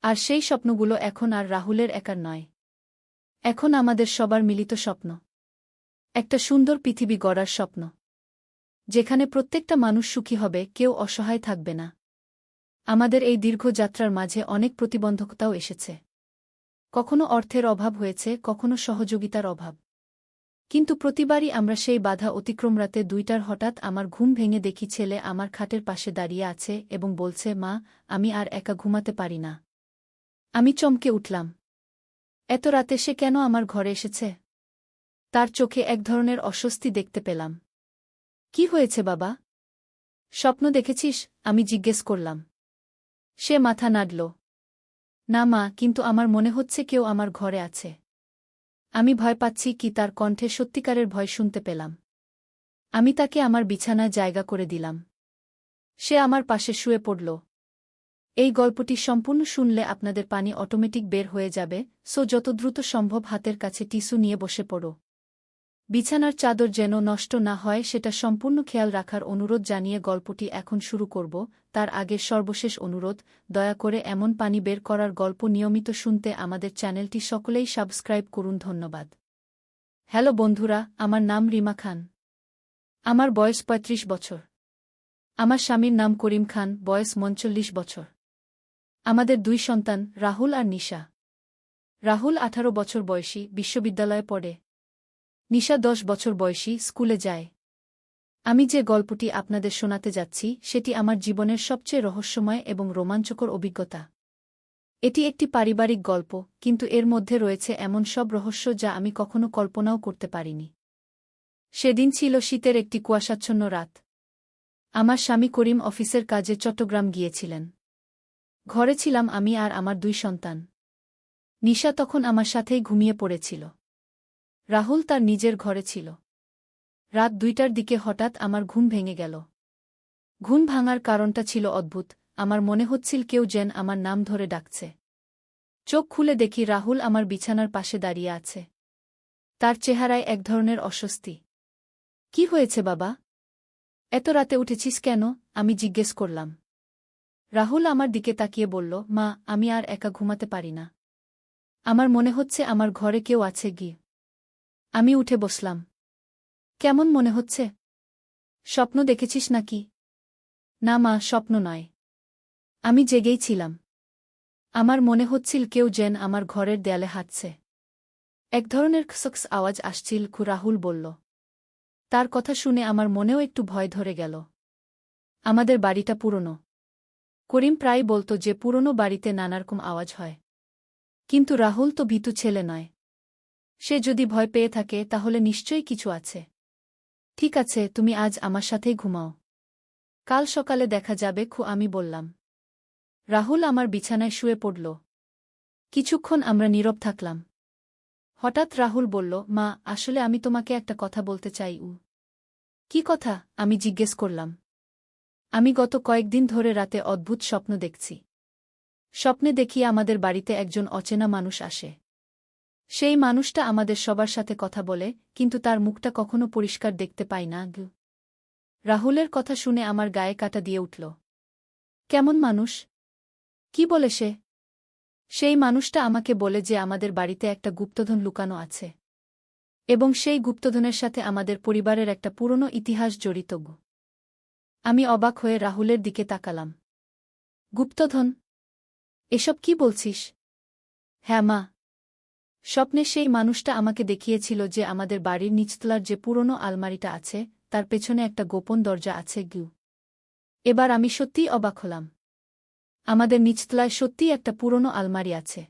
আর সেই স্বপ্নগুলো এখন আর রাহুলের একার নয়। এখন আমাদের সবার মিলিত স্বপ্ন। একটা সুন্দর পৃথিবী গড়ার স্বপ্ন, যেখানে প্রত্যেকটা মানুষ সুখী হবে, কেউ অসহায় থাকবে না। আমাদের এই দীর্ঘ যাত্রার মাঝে অনেক প্রতিবন্ধকতাও এসেছে। কখনো অর্থের অভাব হয়েছে, কখনো সহযোগিতার অভাব। কিন্তু প্রতিবারই আমরা সেই বাধা অতিক্রম। রাতে 2টার হঠাৎ আমার ঘুম ভেঙে দেখি ছেলে আমার খাটের পাশে দাঁড়িয়ে আছে এবং বলছে, মা, আমি আর একা ঘুমাতে পারি না। আমি চমকে উঠলাম। এত রাতে সে কেন আমার ঘরে এসেছে? তার চোখে এক ধরনের অস্বস্তি দেখতে পেলাম। কি হয়েছে বাবা? স্বপ্ন দেখেছিস? আমি জিজ্ঞেস করলাম। সে মাথা নাড়ল। না মা, কিন্তু আমার মনে হচ্ছে কেউ আমার ঘরে আছে। আমি ভয় পাচ্ছি কি? তার কণ্ঠে সত্যিকারের ভয় শুনতে পেলাম। আমি তাকে আমার বিছানায় জায়গা করে দিলাম। সে আমার পাশে শুয়ে পড়ল। এই গল্পটি সম্পূর্ণ শুনলে আপনাদের পানি অটোমেটিক বের হয়ে যাবে, সো যত দ্রুত সম্ভব হাতের কাছে টিস্যু নিয়ে বসে পড়ো। বিছানার চাদর যেন নষ্ট না হয় সেটা সম্পূর্ণ খেয়াল রাখার অনুরোধ জানিয়ে গল্পটি এখন শুরু করব। তার আগে সর্বশেষ অনুরোধ, দয়া করে এমন পানি বের করার গল্প নিয়মিত শুনতে আমাদের চ্যানেলটি সকলেই সাবস্ক্রাইব করুন। ধন্যবাদ। হ্যালো বন্ধুরা, আমার নাম রিমা খান। আমার বয়স ৩৫ বছর। আমার স্বামীর নাম করিম খান, বয়স ৪৯ বছর। আমাদের 2 সন্তান, রাহুল আর নিশা। রাহুল 18 বছর বয়সী, বিশ্ববিদ্যালয়ে পড়ে। নিশা 10 বছর বয়সী, স্কুলে যায়। আমি যে গল্পটি আপনাদের শোনাতে যাচ্ছি সেটি আমার জীবনের সবচেয়ে রহস্যময় এবং রোমাঞ্চকর অভিজ্ঞতা। এটি একটি পারিবারিক গল্প, কিন্তু এর মধ্যে রয়েছে এমন সব রহস্য যা আমি কখনো কল্পনাও করতে পারিনি। সেদিন ছিল শীতের একটি কুয়াশাচ্ছন্ন রাত। আমার স্বামী করিম অফিসের কাজে চট্টগ্রাম গিয়েছিলেন। ঘরে ছিলাম আমি আর আমার 2 সন্তান। নিশা তখন আমার সাথেই ঘুমিয়ে পড়েছিল। রাহুল তার নিজের ঘরে ছিল। রাত 2টার দিকে হঠাৎ আমার ঘুম ভেঙে গেল। ঘুম ভাঙার কারণটা ছিল অদ্ভুত। আমার মনে হচ্ছিল কেউ যেন আমার নাম ধরে ডাকছে। চোখ খুলে দেখি রাহুল আমার বিছানার পাশে দাঁড়িয়ে আছে। তার চেহারায় এক ধরনের অস্বস্তি। কি হয়েছে বাবা? এত রাতে উঠেছিস কেন? আমি জিজ্ঞেস করলাম। রাহুল আমার দিকে তাকিয়ে বলল, মা, আমি আর একা ঘুমাতে পারি না। আমার মনে হচ্ছে আমার ঘরে কেউ আছে। আমি উঠে বসলাম। কেমন মনে হচ্ছে? স্বপ্ন দেখেছিস নাকি? না মা, স্বপ্ন নয়। আমি জেগেই ছিলাম। আমার মনে হচ্ছিল কেউ যেন আমার ঘরের দেয়ালে হাঁটছে। এক ধরনের খসখস আওয়াজ আসছিল। রাহুল বলল। তার কথা শুনে আমার মনেও একটু ভয় ধরে গেল। আমাদের বাড়িটা পুরনো। করিম প্রায় বলতো যে পুরনো বাড়িতে নানারকম আওয়াজ হয়। কিন্তু রাহুল তো ভীতু ছেলে নয়। সে যদি ভয় পেয়ে থাকে তাহলে নিশ্চয়ই কিছু আছে। ঠিক আছে, তুমি আজ আমার সাথেই ঘুমাও। কাল সকালে দেখা যাবে। আমি বললাম। রাহুল আমার বিছানায় শুয়ে পড়ল। কিছুক্ষণ আমরা নীরব থাকলাম। হঠাৎ রাহুল বলল, মা, আসলে আমি তোমাকে একটা কথা বলতে চাই। কি কথা? আমি জিজ্ঞেস করলাম। আমি গত কয়েকদিন ধরে রাতে অদ্ভুত স্বপ্ন দেখছি। স্বপ্নে দেখি আমাদের বাড়িতে একজন অচেনা মানুষ আসে। সেই মানুষটা আমাদের সবার সাথে কথা বলে, কিন্তু তার মুখটা কখনো পরিষ্কার দেখতে পাই না। রাহুলের কথা শুনে আমার গায়ে কাঁটা দিয়ে উঠল। কেমন মানুষ? কি বলে সে? সেই মানুষটা আমাকে বলে যে আমাদের বাড়িতে একটা গুপ্তধন লুকানো আছে। এবং সেই গুপ্তধনের সাথে আমাদের পরিবারের একটা পুরনো ইতিহাস জড়িত। আমি অবাক হয়ে রাহুলের দিকে তাকালাম। গুপ্তধন? এসব কি বলছিস? হ্যাঁ মা। স্বপ্নে সেই মানুষটা আমাকে দেখিয়েছিল যে আমাদের বাড়ির নিচতলার যে পুরনো আলমারিটা আছে তার পেছনে একটা গোপন দরজা আছে। এবার আমি সত্যিই অবাক হলাম। আমাদের নিচতলায় সত্যিই একটা পুরনো আলমারি আছে।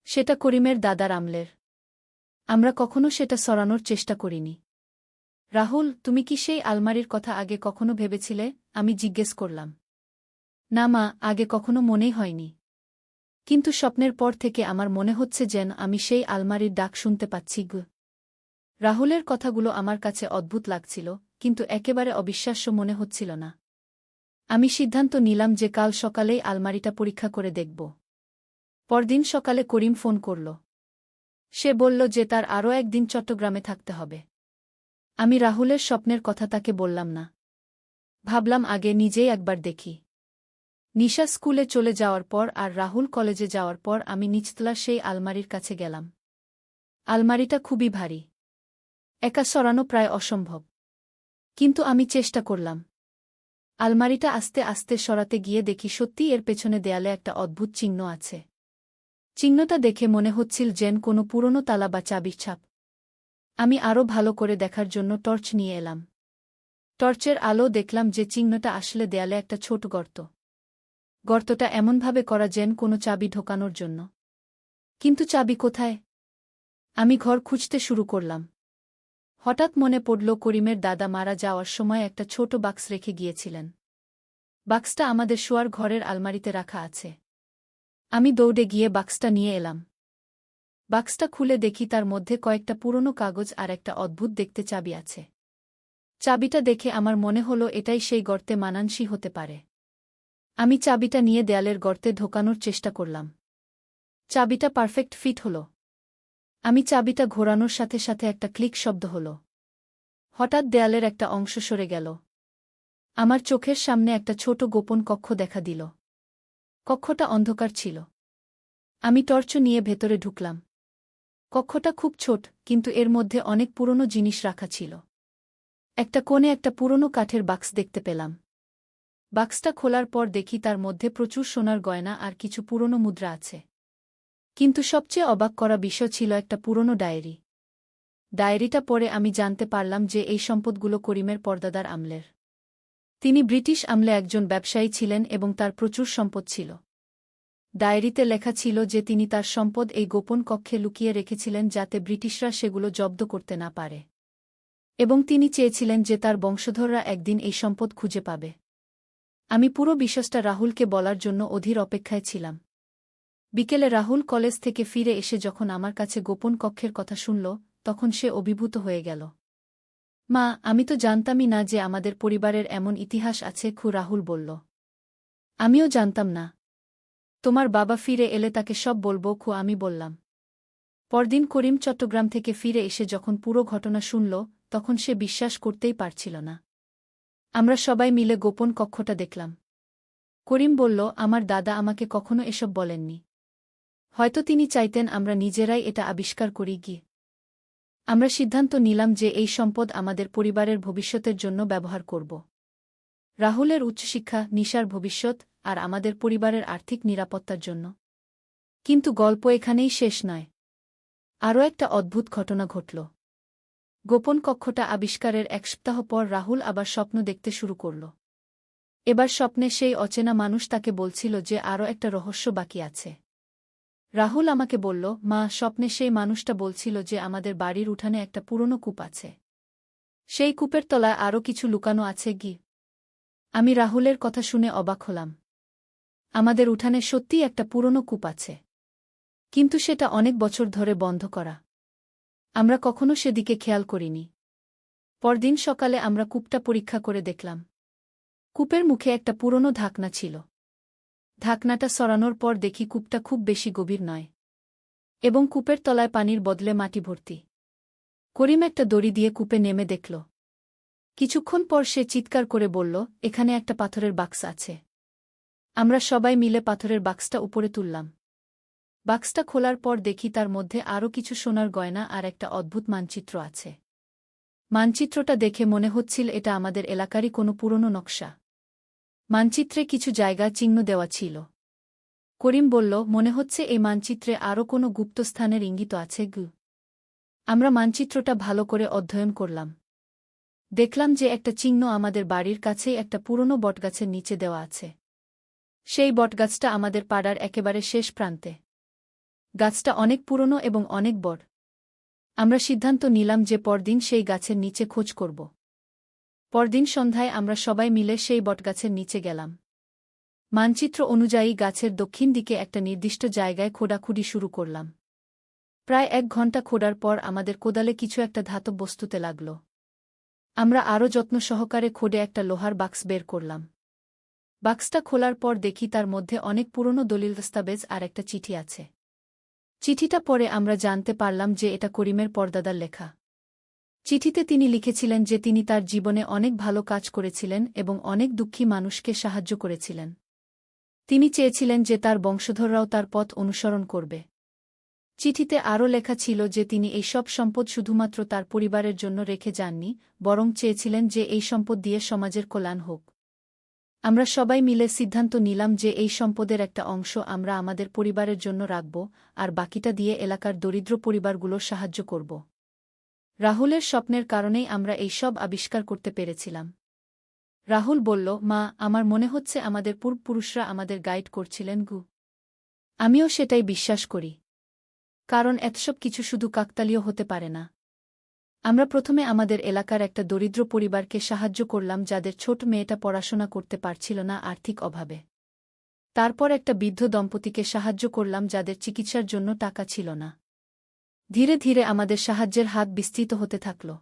সেটা করিমের দাদার আমলের। আমরা কখনো সেটা সরানোর চেষ্টা করিনি। রাহুল, তুমি কি সেই আলমারির কথা আগে কখনো ভেবেছিলে? আমি জিজ্ঞেস করলাম। না মা, আগে কখনো মনেই হয়নি। কিন্তু স্বপ্নের পর থেকে আমার মনে হচ্ছে যেন আমি সেই আলমারির ডাক শুনতে পাচ্ছি। রাহুলের কথাগুলো আমার কাছে অদ্ভুত লাগছিল, কিন্তু একেবারে অবিশ্বাস্য মনে হচ্ছিল না। আমি সিদ্ধান্ত নিলাম যে কাল সকালেই আলমারিটা পরীক্ষা করে দেখব। পরদিন সকালে করিম ফোন করল। সে বলল যে তার আরও একদিন চট্টগ্রামে থাকতে হবে। আমি রাহুলের স্বপ্নের কথা তাকে বললাম না। ভাবলাম আগে নিজেই একবার দেখি। নিশা স্কুলে চলে যাওয়ার পর আর রাহুল কলেজে যাওয়ার পর আমি নিচতলার সেই আলমারির কাছে গেলাম। আলমারিটা খুবই ভারী, একা সরানো প্রায় অসম্ভব, কিন্তু আমি চেষ্টা করলাম। আলমারিটা আস্তে আস্তে সরাতে গিয়ে দেখি সত্যি এর পেছনে দেয়ালে একটা অদ্ভুত চিহ্ন আছে। চিহ্নটা দেখে মনে হচ্ছিল যেন কোনো পুরনো তালা বা চাবির ছাপ। আমি আরও ভালো করে দেখার জন্য টর্চ নিয়ে এলাম। টর্চের আলো দেখলাম যে চিহ্নটা আসলে দেয়ালে একটা ছোট গর্ত। গর্তটা এমনভাবে করা যেন কোনো চাবি ঢোকানোর জন্য। কিন্তু চাবি কোথায়? আমি ঘর খুঁজতে শুরু করলাম। হঠাৎ মনে পড়ল করিমের দাদা মারা যাওয়ার সময় একটা ছোট বাক্স রেখে গিয়েছিলেন। বাক্সটা আমাদের শোয়ার ঘরের আলমারিতে রাখা আছে। আমি দৌড়ে গিয়ে বাক্সটা নিয়ে এলাম। বাক্সটা খুলে দেখি তার মধ্যে কয়েকটা পুরনো কাগজ আর একটা অদ্ভুত দেখতে চাবি আছে। চাবিটা দেখে আমার মনে হলো এটাই সেই গর্তে মানানসই হতে পারে। আমি চাবিটা নিয়ে দেয়ালের গর্তে ঢোকানোর চেষ্টা করলাম। চাবিটা পারফেক্ট ফিট হলো। আমি চাবিটা ঘোরানোর সাথে সাথে একটা ক্লিক শব্দ হলো। হঠাৎ দেয়ালের একটা অংশ সরে গেল। আমার চোখের সামনে একটা ছোট গোপন কক্ষ দেখা দিল। কক্ষটা অন্ধকার ছিল। আমি টর্চ নিয়ে ভেতরে ঢুকলাম। কক্ষটা খুব ছোট, কিন্তু এর মধ্যে অনেক পুরনো জিনিস রাখা ছিল। একটা কোণে একটা পুরনো কাঠের বাক্স দেখতে পেলাম। বাক্সটা খোলার পর দেখি তার মধ্যে প্রচুর সোনার গয়না আর কিছু পুরনো মুদ্রা আছে। কিন্তু সবচেয়ে অবাক করা বিষয় ছিল একটা পুরনো ডায়েরি। ডায়েরিটা পড়ে আমি জানতে পারলাম যে এই সম্পদগুলো করিমের পর্দাদার আমলের। তিনি ব্রিটিশ আমলে একজন ব্যবসায়ী ছিলেন এবং তার প্রচুর সম্পদ ছিল। ডায়েরিতে লেখা ছিল যে তিনি তার সম্পদ এই গোপন কক্ষে লুকিয়ে রেখেছিলেন যাতে ব্রিটিশরা সেগুলো জব্দ করতে না পারে। এবং তিনি চেয়েছিলেন যে তার বংশধররা একদিন এই সম্পদ খুঁজে পাবে। আমি পুরো বিষয়টা রাহুলকে বলার জন্য অধীর অপেক্ষায় ছিলাম। বিকেলে রাহুল কলেজ থেকে ফিরে এসে যখন আমার কাছে গোপন কক্ষের কথা শুনল, তখন সে অভিভূত হয়ে গেল। মা, আমি তো জানতামই না যে আমাদের পরিবারের এমন ইতিহাস আছে, রাহুল বলল। আমিও জানতাম না। তোমার বাবা ফিরে এলে তাকে সব বলবো, আমি বললাম। পরদিন করিম চট্টগ্রাম থেকে ফিরে এসে যখন পুরো ঘটনা শুনল, তখন সে বিশ্বাস করতেই পারছিল না। আমরা সবাই মিলে গোপন কক্ষটা দেখলাম। করিম বলল, আমার দাদা আমাকে কখনো এসব বলেননি। হয়তো তিনি চাইতেন আমরা নিজেরাই এটা আবিষ্কার করি গিয়ে। আমরা সিদ্ধান্ত নিলাম যে এই সম্পদ আমাদের পরিবারের ভবিষ্যতের জন্য ব্যবহার করব। রাহুলের উচ্চশিক্ষা, নিশার ভবিষ্যৎ আর আমাদের পরিবারের আর্থিক নিরাপত্তার জন্য। কিন্তু গল্প এখানেই শেষ নয়। আরও একটা অদ্ভুত ঘটনা ঘটল। গোপন কক্ষটা আবিষ্কারের এক সপ্তাহ পর রাহুল আবার স্বপ্ন দেখতে শুরু করল। এবার স্বপ্নে সেই অচেনা মানুষ তাকে বলছিল যে আরও একটা রহস্য বাকি আছে। রাহুল আমাকে বলল, মা, স্বপ্নে সেই মানুষটা বলছিল যে আমাদের বাড়ির উঠানে একটা পুরনো কূপ আছে। সেই কূপের তলায় আরও কিছু লুকানো আছে গি। আমি রাহুলের কথা শুনে অবাক হলাম। আমাদের উঠানে সত্যিই একটা পুরনো কূপ আছে, কিন্তু সেটা অনেক বছর ধরে বন্ধ করা। আমরা কখনো সেদিকে খেয়াল করিনি। পরদিন সকালে আমরা কূপটা পরীক্ষা করে দেখলাম। কূপের মুখে একটা পুরনো ঢাকনা ছিল। ঢাকনাটা সরানোর পর দেখি কূপটা খুব বেশি গভীর নয়, এবং কূপের তলায় পানির বদলে মাটি ভর্তি। করিম একটা দড়ি দিয়ে কূপে নেমে দেখল। কিছুক্ষণ পর সে চিৎকার করে বলল, এখানে একটা পাথরের বাক্স আছে। আমরা সবাই মিলে পাথরের বাক্সটা উপরে তুললাম। বাক্সটা খোলার পর দেখি তার মধ্যে আরও কিছু সোনার গয়না আর একটা অদ্ভুত মানচিত্র আছে। মানচিত্রটা দেখে মনে হচ্ছিল এটা আমাদের এলাকারই কোনো পুরনো নকশা। মানচিত্রে কিছু জায়গা চিহ্ন দেওয়া ছিল। করিম বলল, মনে হচ্ছে এই মানচিত্রে আরও কোনো গুপ্তস্থানের ইঙ্গিত আছে গু। আমরা মানচিত্রটা ভালো করে অধ্যয়ন করলাম। দেখলাম যে একটা চিহ্ন আমাদের বাড়ির কাছেই একটা পুরনো বটগাছের নিচে দেওয়া আছে। সেই বটগাছটা আমাদের পাড়ার একেবারে শেষ প্রান্তে। গাছটা অনেক পুরনো এবং অনেক বড়। আমরা সিদ্ধান্ত নিলাম যে পরদিন সেই গাছের নিচে খোঁজ করব। পরদিন সন্ধ্যায় আমরা সবাই মিলে সেই বটগাছের নিচে গেলাম। মানচিত্র অনুযায়ী গাছের দক্ষিণ দিকে একটা নির্দিষ্ট জায়গায় খোঁড়াখুঁড়ি শুরু করলাম। প্রায় 1 ঘণ্টা খোঁড়ার পর আমাদের কোদালে কিছু একটা ধাতব বস্তুতে লাগল। আমরা আরও যত্ন সহকারে খোঁড়ে একটা লোহার বাক্স বের করলাম। বাক্সটা খোলার পর দেখি তার মধ্যে অনেক পুরনো দলিল দস্তাবেজ আর একটা চিঠি আছে। চিঠিটা পড়ে আমরা জানতে পারলাম যে এটা করিমের পর্দাদার লেখা। চিঠিতে তিনি লিখেছিলেন যে তিনি তার জীবনে অনেক ভালো কাজ করেছিলেন এবং অনেক দুঃখী মানুষকে সাহায্য করেছিলেন। তিনি চেয়েছিলেন যে তার বংশধররাও তার পথ অনুসরণ করবে। চিঠিতে আরও লেখা ছিল যে তিনি এই সব সম্পদ শুধুমাত্র তার পরিবারের জন্য রেখে যাননি, বরং চেয়েছিলেন যে এই সম্পদ দিয়ে সমাজের কল্যাণ হোক। আমরা সবাই মিলে সিদ্ধান্ত নিলাম যে এই সম্পদের একটা অংশ আমরা আমাদের পরিবারের জন্য রাখব, আর বাকিটা দিয়ে এলাকার দরিদ্র পরিবারগুলোর সাহায্য করব। রাহুলের স্বপ্নের কারণেই আমরা এই সব আবিষ্কার করতে পেরেছিলাম। রাহুল বলল, মা, আমার মনে হচ্ছে আমাদের পূর্বপুরুষরা আমাদের গাইড করছিলেন গু। আমিও সেটাই বিশ্বাস করি। কারণ এতসব কিছু শুধু কাকতালীয় হতে পারে না। আমরা প্রথমে আমাদের এলাকার একটা দরিদ্র পরিবারকে সাহায্য করলাম যাদের ছোট মেয়েটা পড়াশোনা করতে পারছিল না আর্থিক অভাবে। তারপর একটা বৃদ্ধ দম্পতিকে সাহায্য করলাম যাদের চিকিৎসার জন্য টাকা ছিল না। ধীরে ধীরে আমাদের সাহায্যের হাত বিস্তৃত হতে থাকল।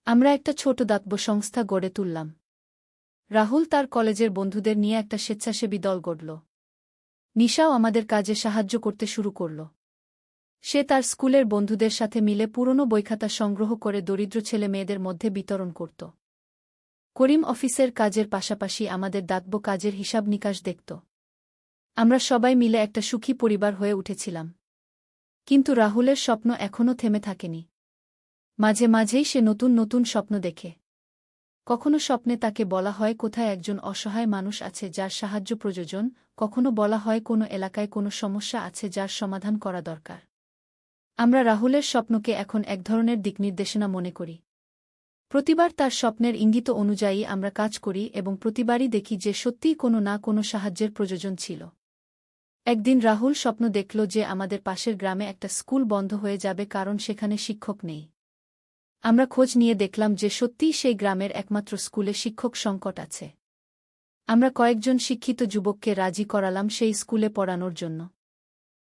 আমরা একটা ছোট দাতব্য সংস্থা গড়ে তুললাম। রাহুল তার কলেজের বন্ধুদের নিয়ে একটা স্বেচ্ছাসেবী দল গড়ল। নিশাও আমাদের কাজে সাহায্য করতে শুরু করল। সে তার স্কুলের বন্ধুদের সাথে মিলে পুরনো বইখাতা সংগ্রহ করে দরিদ্র ছেলে মেয়েদের মধ্যে বিতরণ করত। করিম অফিসের কাজের পাশাপাশি আমাদের দাতব্য কাজের হিসাব নিকাশ দেখত। আমরা সবাই মিলে একটা সুখী পরিবার হয়ে উঠেছিলাম। কিন্তু রাহুলের স্বপ্ন এখনও থেমে থাকেনি। মাঝে মাঝেই সে নতুন নতুন স্বপ্ন দেখে। কখনো স্বপ্নে তাকে বলা হয় কোথায় একজন অসহায় মানুষ আছে যার সাহায্য প্রয়োজন, কখনো বলা হয় কোনো এলাকায় কোনো সমস্যা আছে যার সমাধান করা দরকার। আমরা রাহুলের স্বপ্নকে এখন এক ধরনের দিকনির্দেশনা মনে করি। প্রতিবার তার স্বপ্নের ইঙ্গিত অনুযায়ী আমরা কাজ করি এবং প্রতিবারই দেখি যে সত্যিই কোনো না কোনো সাহায্যের প্রয়োজন ছিল। একদিন রাহুল স্বপ্ন দেখল যে আমাদের পাশের গ্রামে একটা স্কুল বন্ধ হয়ে যাবে কারণ সেখানে শিক্ষক নেই। আমরা খোঁজ নিয়ে দেখলাম যে সত্যিই সেই গ্রামের একমাত্র স্কুলে শিক্ষক সংকট আছে। আমরা কয়েকজন শিক্ষিত যুবককে রাজি করালাম সেই স্কুলে পড়ানোর জন্য।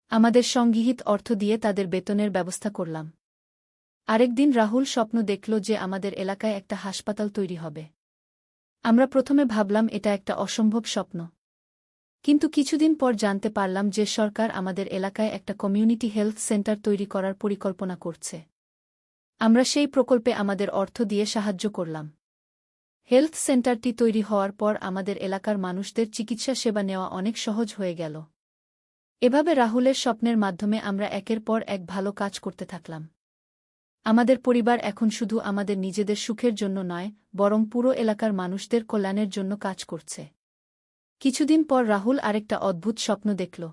আমাদের সংগৃহীত অর্থ দিয়ে তাদের বেতনের ব্যবস্থা করলাম। আরেকদিন রাহুল স্বপ্ন দেখল যে আমাদের এলাকায় একটা হাসপাতাল তৈরি হবে। আমরা প্রথমে ভাবলাম এটা একটা অসম্ভব স্বপ্ন। কিন্তু কিছুদিন পর জানতে পারলাম যে সরকার আমাদের এলাকায় একটা কমিউনিটি হেলথ সেন্টার তৈরি করার পরিকল্পনা করছে। আমরা সেই প্রকল্পে আমাদের অর্থ দিয়ে সাহায্য করলাম। হেলথ সেন্টারটি তৈরি হওয়ার পর আমাদের এলাকার মানুষদের চিকিৎসা সেবা নেওয়া অনেক সহজ হয়ে গেল। এভাবে রাহুলের স্বপ্নের মাধ্যমে আমরা একের পর এক ভালো কাজ করতে থাকলাম। আমাদের পরিবার এখন শুধু আমাদের নিজেদের সুখের জন্য নয়, বরং পুরো এলাকার মানুষদের কল্যাণের জন্য কাজ করছে। কিছুদিন পর রাহুল আরেকটা অদ্ভুত স্বপ্ন দেখল।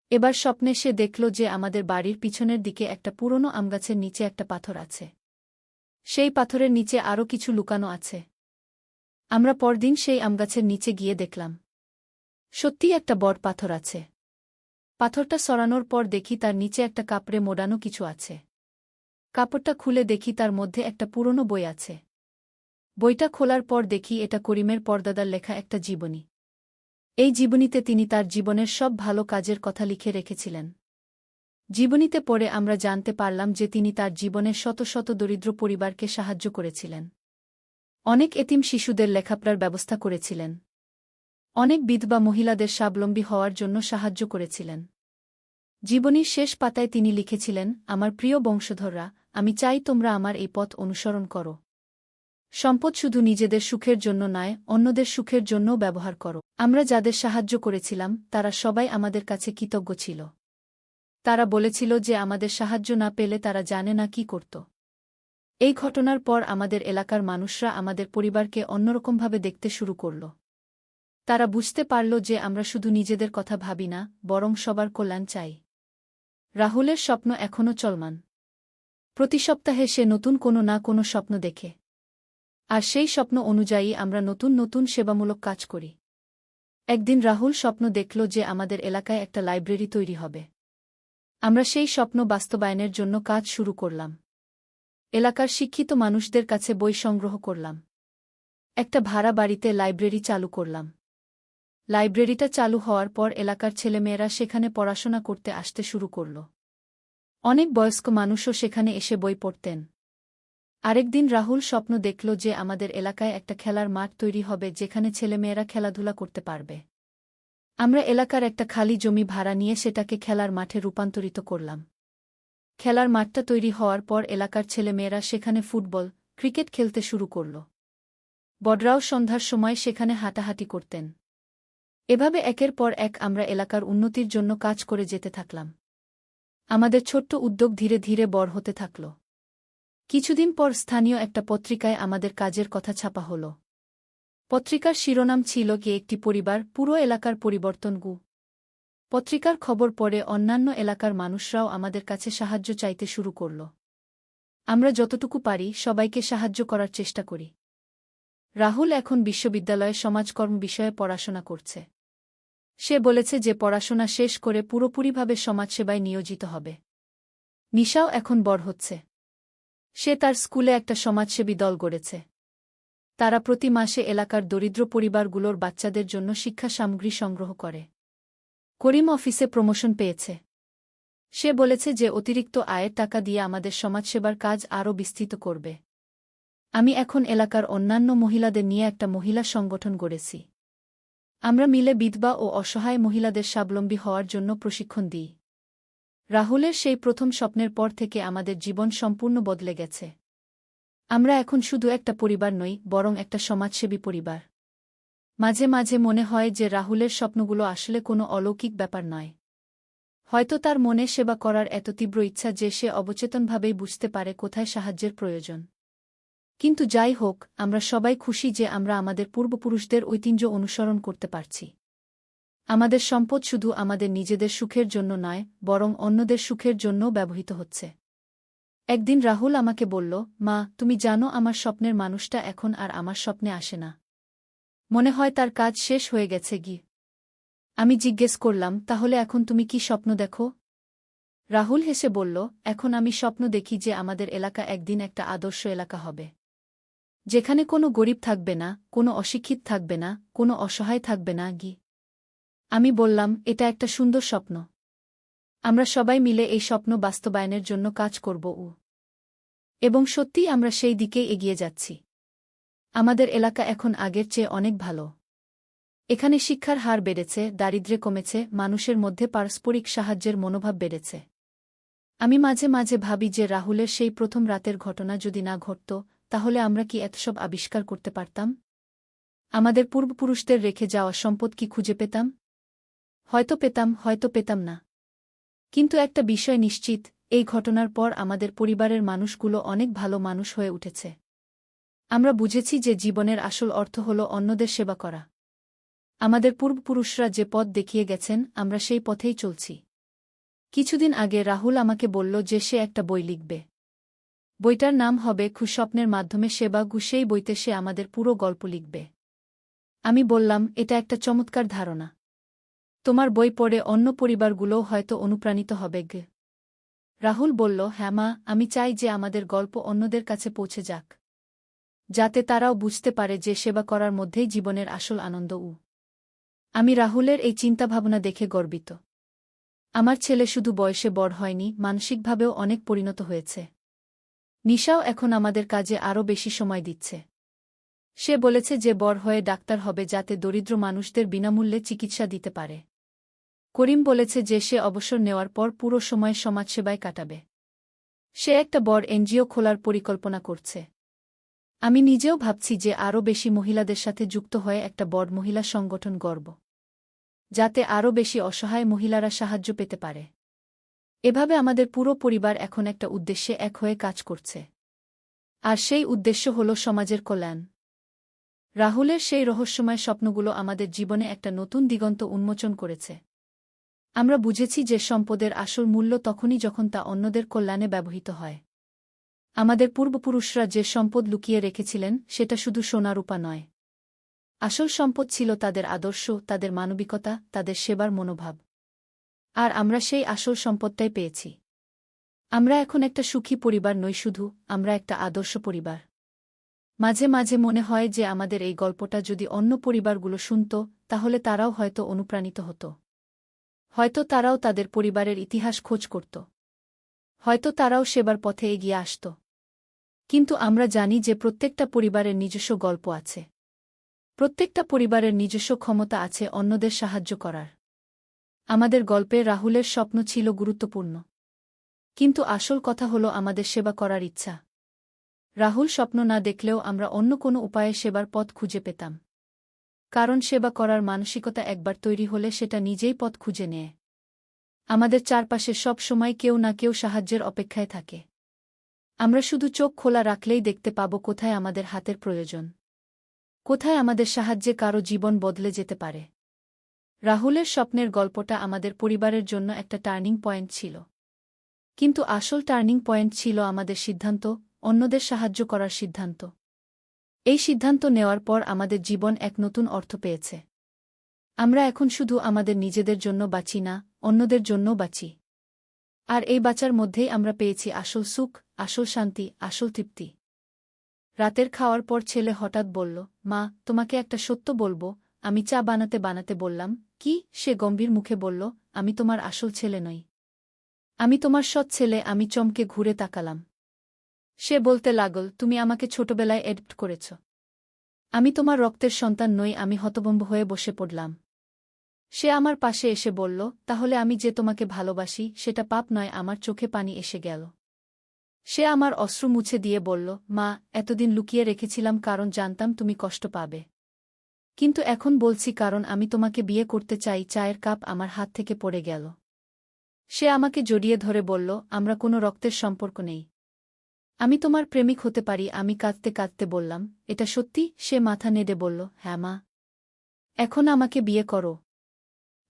এবার স্বপ্নে সে দেখল যে আমাদের বাড়ির পিছনের দিকে একটা পুরনো আমগাছের নিচে একটা পাথর আছে। সেই পাথরের নিচে আরও কিছু লুকানো আছে। আমরা পরদিন সেই আমগাছের নিচে গিয়ে দেখলাম সত্যিই একটা বড় পাথর আছে। পাথরটা সরানোর পর দেখি তার নিচে একটা কাপড়ে মোড়ানো কিছু আছে। কাপড়টা খুলে দেখি তার মধ্যে একটা পুরনো বই আছে। বইটা খোলার পর দেখি এটা করিমের পর্দাদার লেখা একটা জীবনী। এই জীবনীতে তিনি তার জীবনের সব ভালো কাজের কথা লিখে রেখেছিলেন। জীবনীতে পড়ে আমরা জানতে পারলাম যে তিনি তার জীবনের শত শত দরিদ্র পরিবারকে সাহায্য করেছিলেন। অনেক এতিম শিশুদের লেখাপড়ার ব্যবস্থা করেছিলেন। অনেক বিধবা মহিলাদের স্বাবলম্বী হওয়ার জন্য সাহায্য করেছিলেন। জীবনীর শেষ পাতায় তিনি লিখেছিলেন, আমার প্রিয় বংশধররা, আমি চাই তোমরা আমার এই পথ অনুসরণ করো। সম্পদ শুধু নিজেদের সুখের জন্য নয়, অন্যদের সুখের জন্যও ব্যবহার করো। আমরা যাদের সাহায্য করেছিলাম তারা সবাই আমাদের কাছে কৃতজ্ঞ ছিল। তারা বলেছিল যে আমাদের সাহায্য না পেলে তারা জানে না কি করত। এই ঘটনার পর আমাদের এলাকার মানুষরা আমাদের পরিবারকে অন্যরকমভাবে দেখতে শুরু করল। তারা বুঝতে পারল যে আমরা শুধু নিজেদের কথা ভাবি না, বরং সবার কল্যাণ চাই। রাহুলের স্বপ্ন এখনও চলমান। প্রতি সপ্তাহে সে নতুন কোনো না কোনো স্বপ্ন দেখে। আর সেই স্বপ্ন অনুযায়ী আমরা নতুন নতুন সেবামূলক কাজ করি। একদিন রাহুল স্বপ্ন দেখল যে আমাদের এলাকায় একটা লাইব্রেরি তৈরি হবে। আমরা সেই স্বপ্ন বাস্তবায়নের জন্য কাজ শুরু করলাম। এলাকার শিক্ষিত মানুষদের কাছে বই সংগ্রহ করলাম। একটা ভাড়া বাড়িতে লাইব্রেরি চালু করলাম। লাইব্রেরিটা চালু হওয়ার পর এলাকার ছেলেমেয়েরা সেখানে পড়াশোনা করতে আসতে শুরু করল। অনেক বয়স্ক মানুষও সেখানে এসে বই পড়তেন। আরেকদিন রাহুল স্বপ্ন দেখল যে আমাদের এলাকায় একটা খেলার মাঠ তৈরি হবে যেখানে ছেলেমেয়েরা খেলাধুলা করতে পারবে। আমরা এলাকার একটা খালি জমি ভাড়া নিয়ে সেটাকে খেলার মাঠে রূপান্তরিত করলাম। খেলার মাঠটা তৈরি হওয়ার পর এলাকার ছেলেমেয়েরা সেখানে ফুটবল, ক্রিকেট খেলতে শুরু করল। বড়রাও সন্ধ্যার সময় সেখানে হাঁটাহাঁটি করতেন। এভাবে একের পর এক আমরা এলাকার উন্নতির জন্য কাজ করে যেতে থাকলাম। আমাদের ছোট্ট উদ্যোগ ধীরে ধীরে বড় হতে থাকল। কিছুদিন পর স্থানীয় একটা পত্রিকায় আমাদের কাজের কথা ছাপা হল। পত্রিকার শিরোনাম ছিল কি একটি পরিবার, পুরো এলাকার পরিবর্তন। পত্রিকার খবর পড়ে অন্যান্য এলাকার মানুষরাও আমাদের কাছে সাহায্য চাইতে শুরু করল। আমরা যতটুকু পারি সবাইকে সাহায্য করার চেষ্টা করি। রাহুল এখন বিশ্ববিদ্যালয়ে সমাজকর্ম বিষয়ে পড়াশোনা করছে। সে বলেছে যে পড়াশোনা শেষ করে পুরোপুরিভাবে সমাজসেবায় নিয়োজিত হবে। নিশাও এখন বড় হচ্ছে। সে তার স্কুলে একটা সমাজসেবী দল গড়েছে। তারা প্রতি মাসে এলাকার দরিদ্র পরিবারগুলোর বাচ্চাদের জন্য শিক্ষা সামগ্রী সংগ্রহ করে। করিম অফিসে প্রমোশন পেয়েছে। সে বলেছে যে অতিরিক্ত আয়ের টাকা দিয়ে আমাদের সমাজসেবার কাজ আরও বিস্তৃত করবে। আমি এখন এলাকার অন্যান্য মহিলাদের নিয়ে একটা মহিলা সংগঠন গড়েছি। আমরা মিলে বিধবা ও অসহায় মহিলাদের স্বাবলম্বী হওয়ার জন্য প্রশিক্ষণ দিই। রাহুলের সেই প্রথম স্বপ্নের পর থেকে আমাদের জীবন সম্পূর্ণ বদলে গেছে। আমরা এখন শুধু একটা পরিবার নই, বরং একটা সমাজসেবী পরিবার। মাঝে মাঝে মনে হয় যে রাহুলের স্বপ্নগুলো আসলে কোনো অলৌকিক ব্যাপার নয়। হয়তো তার মনে সেবা করার এত তীব্র ইচ্ছা যে সে অবচেতনভাবেই বুঝতে পারে কোথায় সাহায্যের প্রয়োজন। কিন্তু যাই হোক, আমরা সবাই খুশি যে আমরা আমাদের পূর্বপুরুষদের ঐতিহ্য অনুসরণ করতে পারছি। আমাদের সম্পদ শুধু আমাদের নিজেদের সুখের জন্য নয়, বরং অন্যদের সুখের জন্যও ব্যবহৃত হচ্ছে। একদিন রাহুল আমাকে বলল, মা, তুমি জানো আমার স্বপ্নের মানুষটা এখন আর আমার স্বপ্নে আসে না। মনে হয় তার কাজ শেষ হয়ে গেছে কি? আমি জিজ্ঞেস করলাম, তাহলে এখন তুমি কি স্বপ্ন দেখো? রাহুল হেসে বলল, এখন আমি স্বপ্ন দেখি যে আমাদের এলাকা একদিন একটা আদর্শ এলাকা হবে, যেখানে কোনো গরিব থাকবে না, কোনো অশিক্ষিত থাকবে না, কোনো অসহায় থাকবে না। আমি বললাম, এটা একটা সুন্দর স্বপ্ন। আমরা সবাই মিলে এই স্বপ্ন বাস্তবায়নের জন্য কাজ করব। এবং সত্যিই আমরা সেই দিকেই এগিয়ে যাচ্ছি। আমাদের এলাকা এখন আগের চেয়ে অনেক ভালো। এখানে শিক্ষার হার বেড়েছে, দারিদ্র্য কমেছে, মানুষের মধ্যে পারস্পরিক সাহায্যের মনোভাব বেড়েছে। আমি মাঝে মাঝে ভাবি যে রাহুলের সেই প্রথম রাতের ঘটনা যদি না ঘটত, তাহলে আমরা কি এতসব আবিষ্কার করতে পারতাম? আমাদের পূর্বপুরুষদের রেখে যাওয়া সম্পদ কি খুঁজে পেতাম? হয়তো পেতাম, হয়তো পেতাম না। কিন্তু একটা বিষয় নিশ্চিত, এই ঘটনার পর আমাদের পরিবারের মানুষগুলো অনেক ভালো মানুষ হয়ে উঠেছে। আমরা বুঝেছি যে জীবনের আসল অর্থ হল অন্যদের সেবা করা। আমাদের পূর্বপুরুষরা যে পথ দেখিয়ে গেছেন, আমরা সেই পথেই চলছি। কিছুদিন আগে রাহুল আমাকে বলল যে সে একটা বই লিখবে। বইটার নাম হবে স্বপ্নের মাধ্যমে সেবা। সেই বইতে সে আমাদের পুরো গল্প লিখবে। আমি বললাম, এটা একটা চমৎকার ধারণা। তোমার বই পড়ে অন্য পরিবারগুলোও হয়তো অনুপ্রাণিত হবে। রাহুল বলল, হ্যাঁ মা, আমি চাই যে আমাদের গল্প অন্যদের কাছে পৌঁছে যাক, যাতে তারাও বুঝতে পারে যে সেবা করার মধ্যেই জীবনের আসল আনন্দ। আমি রাহুলের এই চিন্তাভাবনা দেখে গর্বিত। আমার ছেলে শুধু বয়সে বড় হয়নি, মানসিকভাবেও অনেক পরিণত হয়েছে। নিশাও এখন আমাদের কাজে আরও বেশি সময় দিচ্ছে। সে বলেছে যে বড় হয়ে ডাক্তার হবে, যাতে দরিদ্র মানুষদের বিনামূল্যে চিকিৎসা দিতে পারে। করিম বলেছে যে সে অবসর নেওয়ার পর পুরো সময় সমাজসেবায় কাটাবে। সে একটা বড় এনজিও খোলার পরিকল্পনা করছে। আমি নিজেও ভাবছি যে আরও বেশি মহিলাদের সাথে যুক্ত হয়ে একটা বড় মহিলা সংগঠন গড়ব, যাতে আরও বেশি অসহায় মহিলারা সাহায্য পেতে পারে। এভাবে আমাদের পুরো পরিবার এখন একটা উদ্দেশ্যে এক হয়ে কাজ করছে। আর সেই উদ্দেশ্য হল সমাজের কল্যাণ। রাহুলের সেই রহস্যময় স্বপ্নগুলো আমাদের জীবনে একটা নতুন দিগন্ত উন্মোচন করেছে। আমরা বুঝেছি যে সম্পদের আসল মূল্য তখনই যখন তা অন্যদের কল্যাণে ব্যবহৃত হয়। আমাদের পূর্বপুরুষরা যে সম্পদ লুকিয়ে রেখেছিলেন, সেটা শুধু সোনা রূপা নয়। আসল সম্পদ ছিল তাদের আদর্শ, তাদের মানবিকতা, তাদের সেবার মনোভাব। আর আমরা সেই আসল সম্পদটাই পেয়েছি। আমরা এখন একটা সুখী পরিবার নই শুধু, আমরা একটা আদর্শ পরিবার। মাঝে মাঝে মনে হয় যে আমাদের এই গল্পটা যদি অন্য পরিবারগুলো শুনত, তাহলে তারাও হয়তো অনুপ্রাণিত হতো। হয়তো তারাও তাদের পরিবারের ইতিহাস খোঁজ করত। হয়তো তারাও সেবার পথে এগিয়ে আসত। কিন্তু আমরা জানি যে প্রত্যেকটা পরিবারের নিজস্ব গল্প আছে। প্রত্যেকটা পরিবারের নিজস্ব ক্ষমতা আছে অন্যদের সাহায্য করার। আমাদের গল্পে রাহুলের স্বপ্ন ছিল গুরুত্বপূর্ণ। কিন্তু আসল কথা হল আমাদের সেবা করার ইচ্ছা। রাহুল স্বপ্ন না দেখলেও আমরা অন্য কোনো উপায়ে সেবার পথ খুঁজে পেতাম। কারণ সেবা করার মানসিকতা একবার তৈরি হলে সেটা নিজেই পথ খুঁজে নেয়। আমাদের চারপাশে সব সময় কেউ না কেউ সাহায্যের অপেক্ষায় থাকে। আমরা শুধু চোখ খোলা রাখলেই দেখতে পাব কোথায় আমাদের হাতের প্রয়োজন, কোথায় আমাদের সাহায্যে কারো জীবন বদলে যেতে পারে। রাহুলের স্বপ্নের গল্পটা আমাদের পরিবারের জন্য একটা টার্নিং পয়েন্ট ছিল। কিন্তু আসল টার্নিং পয়েন্ট ছিল আমাদের সিদ্ধান্ত, অন্যদের সাহায্য করার সিদ্ধান্ত। এই সিদ্ধান্ত নেওয়ার পর আমাদের জীবন এক নতুন অর্থ পেয়েছে। আমরা এখন শুধু আমাদের নিজেদের জন্য বাঁচি না, অন্যদের জন্যও বাঁচি। আর এই বাঁচার মধ্যেই আমরা পেয়েছি আসল সুখ, আসল শান্তি, আসল তৃপ্তি। রাতের খাওয়ার পর ছেলে হঠাৎ বলল, মা, তোমাকে একটা সত্য বলবো। আমি চা বানাতে বানাতে বললাম, কি? সে গম্ভীর মুখে বলল, আমি তোমার আসল ছেলে নই। আমি তোমার সৎ ছেলে। আমি চমকে ঘুরে তাকালাম। সে বলতে লাগল, তুমি আমাকে ছোটবেলায় এডপ্ট করেছ। আমি তোমার রক্তের সন্তান নই। আমি হতভম্ব হয়ে বসে পড়লাম। সে আমার পাশে এসে বলল, তাহলে আমি যে তোমাকে ভালোবাসি সেটা পাপ নয়? আমার চোখে পানি এসে গেল। সে আমার অশ্রু মুছে দিয়ে বলল, মা, এতদিন লুকিয়ে রেখেছিলাম কারণ জানতাম তুমি কষ্ট পাবে। কিন্তু এখন বলছি কারণ আমি তোমাকে বিয়ে করতে চাই। চায়ের কাপ আমার হাত থেকে পড়ে গেল। সে আমাকে জড়িয়ে ধরে বলল, আমরা কোনো রক্তের সম্পর্ক নেই। আমি তোমার প্রেমিক হতে পারি। আমি কাঁদতে কাঁদতে বললাম, এটা সত্যি? সে মাথা নেড়ে বলল, হ্যাঁ মা। এখন আমাকে বিয়ে করো।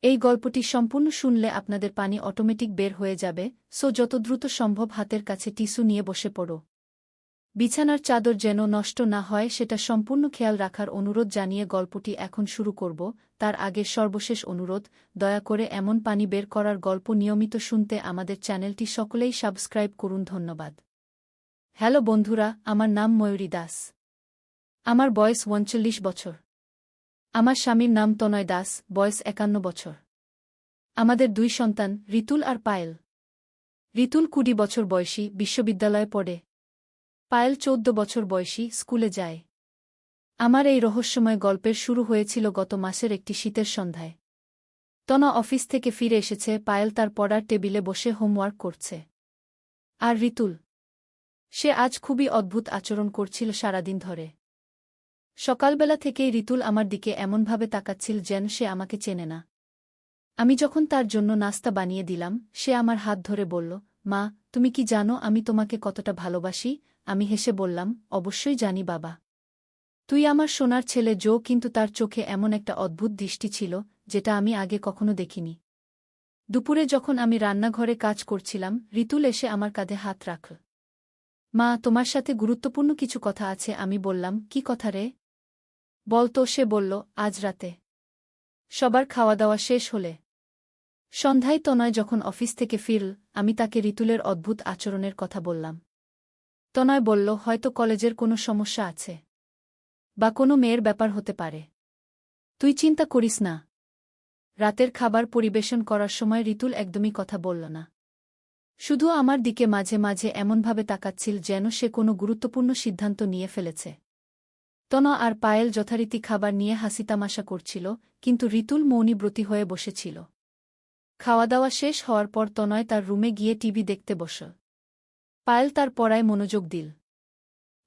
এই গল্পটি সম্পূর্ণ শুনলে আপনাদের পানি অটোমেটিক বের হয়ে যাবে, সো যত দ্রুত সম্ভব হাতের কাছে টিস্যু নিয়ে বসে পড়ো। বিছানার চাদর যেন নষ্ট না হয় সেটা সম্পূর্ণ খেয়াল রাখার অনুরোধ জানিয়ে গল্পটি এখন শুরু করব। তার আগে সর্বশেষ অনুরোধ, দয়া করে এমন পানি বের করার গল্প নিয়মিত শুনতে আমাদের চ্যানেলটি সকলেই সাবস্ক্রাইব করুন। ধন্যবাদ। হ্যালো বন্ধুরা, আমার নাম ময়ূরী দাস। আমার বয়স ৩৯ বছর। আমার স্বামীর নাম তনয় দাস, বয়স ৫১ বছর। আমাদের ২ সন্তান, ঋতুল আর পায়েল। ঋতুল ২০ বছর বয়সী, বিশ্ববিদ্যালয়ে পড়ে। পায়েল ১৪ বছর বয়সী, স্কুলে যায়। আমার এই রহস্যময় গল্পের শুরু হয়েছিল গত মাসের একটি শীতের সন্ধ্যায়। তনা অফিস থেকে ফিরে এসেছে। পায়েল তার পড়ার টেবিলে বসে হোমওয়ার্ক করছে। আর ঋতুল, সে আজ খুবই অদ্ভুত আচরণ করছিল সারাদিন ধরে। সকালবেলা থেকেই ঋতুল আমার দিকে এমনভাবে তাকাচ্ছিল যেন সে আমাকে চেনে না। আমি যখন তার জন্য নাস্তা বানিয়ে দিলাম, সে আমার হাত ধরে বলল, মা, তুমি কি জানো আমি তোমাকে কতটা ভালোবাসি? আমি হেসে বললাম, অবশ্যই জানি বাবা। তুই আমার সোনার ছেলে জো। কিন্তু তার চোখে এমন একটা অদ্ভুত দৃষ্টি ছিল যেটা আমি আগে কখনো দেখিনি। দুপুরে যখন আমি রান্নাঘরে কাজ করছিলাম, ঋতুল এসে আমার কাঁধে হাত রাখল। মা, তোমার সাথে গুরুত্বপূর্ণ কিছু কথা আছে। আমি বললাম, কি কথা রে? বল তো। সে বলল, আজ রাতে সবার খাওয়া দাওয়া শেষ হলে সন্ধ্যায় তনয় যখন অফিস থেকে ফিরল, আমি তাকে ঋতুলের অদ্ভুত আচরণের কথা বললাম। তনয় বলল, হয়তো কলেজের কোনো সমস্যা আছে, বা কোনো মেয়ের ব্যাপার হতে পারে। তুই চিন্তা করিস না। রাতের খাবার পরিবেশন করার সময় ঋতুল একদমই কথা বলল না। শুধু আমার দিকে মাঝে মাঝে এমনভাবে তাকাচ্ছিল যেন সে কোনো গুরুত্বপূর্ণ সিদ্ধান্ত নিয়ে ফেলেছে। তনা আর পায়েল যথারীতি খাবার নিয়ে হাসিতামাশা করছিল, কিন্তু ঋতুল মৌনীব্রতী হয়ে বসেছিল। খাওয়া দাওয়া শেষ হওয়ার পর তনয় তার রুমে গিয়ে টিভি দেখতে বসল। পায়েল তার পড়ায় মনোযোগ দিল।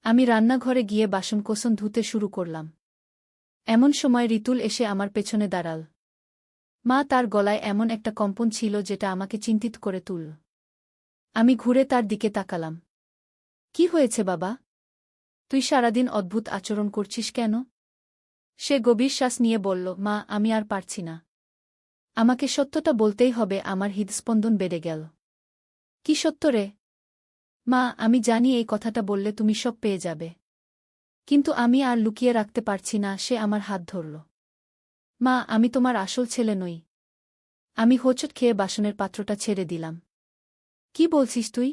আমি রান্নাঘরে গিয়ে বাসনকোসন ধুতে শুরু করলাম। এমন সময় ঋতুল এসে আমার পেছনে দাঁড়াল। মা, তার গলায় এমন একটা কম্পন ছিল যেটা আমাকে চিন্তিত করে তুলল। আমি ঘুরে তার দিকে তাকালাম। কি হয়েছে বাবা? তুই সারাদিন অদ্ভুত আচরণ করছিস কেন? সে গভীর শ্বাস নিয়ে বলল, মা, আমি আর পারছি না। আমাকে সত্যটা বলতেই হবে। আমার হৃদস্পন্দন বেড়ে গেল। কি সত্য রে? মা, আমি জানি এই কথাটা বললে তুমি সব পেয়ে যাবে, কিন্তু আমি আর লুকিয়ে রাখতে পারছি না। সে আমার হাত ধরল। মা, আমি তোমার আসল ছেলে নই। আমি হোঁচট খেয়ে বাসনের পাত্রটা ছেড়ে দিলাম। কি বলছিস তুই?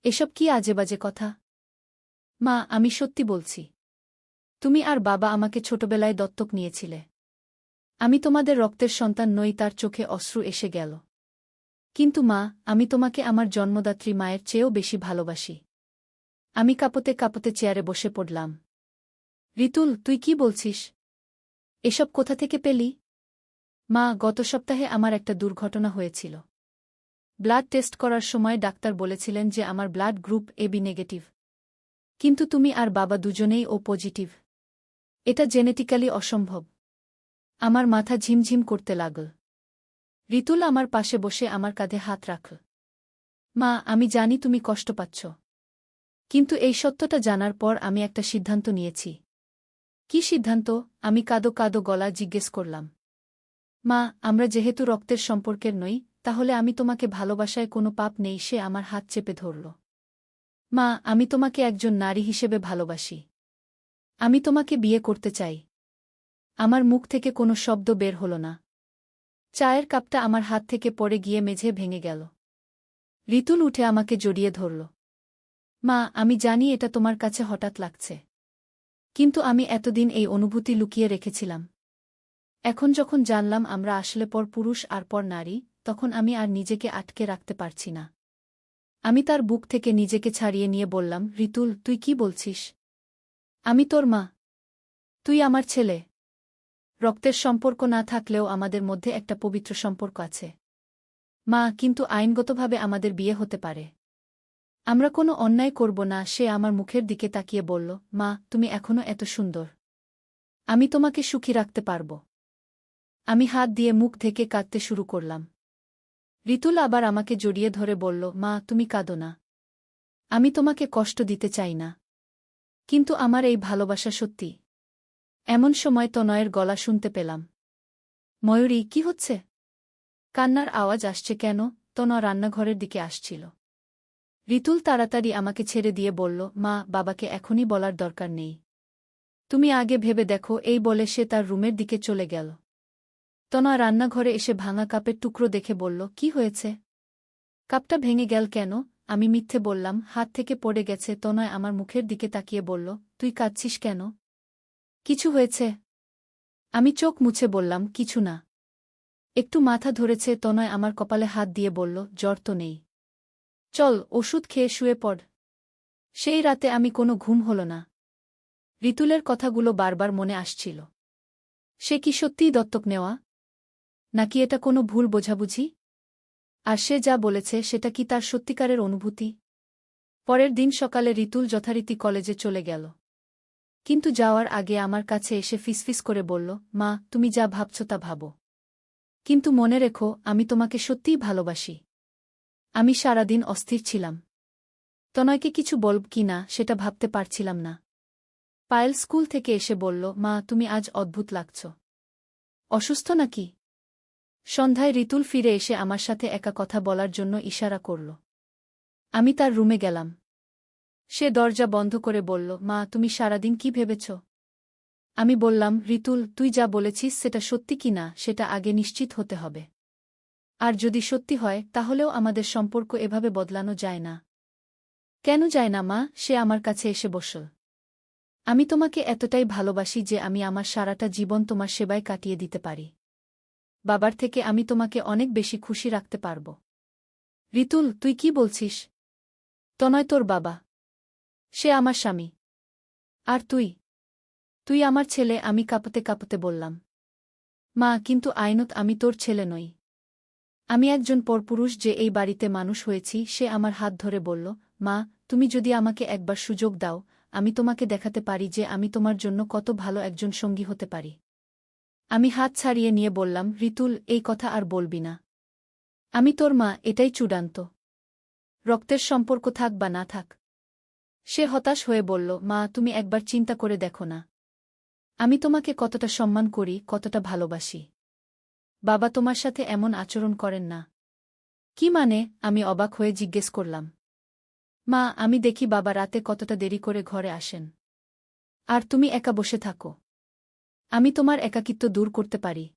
এসব কি আজেবাজে কথা? মা, আমি সত্যি বলছি। তুমি আর বাবা আমাকে ছোটবেলায় দত্তক নিয়েছিলে। আমি তোমাদের রক্তের সন্তান নই। তার চোখে অশ্রু এসে গেল। কিন্তু মা, আমি তোমাকে আমার জন্মদাত্রী মায়ের চেয়েও বেশি ভালোবাসি। আমি কাঁপতে কাঁপতে চেয়ারে বসে পড়লাম। ঋতুল, তুই কি বলছিস? এসব কোথা থেকে পেলি? মা, গত সপ্তাহে আমার একটা দুর্ঘটনা হয়েছিল। ব্লাড টেস্ট করার সময় ডাক্তার বলেছিলেন যে আমার ব্লাড গ্রুপ এবি নেগেটিভ। কিন্তু তুমি আর বাবা দুজনেই ও পজিটিভ। এটা জেনেটিক্যালি অসম্ভব। আমার মাথা ঝিমঝিম করতে লাগল। ঋতুল আমার পাশে বসে আমার কাঁধে হাত রাখল। মা, আমি জানি তুমি কষ্ট পাচ্ছ। কিন্তু এই সত্যটা জানার পর আমি একটা সিদ্ধান্ত নিয়েছি। কি সিদ্ধান্ত? আমি কাঁদো কাঁদো গলা জিজ্ঞেস করলাম। মা, আমরা যেহেতু রক্তের সম্পর্কের নই, তাহলে আমি তোমাকে ভালোবাসায় কোনো পাপ নেই। সে আমার হাত চেপে ধরল। মা, আমি তোমাকে একজন নারী হিসেবে ভালোবাসি। আমি তোমাকে বিয়ে করতে চাই। আমার মুখ থেকে কোনো শব্দ বের হল না। চায়ের কাপটা আমার হাত থেকে পড়ে গিয়ে মেঝে ভেঙে গেল। ঋতুল উঠে আমাকে জড়িয়ে ধরল। মা, আমি জানি এটা তোমার কাছে হঠাৎ লাগছে। কিন্তু আমি এতদিন এই অনুভূতি লুকিয়ে রেখেছিলাম। এখন যখন জানলাম আমরা আসলে পর পুরুষ আর পর নারী, তখন আমি আর নিজেকে আটকে রাখতে পারছি না। আমি তার বুক থেকে নিজেকে ছাড়িয়ে নিয়ে বললাম, ঋতুল, তুই কি বলছিস? আমি তোর মা। তুই আমার ছেলে। রক্তের সম্পর্ক না থাকলেও আমাদের মধ্যে একটা পবিত্র সম্পর্ক আছে। মা, কিন্তু আইনগতভাবে আমাদের বিয়ে হতে পারে। আমরা কোনো অন্যায় করব না। সে আমার মুখের দিকে তাকিয়ে বলল, মা, তুমি এখনো এত সুন্দর। আমি তোমাকে সুখী রাখতে পারব। আমি হাত দিয়ে মুখ থেকে কাঁদতে শুরু করলাম। ঋতুল আবার আমাকে জড়িয়ে ধরে বলল, মা, তুমি কাঁদো না। আমি তোমাকে কষ্ট দিতে চাই না। কিন্তু আমার এই ভালোবাসা সত্যি। এমন সময় তনয়ের গলা শুনতে পেলাম। ময়ূরী, কি হচ্ছে? কান্নার আওয়াজ আসছে কেন? তনয় রান্নাঘরের দিকে আসছিল। ঋতুল তাড়াতাড়ি আমাকে ছেড়ে দিয়ে বলল, মা, বাবাকে এখনই বলার দরকার নেই। তুমি আগে ভেবে দেখো। এই বলে সে তার রুমের দিকে চলে গেল। তনয় রান্নাঘরে এসে ভাঙা কাপের টুকরো দেখে বলল, কি হয়েছে? কাপটা ভেঙে গেল কেন? আমি মিথ্যে বললাম, হাত থেকে পড়ে গেছে। তনয় আমার মুখের দিকে তাকিয়ে বলল, তুই কাঁদছিস কেন? কিছু হয়েছে? আমি চোখ মুছে বললাম, কিছু না। একটু মাথা ধরেছে। তনয় আমার কপালে হাত দিয়ে বলল, জ্বর তো নেই। চল, ওষুধ খেয়ে শুয়ে পড়। সেই রাতে আমি কোনো ঘুম হল না। ঋতুলের কথাগুলো বারবার মনে আসছিল। সে কি সত্যিই দত্তক নেওয়া? নাকি এটা কোনো ভুল বোঝাবুঝি? আর সে যা বলেছে সেটা কি তার সত্যিকারের অনুভূতি? পরের দিন সকালে ঋতুল যথারীতি কলেজে চলে গেল। কিন্তু যাওয়ার আগে আমার কাছে এসে ফিসফিস করে বলল, মা, তুমি যা ভাবছ তা ভাবো। কিন্তু মনে রেখো, আমি তোমাকে সত্যিই ভালোবাসি। আমি সারাদিন অস্থির ছিলাম। তনয়কে কিছু বলব কি না সেটা ভাবতে পারছিলাম না। পায়েল স্কুল থেকে এসে বলল, মা, তুমি আজ অদ্ভুত লাগছ। অসুস্থ নাকি? সন্ধ্যায় ঋতুল ফিরে এসে আমার সাথে একা কথা বলার জন্য ইশারা করল। আমি তার রুমে গেলাম। সে দরজা বন্ধ করে বলল, মা, তুমি সারাদিন কি ভেবেছ? আমি বললাম, ঋতুল, তুই যা বলেছিস সেটা সত্যি কি না সেটা আগে নিশ্চিত হতে হবে। আর যদি সত্যি হয় তাহলেও আমাদের সম্পর্ক এভাবে বদলানো যায় না। কেন যায় না মা? সে আমার কাছে এসে বসল। আমি তোমাকে এতটাই ভালোবাসি যে আমি আমার সারাটা জীবন তোমার সেবায় কাটিয়ে দিতে পারি। বাবার থেকে আমি তোমাকে অনেক বেশি খুশি রাখতে পারব। ঋতুল, তুই কি বলছিস? তনয় তোর বাবা। সে আমার স্বামী। আর তুই? তুই আমার ছেলে। আমি কাঁপতে কাঁপতে বললাম। মা, কিন্তু আইনত আমি তোর ছেলে নই। আমি একজন পরপুরুষ যে এই বাড়িতে মানুষ হয়েছি। সে আমার হাত ধরে বলল, মা, তুমি যদি আমাকে একবার সুযোগ দাও, আমি তোমাকে দেখাতে পারি যে আমি তোমার জন্য কত ভালো একজন সঙ্গী হতে পারি। আমি হাত ছাড়িয়ে নিয়ে বললাম, ঋতুল, এই কথা আর বলবি না। আমি তোর মা, এটাই চূড়ান্ত। রক্তের সম্পর্ক থাক বা না থাক। সে হতাশ হয়ে বলল, মা, তুমি একবার চিন্তা করে দেখো না। আমি তোমাকে কতটা সম্মান করি, কতটা ভালোবাসি। বাবা তোমার সাথে এমন আচরণ করেন না। কি মানে? আমি অবাক হয়ে জিজ্ঞেস করলাম। মা, আমি দেখি বাবা রাতে কতটা দেরি করে ঘরে আসেন। আর তুমি একা বসে থাকো। আমি তোমার একাকিত্ব দূর করতে পারি।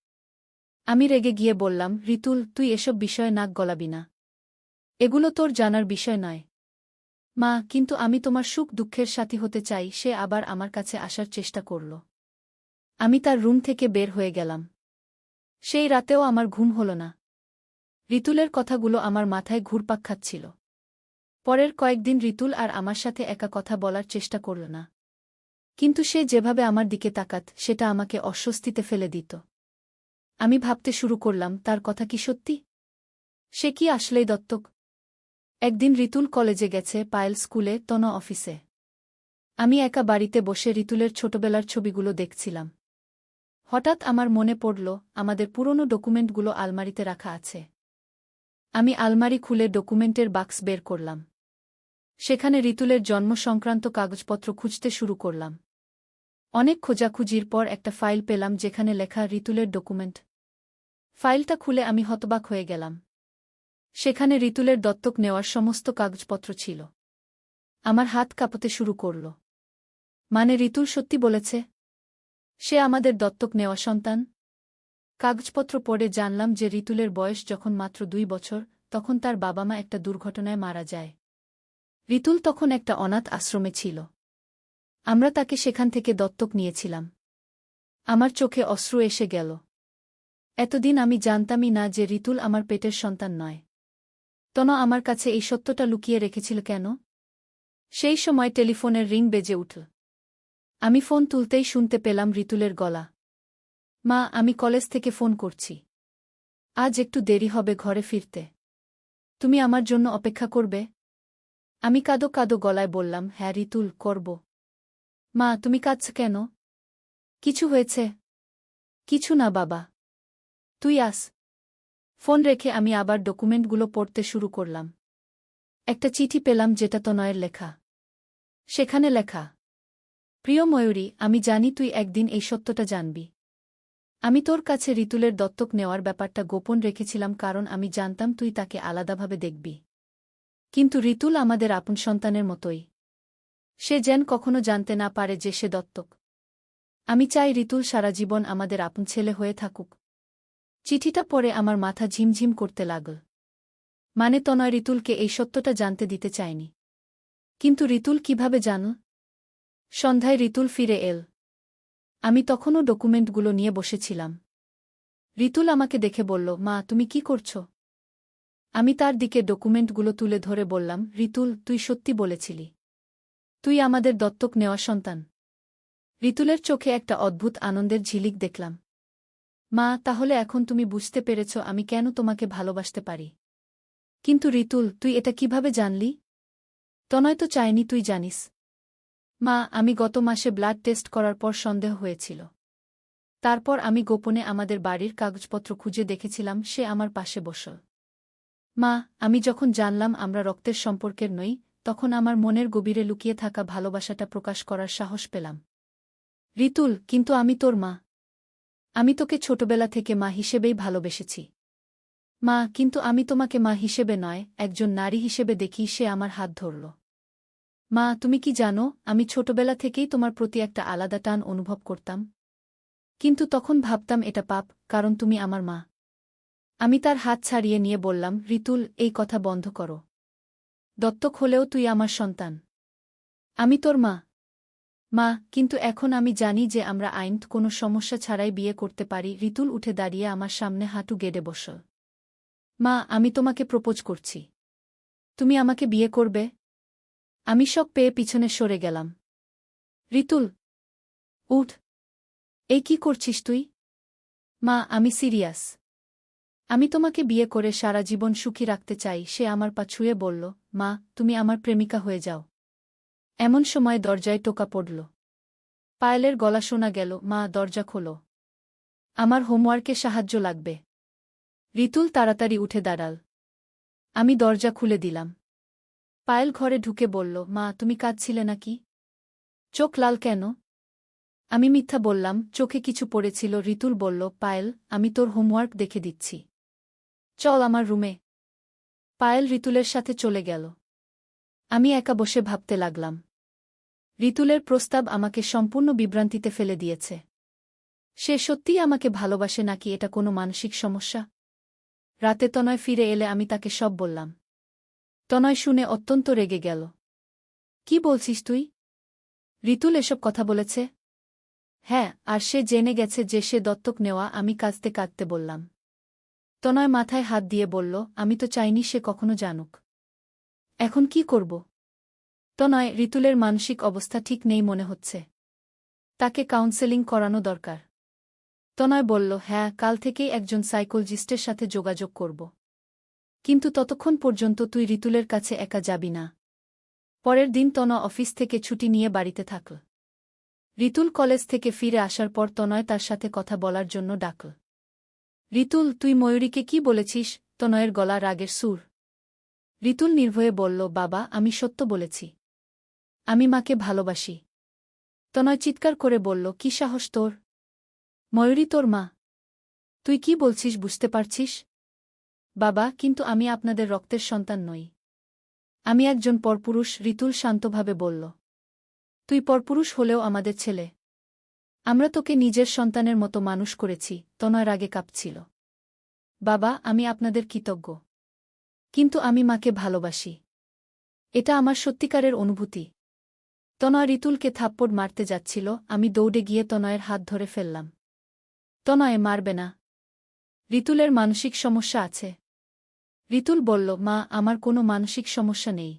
আমি রেগে গিয়ে বললাম, ঋতুল, তুই এসব বিষয়ে নাক গলাবি না। এগুলো তোর জানার বিষয় নয়। মা, কিন্তু আমি তোমার সুখ দুঃখের সাথী হতে চাই। সে আবার আমার কাছে আসার চেষ্টা করল। আমি তার রুম থেকে বের হয়ে গেলাম। সেই রাতেও আমার ঘুম হল না। ঋতুলের কথাগুলো আমার মাথায় ঘুরপাক খাচ্ছিল। পরের কয়েকদিন ঋতুল আর আমার সাথে একা কথা বলার চেষ্টা করল না। কিন্তু সে যেভাবে আমার দিকে তাকাত সেটা আমাকে অস্বস্তিতে ফেলে দিত। আমি ভাবতে শুরু করলাম, তার কথা কি সত্যি? সে কি আসলেই দত্তক? একদিন ঋতুল কলেজে গেছে, পায়েল স্কুলে, তনয় অফিসে। আমি একা বাড়িতে বসে ঋতুলের ছোটবেলার ছবিগুলো দেখছিলাম। হঠাৎ আমার মনে পড়ল আমাদের পুরনো ডকুমেন্টগুলো আলমারিতে রাখা আছে। আমি আলমারি খুলে ডকুমেন্টের বাক্স বের করলাম। সেখানে রিতুলের জন্ম সংক্রান্ত কাগজপত্র খুঁজতে শুরু করলাম। অনেক খোঁজাখুঁজির পর একটা ফাইল পেলাম যেখানে লেখা রিতুলের ডকুমেন্ট। ফাইলটা খুলে আমি হতবাক হয়ে গেলাম। সেখানে রিতুলের দত্তক নেওয়ার সমস্ত কাগজপত্র ছিল। আমার হাত কাঁপতে শুরু করল। মানে রিতুল সত্যি বলেছে? সে আমাদের দত্তক নেওয়া সন্তান? কাগজপত্র পড়ে জানলাম যে রিতুলের বয়স যখন মাত্র 2 বছর, তখন তার বাবা মা একটা দুর্ঘটনায় মারা যায়। রিতুল তখন একটা অনাথ আশ্রমে ছিল। আমরা তাকে সেখান থেকে দত্তক নিয়েছিলাম। আমার চোখে অশ্রু এসে গেল। এতদিন আমি জানতামই না যে রিতুল আমার পেটের সন্তান নয়। তনু আমার কাছে এই সত্যটা লুকিয়ে রেখেছিল কেন? সেই সময় টেলিফোনের রিং বেজে উঠল। আমি ফোন তুলতেই শুনতে পেলাম রিতুলের গলা। মা, আমি কলেজ থেকে ফোন করছি। আজ একটু দেরি হবে ঘরে ফিরতে। তুমি আমার জন্য অপেক্ষা করবে? আমি কাঁদো কাঁদো গলায় বললাম, হ্যাঁ রিতুল, করব। মা, তুমি কাঁদছ কেন? কিছু হয়েছে? কিছু না বাবা, তুই আস। ফোন রেখে আমি আবার ডকুমেন্টগুলো পড়তে শুরু করলাম। একটা চিঠি পেলাম যেটা তনয়ের লেখা। সেখানে লেখা, প্রিয় ময়ূরী, আমি জানি তুই একদিন এই সত্যটা জানবি। আমি তোর কাছে রিতুলের দত্তক নেওয়ার ব্যাপারটা গোপন রেখেছিলাম কারণ আমি জানতাম তুই তাকে আলাদাভাবে দেখবি। কিন্তু রিতুল আমাদের আপন সন্তানের মতোই। সে যেন কখনো জানতে না পারে যে সে দত্তক। আমি চাই রিতুল সারা জীবন আমাদের আপন ছেলে হয়ে থাকুক। চিঠিটা পড়ে আমার মাথা ঝিমঝিম করতে লাগল। মানে তনয় রিতুলকে এই সত্যটা জানতে দিতে চায়নি। কিন্তু রিতুল কিভাবে জানল? সন্ধ্যায় রিতুল ফিরে এল। আমি তখনও ডকুমেন্টগুলো নিয়ে বসেছিলাম। রিতুল আমাকে দেখে বলল, মা, তুমি কি করছ? আমি তার দিকে ডকুমেন্টগুলো তুলে ধরে বললাম, রিতুল, তুই সত্যি বলেছিলি। তুই আমাদের দত্তক নেওয়া সন্তান। রিতুলের চোখে একটা অদ্ভুত আনন্দের ঝিলিক দেখলাম। মা, তাহলে এখন তুমি বুঝতে পেরেছ আমি কেন তোমাকে ভালোবাসতে পারি। কিন্তু রিতুল, তুই এটা কিভাবে জানলি? তনয় তো চায়নি তুই জানিস। মা, আমি গত মাসে ব্লাড টেস্ট করার পর সন্দেহ হয়েছিল। তারপর আমি গোপনে আমাদের বাড়ির কাগজপত্র খুঁজে দেখেছিলাম সে আমার পাশে বসল। মা, আমি যখন জানলাম আমরা রক্তের সম্পর্কের নই, তখন আমার মনের গভীরে লুকিয়ে থাকা ভালোবাসাটা প্রকাশ করার সাহস পেলাম। রিতুল, কিন্তু আমি তোর মা। আমি তোকে ছোটবেলা থেকে মা হিসেবেই ভালোবেসেছি। মা, কিন্তু আমি তোমাকে মা হিসেবে নয়, একজন নারী হিসেবে দেখি। সে আমার হাত ধরল। মা, তুমি কি জানো, আমি ছোটবেলা থেকেই তোমার প্রতি একটা আলাদা টান অনুভব করতাম। কিন্তু তখন ভাবতাম এটা পাপ, কারণ তুমি আমার মা। আমি তার হাত ছাড়িয়ে নিয়ে বললাম, রিতুল, এই কথা বন্ধ করো। দত্তক হলেও তুই আমার সন্তান। আমি তোর মা। মা, কিন্তু এখন আমি জানি যে আমরা আইনত কোনো সমস্যা ছাড়াই বিয়ে করতে পারি। রিতুল উঠে দাঁড়িয়ে আমার সামনে হাঁটু গেড়ে বসল। মা, আমি তোমাকে প্রপোজ করছি। তুমি আমাকে বিয়ে করবে? আমি শক পেয়ে পিছনে সরে গেলাম। রিতুল, উঠ। এই কি করছিস তুই? মা, আমি সিরিয়াস। আমি তোমাকে বিয়ে করে সারা জীবন সুখী রাখতে চাই। সে আমার পা ছুঁয়ে বলল, মা, তুমি আমার প্রেমিকা হয়ে যাও। এমন সময় দরজায় টোকা পড়ল। পায়েলের গলা শোনা গেল, মা, দরজা খোলো। আমার হোমওয়ার্কে সাহায্য লাগবে। রিতুল তাড়াতাড়ি উঠে দাঁড়াল। আমি দরজা খুলে দিলাম। পায়েল ঘরে ঢুকে বলল, মা, তুমি কাঁদছিলে নাকি? চোখ লাল কেন? আমি মিথ্যা বললাম, চোখে কিছু পড়েছিল। রিতুল বলল, পায়েল, আমি তোর হোমওয়ার্ক দেখে দিচ্ছি। চল আমার রুমে। পায়েল রিতুলের সাথে চলে গেল। আমি একা বসে ভাবতে লাগলাম। রিতুলের প্রস্তাব আমাকে সম্পূর্ণ বিভ্রান্তিতে ফেলে দিয়েছে। সে সত্যিই আমাকে ভালোবাসে নাকি এটা কোনো মানসিক সমস্যা? রাতে তনয় ফিরে এলে আমি তাকে সব বললাম। তনয় শুনে অত্যন্ত রেগে গেল। কি বলছিস তুই? রিতুল এসব কথা বলেছে? হ্যাঁ, আর সে জেনে গেছে যে সে দত্তক নেওয়া। আমি কাঁদতে কাঁদতে বললাম। তনয় মাথায় হাত দিয়ে বলল, আমি তো চাইনি সে কখনো জানুক। এখন কি করব? তনয়, রিতুলের মানসিক অবস্থা ঠিক নেই মনে হচ্ছে। তাকে কাউন্সেলিং করানো দরকার। তনয় বলল, হ্যাঁ, কাল থেকেই একজন সাইকোলজিস্টের সাথে যোগাযোগ করব। কিন্তু ততক্ষণ পর্যন্ত তুই রিতুলের কাছে একা যাবি না। পরের দিন তনয় অফিস থেকে ছুটি নিয়ে বাড়িতে থাকল। রিতুল কলেজ থেকে ফিরে আসার পর তনয় তার সাথে কথা বলার জন্য ডাকল। রিতুল, তুই ময়ূরীকে কি বলেছিস? তনয়ের গলা রাগের সুর। রিতুল নির্ভয়ে বলল, বাবা, আমি সত্য বলেছি। আমি মাকে ভালোবাসি। তনয় চিৎকার করে বলল, কি সাহস তোর? ময়ূরী তোর মা। তুই কি বলছিস বুঝতে পারছিস? বাবা, কিন্তু আমি আপনাদের রক্তের সন্তান নই। আমি একজন পরপুরুষ। রিতুল শান্তভাবে বলল। তুই পরপুরুষ হলেও আমাদের ছেলে। আমরা তোকে নিজের সন্তানের মতো মানুষ করেছি। তনয় রাগে কাঁপছিল। বাবা, আমি আপনাদের কৃতজ্ঞ। কিন্তু আমি মাকে ভালোবাসি। এটা আমার সত্যিকারের অনুভূতি। তনয় রিতুলকে থাপ্পড় মারতে যাচ্ছিল। আমি দৌড়ে গিয়ে তনয়ের হাত ধরে ফেললাম। তনয়, মারবে না। রিতুলের মানসিক সমস্যা আছে। রিতুল বলল, মা, আমার কোনো মানসিক সমস্যা নেই।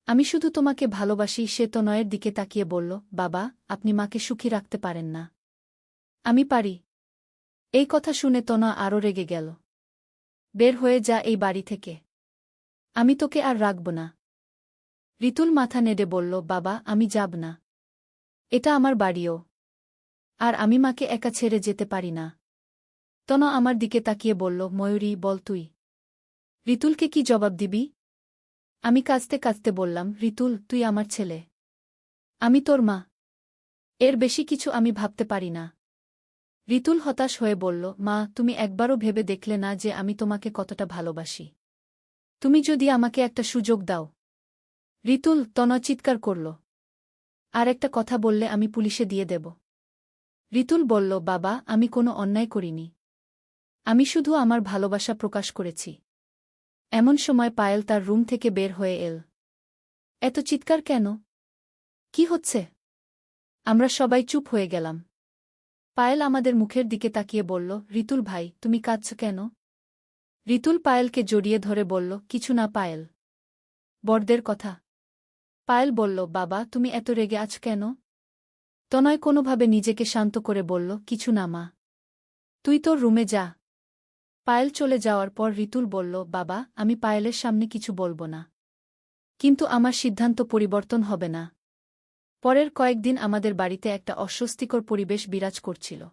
আমি শুধু তোমাকে ভালোবাসি। সে তনয়ের দিকে তাকিয়ে বলল, বাবা, আপনি মাকে সুখী রাখতে পারেন না। আমি পারি। এই কথা শুনে তনয় আরও রেগে গেল। বের হয়ে যা এই বাড়ি থেকে। আমি তোকে আর রাখব না। রিতুল মাথা নেড়ে বলল, বাবা, আমি যাব না। এটা আমার বাড়িও। আর আমি মাকে একা ছেড়ে যেতে পারি না। তনয় আমার দিকে তাকিয়ে বলল, ময়ূরী, বল তুই। রিতুলকে কি জবাব দিবি? আমি কাঁদতে কাঁদতে বললাম, রিতুল, তুই আমার ছেলে। আমি তোর মা। এর বেশি কিছু আমি ভাবতে পারি না। রিতুল হতাশ হয়ে বলল, মা, তুমি একবারও ভেবে দেখলে না যে আমি তোমাকে কতটা ভালোবাসি? তুমি যদি আমাকে একটা সুযোগ দাও। রিতুল, তনয় চিৎকার করল। আর একটা কথা বললে আমি পুলিশে দিয়ে দেব। রিতুল বলল, বাবা, আমি কোনো অন্যায় করিনি। আমি শুধু আমার ভালোবাসা প্রকাশ করেছি। এমন সময় পায়েল তার রুম থেকে বের হয়ে এল। এত চিৎকার কেন? কি হচ্ছে? আমরা সবাই চুপ হয়ে গেলাম। পায়েল আমাদের মুখের দিকে তাকিয়ে বলল, রিতুল ভাই, তুমি কাঁদছ কেন? রিতুল পায়েলকে জড়িয়ে ধরে বলল, কিছু না পায়েল। বড়দের কথা। পায়েল বলল, বাবা, তুমি এত রেগে আছ কেন? তনয় কোনোভাবে নিজেকে শান্ত করে বলল, কিছু না মা। তুই তোর রুমে যা। পায়েল চলে যাওয়ার পর রিতুল বলল, বাবা, আমি পায়েলের সামনে কিছু বলবো না। কিন্তু আমার সিদ্ধান্ত পরিবর্তন হবে না। পরের কয়েকদিন আমাদের বাড়িতে একটা অস্বস্তিকর পরিবেশ বিরাজ করছিল।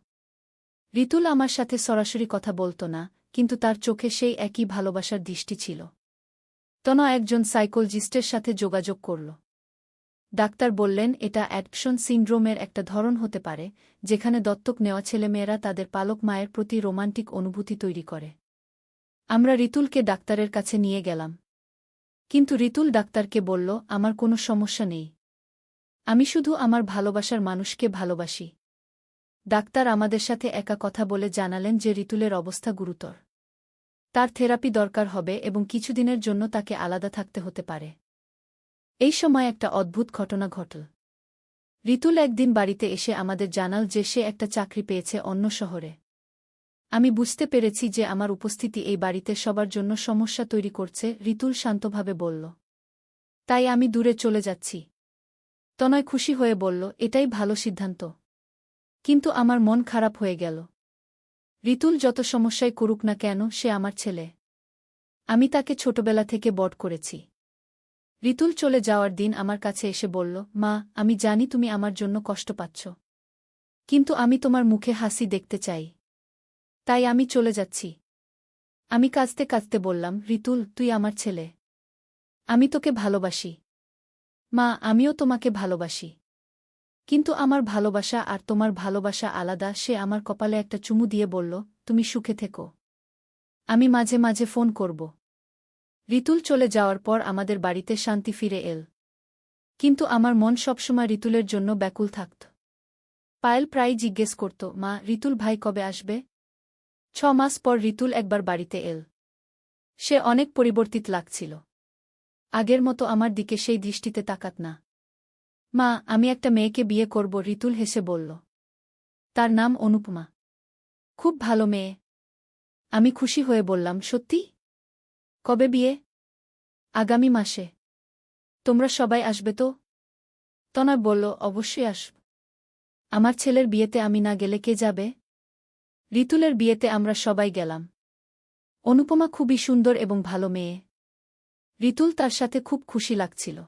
রিতুল আমার সাথে সরাসরি কথা বলত না, কিন্তু তার চোখে সেই একই ভালোবাসার দৃষ্টি ছিল। তনয় একজন সাইকোলজিস্টের সাথে যোগাযোগ করল। ডাক্তার বললেন, এটা অ্যাডপশন সিন্ড্রোমের একটা ধরন হতে পারে, যেখানে দত্তক নেওয়া ছেলেমেয়েরা তাদের পালক মায়ের প্রতি রোমান্টিক অনুভূতি তৈরি করে। আমরা রিতুলকে ডাক্তারের কাছে নিয়ে গেলাম। কিন্তু রিতুল ডাক্তারকে বলল, আমার কোনো সমস্যা নেই। আমি শুধু আমার ভালোবাসার মানুষকে ভালোবাসি। ডাক্তার আমাদের সাথে একা কথা বলে জানালেন যে রিতুলের অবস্থা গুরুতর। তার থেরাপি দরকার হবে এবং কিছুদিনের জন্য তাকে আলাদা থাকতে হতে পারে। এই সময় একটা অদ্ভুত ঘটনা ঘটল। রিতুল একদিন বাড়িতে এসে আমাদের জানাল যে সে একটা চাকরি পেয়েছে অন্য শহরে। আমি বুঝতে পেরেছি যে আমার উপস্থিতি এই বাড়িতে সবার জন্য সমস্যা তৈরি করছে। রিতুল শান্তভাবে বলল, তাই আমি দূরে চলে যাচ্ছি। তনয় খুশি হয়ে বলল, এটাই ভালো সিদ্ধান্ত। কিন্তু আমার মন খারাপ হয়ে গেল। রিতুল যত সমস্যায় করুক না কেন, সে আমার ছেলে। আমি তাকে ছোটবেলা থেকে বড় করেছি। রিতুল চলে যাওয়ার দিন আমার কাছে এসে বলল, মা, আমি জানি তুমি আমার জন্য কষ্ট পাচ্ছ। কিন্তু আমি তোমার মুখে হাসি দেখতে চাই। তাই আমি চলে যাচ্ছি। আমি কাঁদতে কাঁদতে বললাম, রিতুল, তুই আমার ছেলে। আমি তোকে ভালোবাসি। মা, আমিও তোমাকে ভালোবাসি। কিন্তু আমার ভালোবাসা আর তোমার ভালোবাসা আলাদা। সে আমার কপালে একটা চুমু দিয়ে বলল, তুমি সুখে থেকো। আমি মাঝে মাঝে ফোন করব। রিতুল চলে যাওয়ার পর আমাদের বাড়িতে শান্তি ফিরে এল। কিন্তু আমার মন সবসময় রিতুলের জন্য ব্যাকুল থাকত। পায়েল প্রায় জিজ্ঞেস করত, মা, রিতুল ভাই কবে আসবে? 6 মাস পর রিতুল একবার বাড়িতে এল। সে অনেক পরিবর্তিত লাগছিল। আগের মতো আমার দিকে সেই দৃষ্টিতে তাকাত না। মা, আমি একটা মেয়েকে বিয়ে করব। রিতুল হেসে বলল। তার নাম অনুপমা। খুব ভালো মেয়ে। আমি খুশি হয়ে বললাম, সত্যি? কবে বিয়ে? আগামী মাসে। তোমরা সবাই আসবে তো? তনয় বলল, অবশ্যই আসব। আমার ছেলের বিয়েতে আমি না গেলে কে যাবে? রিতুলের বিয়েতে আমরা সবাই গেলাম। অনুপমা খুবই সুন্দর এবং ভালো মেয়ে। রিতুল তার সাথে খুব খুশি লাগছিল।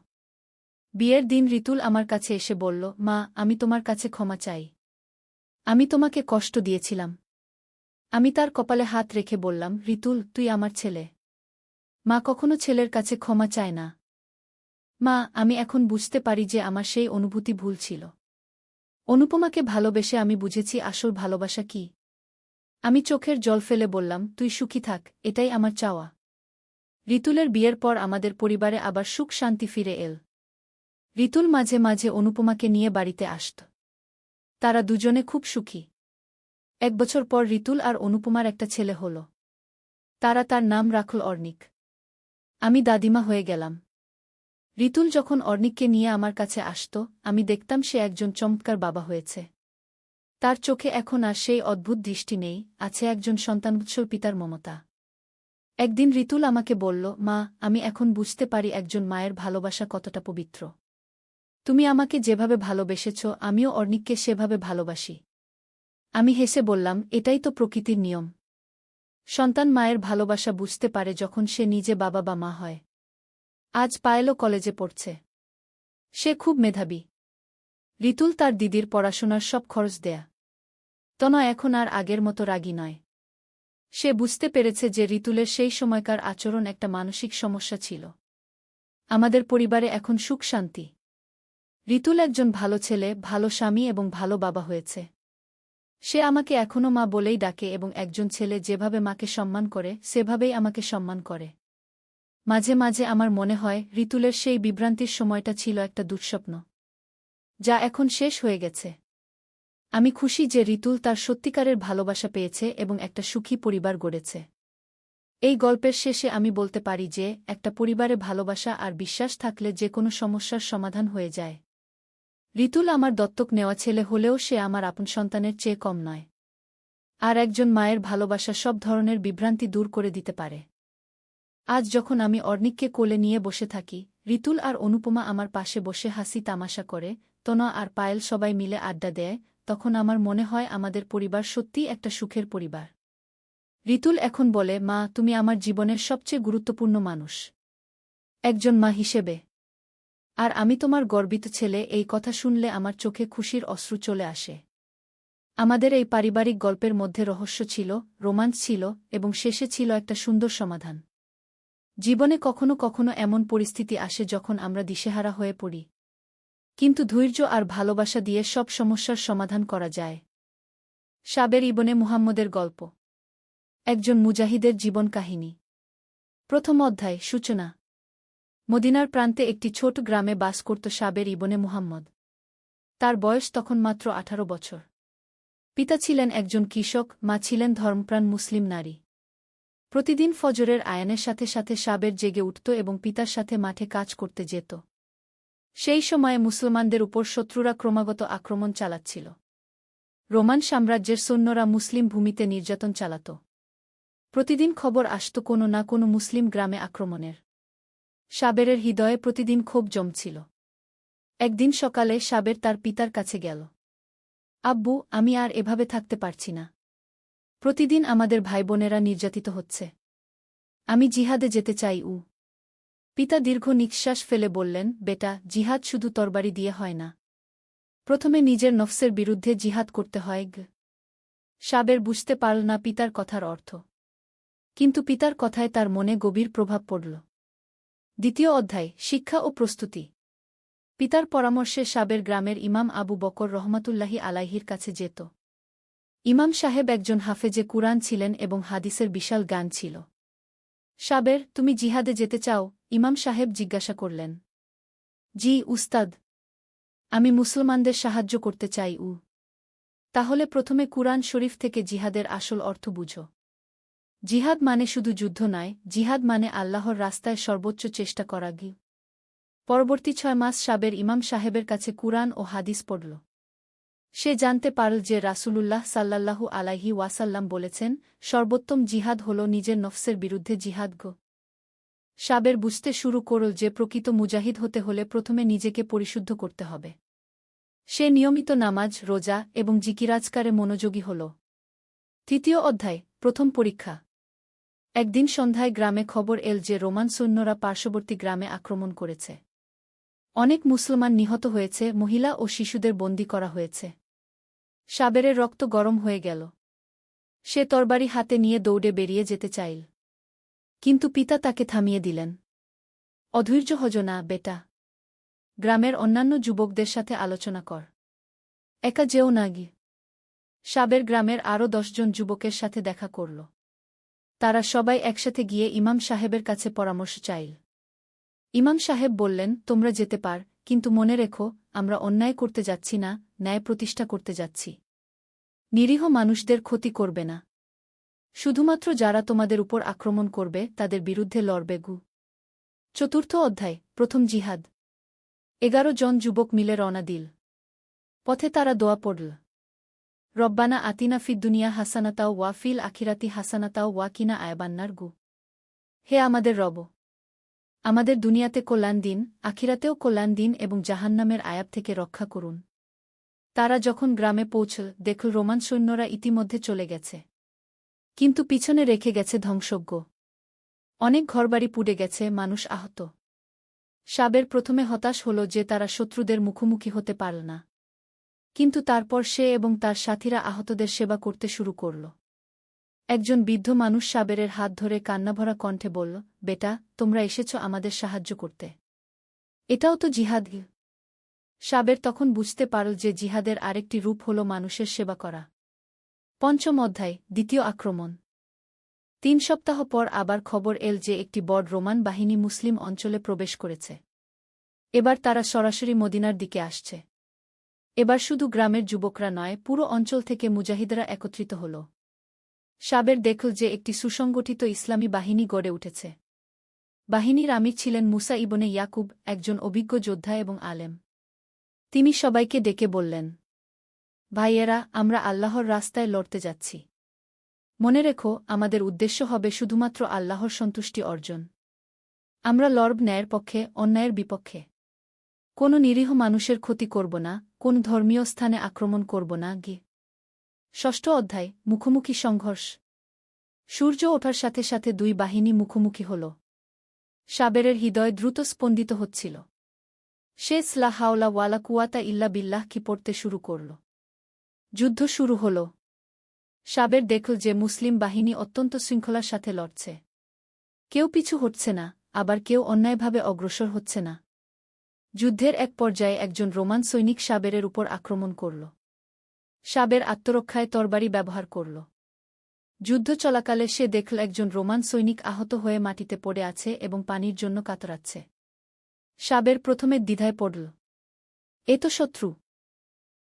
বিয়ের দিন রিতুল আমার কাছে এসে বলল, মা, আমি তোমার কাছে ক্ষমা চাই। আমি তোমাকে কষ্ট দিয়েছিলাম। আমি তার কপালে হাত রেখে বললাম, রিতুল, তুই আমার ছেলে। মা কখনো ছেলের কাছে ক্ষমা চায় না। মা, আমি এখন বুঝতে পারি যে আমার সেই অনুভূতি ভুল ছিল। অনুপমাকে ভালোবেসে আমি বুঝেছি আসল ভালোবাসা কি। আমি চোখের জল ফেলে বললাম, তুই সুখী থাক, এটাই আমার চাওয়া। রিতুলের বিয়ের পর আমাদের পরিবারে আবার সুখ শান্তি ফিরে এল। রিতুল মাঝে মাঝে অনুপমাকে নিয়ে বাড়িতে আসত। তারা দুজনে খুব সুখী। 1 বছর পর রিতুল আর অনুপমার একটা ছেলে হল। তারা তার নাম রাখল অর্ণিক। আমি দাদিমা হয়ে গেলাম। রিতুল যখন অর্ণিককে নিয়ে আমার কাছে আসত, আমি দেখতাম সে একজন চমৎকার বাবা হয়েছে। তার চোখে এখন আর সেই অদ্ভুত দৃষ্টি নেই, আছে একজন সন্তানোৎসল পিতার মমতা। একদিন রিতুল আমাকে বলল, মা, আমি এখন বুঝতে পারি একজন মায়ের ভালোবাসা কতটা পবিত্র। তুমি আমাকে যেভাবে ভালোবেসেছ, আমিও অর্ণিককে সেভাবে ভালোবাসি। আমি হেসে বললাম, এটাই তো প্রকৃতির নিয়ম। সন্তান মায়ের ভালোবাসা বুঝতে পারে যখন সে নিজে বাবা বা মা হয়। আজ পায়েলও কলেজে পড়ছে। সে খুব মেধাবী। রিতুল তার দিদির পড়াশোনার সব খরচ দেয়া। তনয় এখন আর আগের মতো রাগী নয়। সে বুঝতে পেরেছে যে রিতুলের সেই সময়কার আচরণ একটা মানসিক সমস্যা ছিল। আমাদের পরিবারে এখন সুখ শান্তি। রিতুল একজন ভালো ছেলে, ভালো স্বামী এবং ভালো বাবা হয়েছে। সে আমাকে এখনও মা বলেই ডাকে এবং একজন ছেলে যেভাবে মাকে সম্মান করে সেভাবেই আমাকে সম্মান করে। মাঝে মাঝে আমার মনে হয় রিতুলের সেই বিভ্রান্তির সময়টা ছিল একটা দুঃস্বপ্ন, যা এখন শেষ হয়ে গেছে। আমি খুশি যে রিতুল তার সত্যিকারের ভালোবাসা পেয়েছে এবং একটা সুখী পরিবার গড়েছে। এই গল্পের শেষে আমি বলতে পারি যে একটা পরিবারে ভালোবাসা আর বিশ্বাস থাকলে যে কোনো সমস্যার সমাধান হয়ে যায়। রিতুল আমার দত্তক নেওয়া ছেলে হলেও সে আমার আপন সন্তানের চেয়ে কম নয়। আর একজন মায়ের ভালোবাসা সব ধরনের বিভ্রান্তি দূর করে দিতে পারে। আজ যখন আমি অর্ণিককে কোলে নিয়ে বসে থাকি, রিতুল আর অনুপমা আমার পাশে বসে হাসি তামাশা করে, তনা আর পায়েল সবাই মিলে আড্ডা দেয়, তখন আমার মনে হয় আমাদের পরিবার সত্যিই একটা সুখের পরিবার। রিতুল এখন বলে, মা, তুমি আমার জীবনের সবচেয়ে গুরুত্বপূর্ণ মানুষ। একজন মা হিসেবে। আর আমি তোমার গর্বিত ছেলে, এই কথা শুনলে আমার চোখে খুশির অশ্রু চলে আসে। আমাদের এই পারিবারিক গল্পের মধ্যে রহস্য ছিল, রোমাঞ্চ ছিল এবং শেষে ছিল একটা সুন্দর সমাধান। জীবনে কখনো কখনো এমন পরিস্থিতি আসে যখন আমরা দিশেহারা হয়ে পড়ি। কিন্তু ধৈর্য আর ভালোবাসা দিয়ে সব সমস্যার সমাধান করা যায়। সাবের ইবনে মুহাম্মদের গল্প। একজন মুজাহিদের জীবন কাহিনী। প্রথম অধ্যায়, সূচনা। মদিনার প্রান্তে একটি ছোট গ্রামে বাস করত সাবের ইবনে মুহাম্মদ। তার বয়স তখন মাত্র 18 বছর। পিতা ছিলেন একজন কৃষক, মা ছিলেন ধর্মপ্রাণ মুসলিম নারী। প্রতিদিন ফজরের আয়ানের সাথে সাথে সাবের জেগে উঠত এবং পিতার সাথে মাঠে কাজ করতে যেত। সেই সময়ে মুসলমানদের উপর শত্রুরা ক্রমাগত আক্রমণ চালাচ্ছিল। রোমান সাম্রাজ্যের সৈন্যরা মুসলিম ভূমিতে নির্যাতন চালাত। প্রতিদিন খবর আসত কোনো না কোনো মুসলিম গ্রামে আক্রমণের। সাবেরের হৃদয়ে প্রতিদিন ক্ষোভ জমছিল। একদিন সকালে সাবের তার পিতার কাছে গেল। আব্বু, আমি আর এভাবে থাকতে পারছি না। প্রতিদিন আমাদের ভাইবোনেরা নির্যাতিত হচ্ছে। আমি জিহাদে যেতে চাই। পিতা দীর্ঘ নিঃশ্বাস ফেলে বললেন, বেটা, জিহাদ শুধু তরবারি দিয়ে হয় না। প্রথমে নিজের নফসের বিরুদ্ধে জিহাদ করতে হয়। সাবের বুঝতে পারল না পিতার কথার অর্থ। কিন্তু পিতার কথায় তার মনে গভীর প্রভাব পড়ল। দ্বিতীয় অধ্যায়, শিক্ষা ও প্রস্তুতি। পিতার পরামর্শে সাবের গ্রামের ইমাম আবু বকর রহমাতুল্লাহি আলাইহির কাছে যেত। ইমাম সাহেব একজন হাফেজে কুরআন ছিলেন এবং হাদিসের বিশাল জ্ঞান ছিল। সাবের, তুমি জিহাদে যেতে চাও? ইমাম সাহেব জিজ্ঞাসা করলেন। জি উস্তাদ, আমি মুসলমানদের সাহায্য করতে চাই। তাহলে প্রথমে কুরআন শরীফ থেকে জিহাদের আসল অর্থ বুঝো। জিহাদ মানে শুধু যুদ্ধ নয়, জিহাদ মানে আল্লাহর রাস্তায় সর্বোচ্চ চেষ্টা করা। পরবর্তী 6 মাস সাবের ইমাম সাহেবের কাছে কুরআন ও হাদিস পড়ল। সে জানতে পারল যে রাসূলুল্লাহ সাল্লাল্লাহু আলাইহি ওয়াসাল্লাম বলেছেন, সর্বোত্তম জিহাদ হল নিজের নফসের বিরুদ্ধে জিহাদ। সাবের বুঝতে শুরু করল যে প্রকৃত মুজাহিদ হতে হলে প্রথমে নিজেকে পরিশুদ্ধ করতে হবে। সে নিয়মিত নামাজ, রোজা এবং জিকিরাজকারে মনোযোগী হল। তৃতীয় অধ্যায়, প্রথম পরীক্ষা। একদিন সন্ধ্যায় গ্রামে খবর এল যে রোমান সৈন্যরা পার্শ্ববর্তী গ্রামে আক্রমণ করেছে। অনেক মুসলমান নিহত হয়েছে, মহিলা ও শিশুদের বন্দী করা হয়েছে। সাবেরের রক্ত গরম হয়ে গেল। সে তরবারি হাতে নিয়ে দৌড়ে বেরিয়ে যেতে চাইল। কিন্তু পিতা তাকে থামিয়ে দিলেন। অধৈর্য হজ না, বেটা। গ্রামের অন্যান্য যুবকদের সাথে আলোচনা কর। একা যেও না গি। সাবের গ্রামের আরও 10 জন যুবকের সাথে দেখা করল। তারা সবাই একসাথে গিয়ে ইমাম সাহেবের কাছে পরামর্শ চাইল। ইমাম সাহেব বললেন, তোমরা যেতে পার, কিন্তু মনে রেখো, আমরা অন্যায় করতে যাচ্ছি না, ন্যায় প্রতিষ্ঠা করতে যাচ্ছি। নিরীহ মানুষদের ক্ষতি করবে না। শুধুমাত্র যারা তোমাদের উপর আক্রমণ করবে তাদের বিরুদ্ধে লড়বে গু। 4র্থ অধ্যায়, প্রথম জিহাদ। 11 জন যুবক মিলে রওনা দিল। পথে তারা দোয়া পড়ল। রব্বানা আতিনা ফিদ দুনিয়া হাসানাতাও ওয়া ফিল আখিরাতি হাসানাতাও ওয়া কিনা আয়াবান্নার গু। হে আমাদের রব, আমাদের দুনিয়াতে কল্যাণ দিন, আখিরাতেও কল্যাণ দিন এবং জাহান্নামের আয়াব থেকে রক্ষা করুন। তারা যখন গ্রামে পৌঁছল, দেখল রোমান সৈন্যরা ইতিমধ্যে চলে গেছে। কিন্তু পিছনে রেখে গেছে ধ্বংসজ্ঞ। অনেক ঘরবাড়ি পুড়ে গেছে, মানুষ আহত। সাবের প্রথমে হতাশ হল যে তারা শত্রুদের মুখোমুখি হতে পারল না। কিন্তু তারপর সে এবং তার সাথীরা আহতদের সেবা করতে শুরু করল। একজন বৃদ্ধ মানুষ সাবেরের হাত ধরে কান্নাভরা কণ্ঠে বলল, বেটা, তোমরা এসেছ আমাদের সাহায্য করতে। এটাও তো জিহাদ। সাবের তখন বুঝতে পারল যে জিহাদের আরেকটি রূপ হল মানুষের সেবা করা। পঞ্চম অধ্যায়, দ্বিতীয় আক্রমণ। 3 সপ্তাহ পর আবার খবর এল যে একটি বড় রোমান বাহিনী মুসলিম অঞ্চলে প্রবেশ করেছে। এবার তারা সরাসরি মদিনার দিকে আসছে। এবার শুধু গ্রামের যুবকরা নয়, পুরো অঞ্চল থেকে মুজাহিদরা একত্রিত হল। সাবের দেখল যে একটি সুসংগঠিত ইসলামী বাহিনী গড়ে উঠেছে। বাহিনীর আমির ছিলেন মুসা ইবনে ইয়াকুব, একজন অভিজ্ঞ যোদ্ধা এবং আলেম। তিনি সবাইকে ডেকে বললেন, ভাইয়েরা, আমরা আল্লাহর রাস্তায় লড়তে যাচ্ছি। মনে রেখো, আমাদের উদ্দেশ্য হবে শুধুমাত্র আল্লাহর সন্তুষ্টি অর্জন। আমরা লড়ব ন্যায়ের পক্ষে, অন্যায়ের বিপক্ষে। কোনো নিরীহ মানুষের ক্ষতি করব না, কোন ধর্মীয় স্থানে আক্রমণ করব না। গি 6ষ্ঠ অধ্যায়, মুখোমুখি সংঘর্ষ। সূর্য ওঠার সাথে সাথে 2 বাহিনী মুখোমুখি হল। সাবেরের হৃদয় দ্রুত স্পন্দিত হচ্ছিল। সে লা হাওলা ওয়ালা কুওয়াতা ইল্লা বিল্লাহ কি পড়তে শুরু করল। যুদ্ধ শুরু হল। সাবের দেখল যে মুসলিম বাহিনী অত্যন্ত শৃঙ্খলার সাথে লড়ছে। কেউ পিছু হটছে না, আবার কেউ অন্যায়ভাবে অগ্রসর হচ্ছে না। যুদ্ধের এক পর্যায়ে একজন রোমান সৈনিক সাবেরের উপর আক্রমণ করল। সাবের আত্মরক্ষায় তরবারি ব্যবহার করল। যুদ্ধ চলাকালে সে দেখল একজন রোমান সৈনিক আহত হয়ে মাটিতে পড়ে আছে এবং পানির জন্য কাতরাচ্ছে। সাবের প্রথমে দ্বিধায় পড়ল, এ তো শত্রু।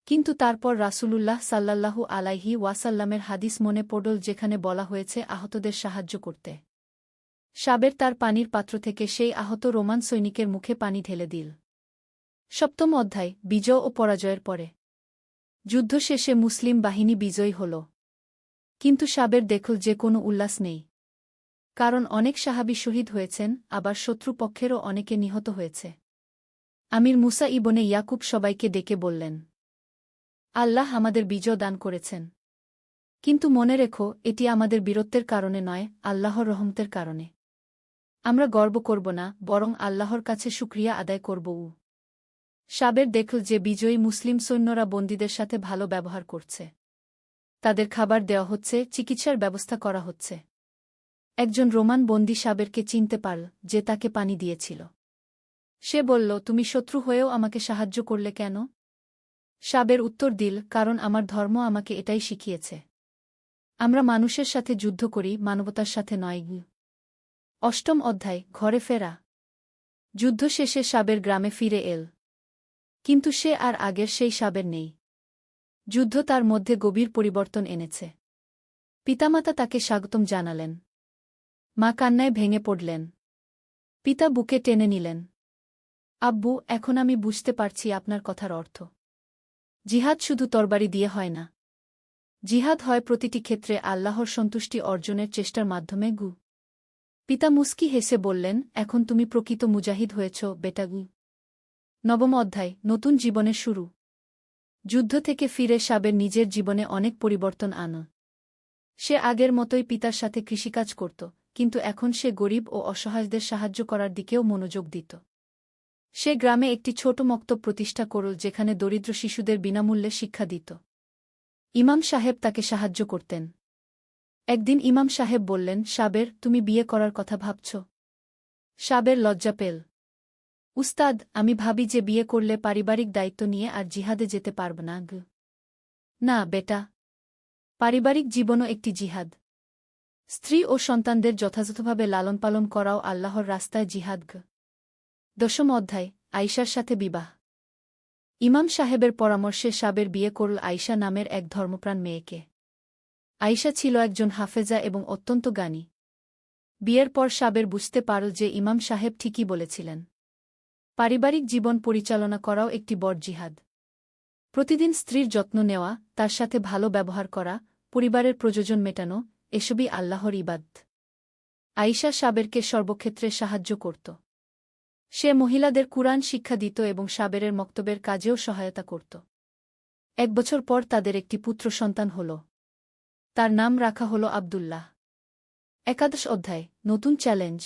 কিন্তু তারপর রাসূলুল্লাহ সাল্লাল্লাহু আলাইহি ওয়াসাল্লামের হাদিস মনে পড়ল, যেখানে বলা হয়েছে আহতদের সাহায্য করতে। সাবের তার পানির পাত্র থেকে সেই আহত রোমান সৈনিকের মুখে পানি ঢেলে দিল। সপ্তম অধ্যায়, বিজয় ও পরাজয়ের পরে। যুদ্ধ শেষে মুসলিম বাহিনী বিজয়ী হল। কিন্তু সাবের দেখল যে কোনো উল্লাস নেই। কারণ অনেক সাহাবী শহীদ হয়েছেন, আবার শত্রুপক্ষেরও অনেকে নিহত হয়েছে। আমির মুসা ইবনে ইয়াকুব সবাইকে ডেকে বললেন, আল্লাহ আমাদের বিজয় দান করেছেন। কিন্তু মনে রেখো, এটি আমাদের বীরত্বের কারণে নয়, আল্লাহর রহমতের কারণে। আমরা গর্ব করব না, বরং আল্লাহর কাছে শুকরিয়া আদায় করব। সাবের দেখল যে বিজয়ী মুসলিম সৈন্যরা বন্দীদের সাথে ভালো ব্যবহার করছে। তাদের খাবার দেওয়া হচ্ছে, চিকিৎসার ব্যবস্থা করা হচ্ছে। একজন রোমান বন্দী সাবেরকে চিনতে পারল, যে তাকে পানি দিয়েছিল। সে বলল, তুমি শত্রু হয়েও আমাকে সাহায্য করলে কেন? সাবের উত্তর দিল, কারণ আমার ধর্ম আমাকে এটাই শিখিয়েছে। আমরা মানুষের সাথে যুদ্ধ করি, মানবতার সাথে নয়। অষ্টম অধ্যায়, ঘরে ফেরা। যুদ্ধ শেষে সাবের গ্রামে ফিরে এল। কিন্তু সে আর আগের সেই সাবের নেই। যুদ্ধ তার মধ্যে গভীর পরিবর্তন এনেছে। পিতামাতা তাকে স্বাগতম জানালেন। মা কান্নায় ভেঙে পড়লেন। পিতা বুকে টেনে নিলেন। আব্বু, এখন আমি বুঝতে পারছি আপনার কথার অর্থ। জিহাদ শুধু তরবারি দিয়ে হয় না। জিহাদ হয় প্রতিটি ক্ষেত্রে আল্লাহর সন্তুষ্টি অর্জনের চেষ্টার মাধ্যমে। পিতা মুস্কি হেসে বললেন, এখন তুমি প্রকৃত মুজাহিদ হয়েছ, বেটা। নবম অধ্যায়, নতুন জীবনের শুরু। যুদ্ধ থেকে ফিরে সাবের নিজের জীবনে অনেক পরিবর্তন আন। সে আগের মতোই পিতার সাথে কৃষিকাজ করত, কিন্তু এখন সে গরিব ও অসহায়দের সাহায্য করার দিকেও মনোযোগ দিত। সে গ্রামে একটি ছোট মক্তব প্রতিষ্ঠা করল যেখানে দরিদ্র শিশুদের বিনামূল্যে শিক্ষা দিত। ইমাম সাহেব তাকে সাহায্য করতেন। একদিন ইমাম সাহেব বললেন, সাবের, তুমি বিয়ে করার কথা ভাবছ? সাবের লজ্জা পেল। উস্তাদ, আমি ভাবি যে বিয়ে করলে পারিবারিক দায়িত্ব নিয়ে আর জিহাদে যেতে পারব না। না বেটা, পারিবারিক জীবনও একটি জিহাদ। স্ত্রী ও সন্তানদের যথাযথভাবে লালনপালন করাও আল্লাহর রাস্তায় জিহাদ। 10ম অধ্যায়, আয়শার সাথে বিবাহ। ইমাম সাহেবের পরামর্শে সাবের বিয়ে করল আয়শা নামের এক ধর্মপ্রাণ মেয়েকে। আয়শা ছিল একজন হাফেজা এবং অত্যন্ত জ্ঞানী। বিয়ের পর সাবের বুঝতে পারল যে ইমাম সাহেব ঠিকই বলেছিলেন। পারিবারিক জীবন পরিচালনা করাও একটি বড় জিহাদ। প্রতিদিন স্ত্রীর যত্ন নেওয়া, তার সাথে ভালো ব্যবহার করা, পরিবারের প্রয়োজন মেটানো, এসবই আল্লাহর ইবাদত। আয়শা সাবেরকে সর্বক্ষেত্রে সাহায্য করত। সে মহিলাদের কুরআন শিক্ষা দিত এবং সাবেরের মক্তবের কাজেও সহায়তা করত। 1 বছর পর তাদের একটি পুত্র সন্তান হল। তার নাম রাখা হল আব্দুল্লাহ। একাদশ অধ্যায়, নতুন চ্যালেঞ্জ।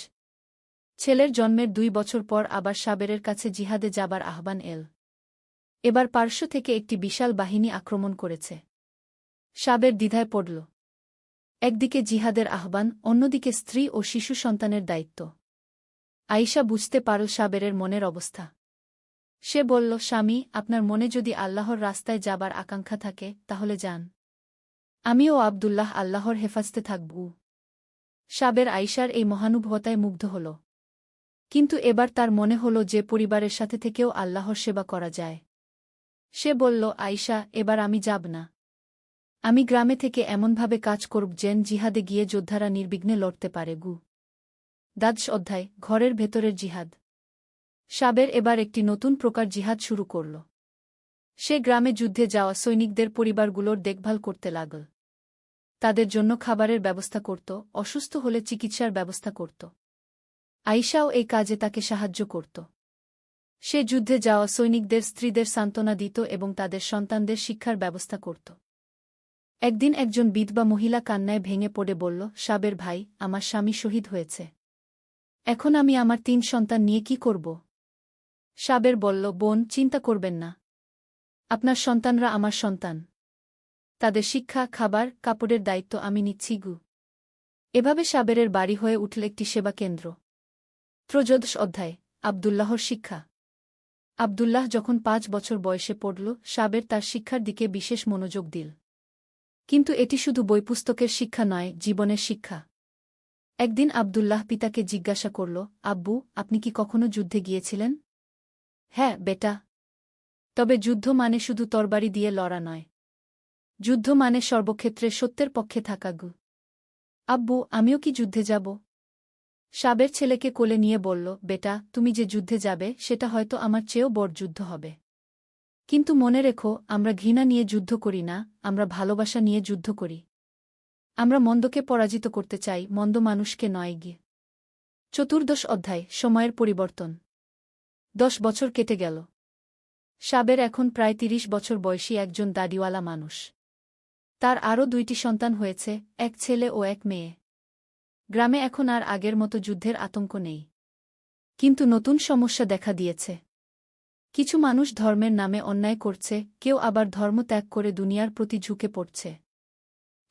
ছেলের জন্মের 2 বছর পর আবার সাবেরের কাছে জিহাদে যাবার আহ্বান এল। এবার পার্শ্ব থেকে একটি বিশাল বাহিনী আক্রমণ করেছে। সাবের দ্বিধায় পড়ল। একদিকে জিহাদের আহ্বান, অন্যদিকে স্ত্রী ও শিশু সন্তানের দায়িত্ব। আয়শা বুঝতে পারল সাবেরের মনের অবস্থা। সে বলল, স্বামী, আপনার মনে যদি আল্লাহর রাস্তায় যাবার আকাঙ্ক্ষা থাকে তাহলে যান। আমি ও আব্দুল্লাহ আল্লাহর হেফাজতে থাকব। সাবের আয়শার এই মহানুভবতায় মুগ্ধ হল। কিন্তু এবার তার মনে হল যে পরিবারের সাথে থেকেও আল্লাহর সেবা করা যায়। সে বলল, আয়শা, এবার আমি যাব না। আমি গ্রামে থেকে এমনভাবে কাজ করব যেন জিহাদে গিয়ে যোদ্ধারা নির্বিঘ্নে লড়তে পারে। দ্বাদশ অধ্যায়, ঘরের ভেতরের জিহাদ। সাবের এবার একটি নতুন প্রকার জিহাদ শুরু করল। সে গ্রামে যুদ্ধে যাওয়া সৈনিকদের পরিবারগুলোর দেখভাল করতে লাগল। তাদের জন্য খাবারের ব্যবস্থা করত, অসুস্থ হলে চিকিৎসার ব্যবস্থা করত। আয়শাও এই কাজে তাকে সাহায্য করত। সে যুদ্ধে যাওয়া সৈনিকদের স্ত্রীদের সান্ত্বনা দিত এবং তাদের সন্তানদের শিক্ষার ব্যবস্থা করত। একদিন একজন বিধবা মহিলা কান্নায় ভেঙে পড়ে বলল, সাবের ভাই, আমার স্বামী শহীদ হয়েছে। এখন আমি আমার 3 সন্তান নিয়ে কি করব? সাবের বলল, বোন, চিন্তা করবেন না। আপনার সন্তানরা আমার সন্তান। তাদের শিক্ষা, খাবার, কাপড়ের দায়িত্ব আমি নিচ্ছি। এভাবে সাবেরের বাড়ি হয়ে উঠল একটি সেবা কেন্দ্র। ত্রয়োদশ অধ্যায়, আব্দুল্লাহর শিক্ষা। আব্দুল্লাহ যখন 5 বছর বয়সে পড়ল, সাবের তার শিক্ষার দিকে বিশেষ মনোযোগ দিল। কিন্তু এটি শুধু বইপুস্তকের শিক্ষা নয়, জীবনের শিক্ষা। একদিন আব্দুল্লাহ পিতাকে জিজ্ঞাসা করল, আব্বু, আপনি কি কখনো যুদ্ধে গিয়েছিলেন? হ্যাঁ বেটা। তবে যুদ্ধ মানে শুধু তরবারি দিয়ে লড়া নয়। যুদ্ধ মানে সর্বক্ষেত্রে সত্যের পক্ষে থাকা। আব্বু, আমিও কি যুদ্ধে যাব? সাবের ছেলেকে কোলে নিয়ে বলল, বেটা, তুমি যে যুদ্ধে যাবে সেটা হয়তো আমার চেয়েও বড় যুদ্ধ হবে। কিন্তু মনে রেখো, আমরা ঘৃণা নিয়ে যুদ্ধ করি না, আমরা ভালোবাসা নিয়ে যুদ্ধ করি। আমরা মন্দকে পরাজিত করতে চাই, মন্দ মানুষকে নয়। চতুর্দশ অধ্যায়, সময়ের পরিবর্তন। 10 বছর কেটে গেল। সাবের এখন প্রায় 30 বছর বয়সী একজন দাড়িওয়ালা মানুষ। তার আরও 2টি সন্তান হয়েছে, এক ছেলে ও এক মেয়ে। গ্রামে এখন আর আগের মতো যুদ্ধের আতঙ্ক নেই। কিন্তু নতুন সমস্যা দেখা দিয়েছে। কিছু মানুষ ধর্মের নামে অন্যায় করছে, কেউ আবার ধর্ম ত্যাগ করে দুনিয়ার প্রতি ঝুঁকে পড়ছে।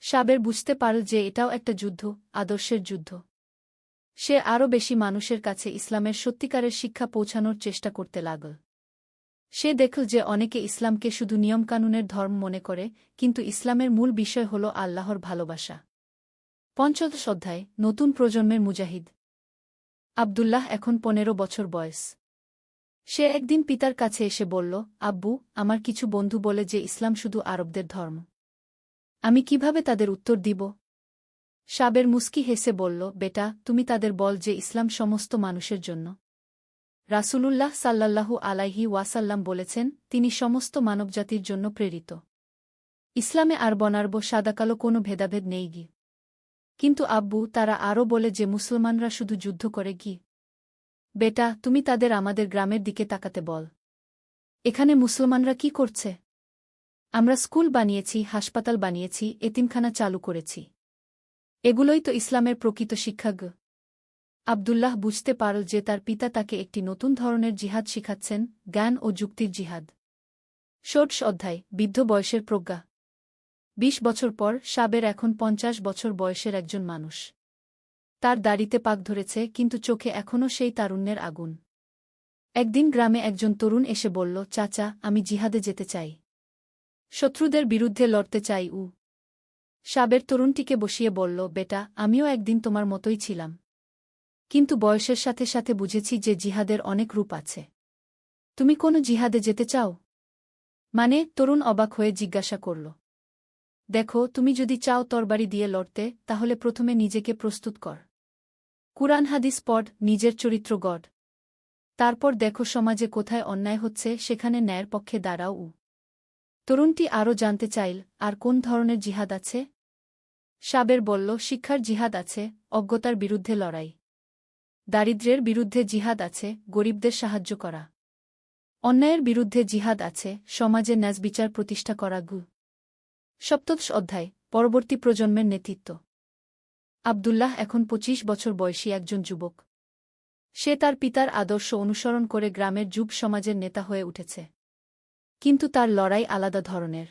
সাবের বুঝতে পারল যে এটাও একটা যুদ্ধ, আদর্শের যুদ্ধ। সে আরও বেশি মানুষের কাছে ইসলামের সত্যিকারের শিক্ষা পৌঁছানোর চেষ্টা করতে লাগল। সে দেখল যে অনেকে ইসলামকে শুধু নিয়মকানুনের ধর্ম মনে করে, কিন্তু ইসলামের মূল বিষয় হল আল্লাহর ভালোবাসা। পঞ্চদশ অধ্যায়, নতুন প্রজন্মের মুজাহিদ। আব্দুল্লাহ এখন 15 বছর বয়স। সে একদিন পিতার কাছে এসে বলল, আব্বু, আমার কিছু বন্ধু বলে যে ইসলাম শুধু আরবদের ধর্ম। আমি কিভাবে তাদের উত্তর দিব? সাবের মুস্কি হেসে বলল, বেটা, তুমি তাদের বল যে ইসলাম সমস্ত মানুষের জন্য। রাসূলুল্লাহ সাল্লাল্লাহু আলাইহি ওয়াসাল্লাম বলেছেন, তিনি সমস্ত মানবজাতির জন্য প্রেরিত। ইসলামে আর বনার্ব সাদাকালো কোনো ভেদাভেদ নেই। কিন্তু আব্বু, তারা আরও বলে যে মুসলমানরা শুধু যুদ্ধ করে। বেটা, তুমি তাদের আমাদের গ্রামের দিকে তাকাতে বল। এখানে মুসলমানরা কি করছে? আমরা স্কুল বানিয়েছি, হাসপাতাল বানিয়েছি, এতিমখানা চালু করেছি। এগুলোই তো ইসলামের প্রকৃত শিক্ষা। আবদুল্লাহ বুঝতে পারল যে তার পিতা তাকে একটি নতুন ধরনের জিহাদ শিখাচ্ছেন, জ্ঞান ও যুক্তির জিহাদ। ষোড়শ অধ্যায়, বৃদ্ধ বয়সের প্রজ্ঞা। ২০ বছর পর সাবের এখন ৫০ বছর বয়সের একজন মানুষ। তার দাড়িতে পাক ধরেছে, কিন্তু চোখে এখনও সেই তারুণ্যের আগুন। একদিন গ্রামে একজন তরুণ এসে বলল, চাচা, আমি জিহাদে যেতে চাই। শত্রুদের বিরুদ্ধে লড়তে চাই। সাবের তরুণটিকে বসিয়ে বলল, বেটা, আমিও একদিন তোমার মতোই ছিলাম। কিন্তু বয়সের সাথে সাথে বুঝেছি যে জিহাদের অনেক রূপ আছে। তুমি কোনো জিহাদে যেতে চাও? মানে? তরুণ অবাক হয়ে জিজ্ঞাসা করল। দেখো, তুমি যদি চাও তরবারি দিয়ে লড়তে, তাহলে প্রথমে নিজেকে প্রস্তুত কর। কুরআন হাদিস পড়, নিজের চরিত্র গড়। তারপর দেখো সমাজে কোথায় অন্যায় হচ্ছে, সেখানে ন্যায়ের পক্ষে দাঁড়াও। তরুণটি আরও জানতে চাইল, আর কোন ধরনের জিহাদ আছে? সাবের বলল, শিক্ষার জিহাদ আছে, অজ্ঞতার বিরুদ্ধে লড়াই। দারিদ্র্যের বিরুদ্ধে জিহাদ আছে, গরিবদের সাহায্য করা। অন্যায়ের বিরুদ্ধে জিহাদ আছে, সমাজে ন্যায়বিচার প্রতিষ্ঠা করা। সপ্তদশ অধ্যায়, পরবর্তী প্রজন্মের নেতৃত্ব। আবদুল্লাহ এখন ২৫ বছর বয়সী একজন যুবক। সে তার পিতার আদর্শ অনুসরণ করে গ্রামের যুব সমাজের নেতা হয়ে উঠেছে। কিন্তু তার লড়াই আলাদা ধরনের।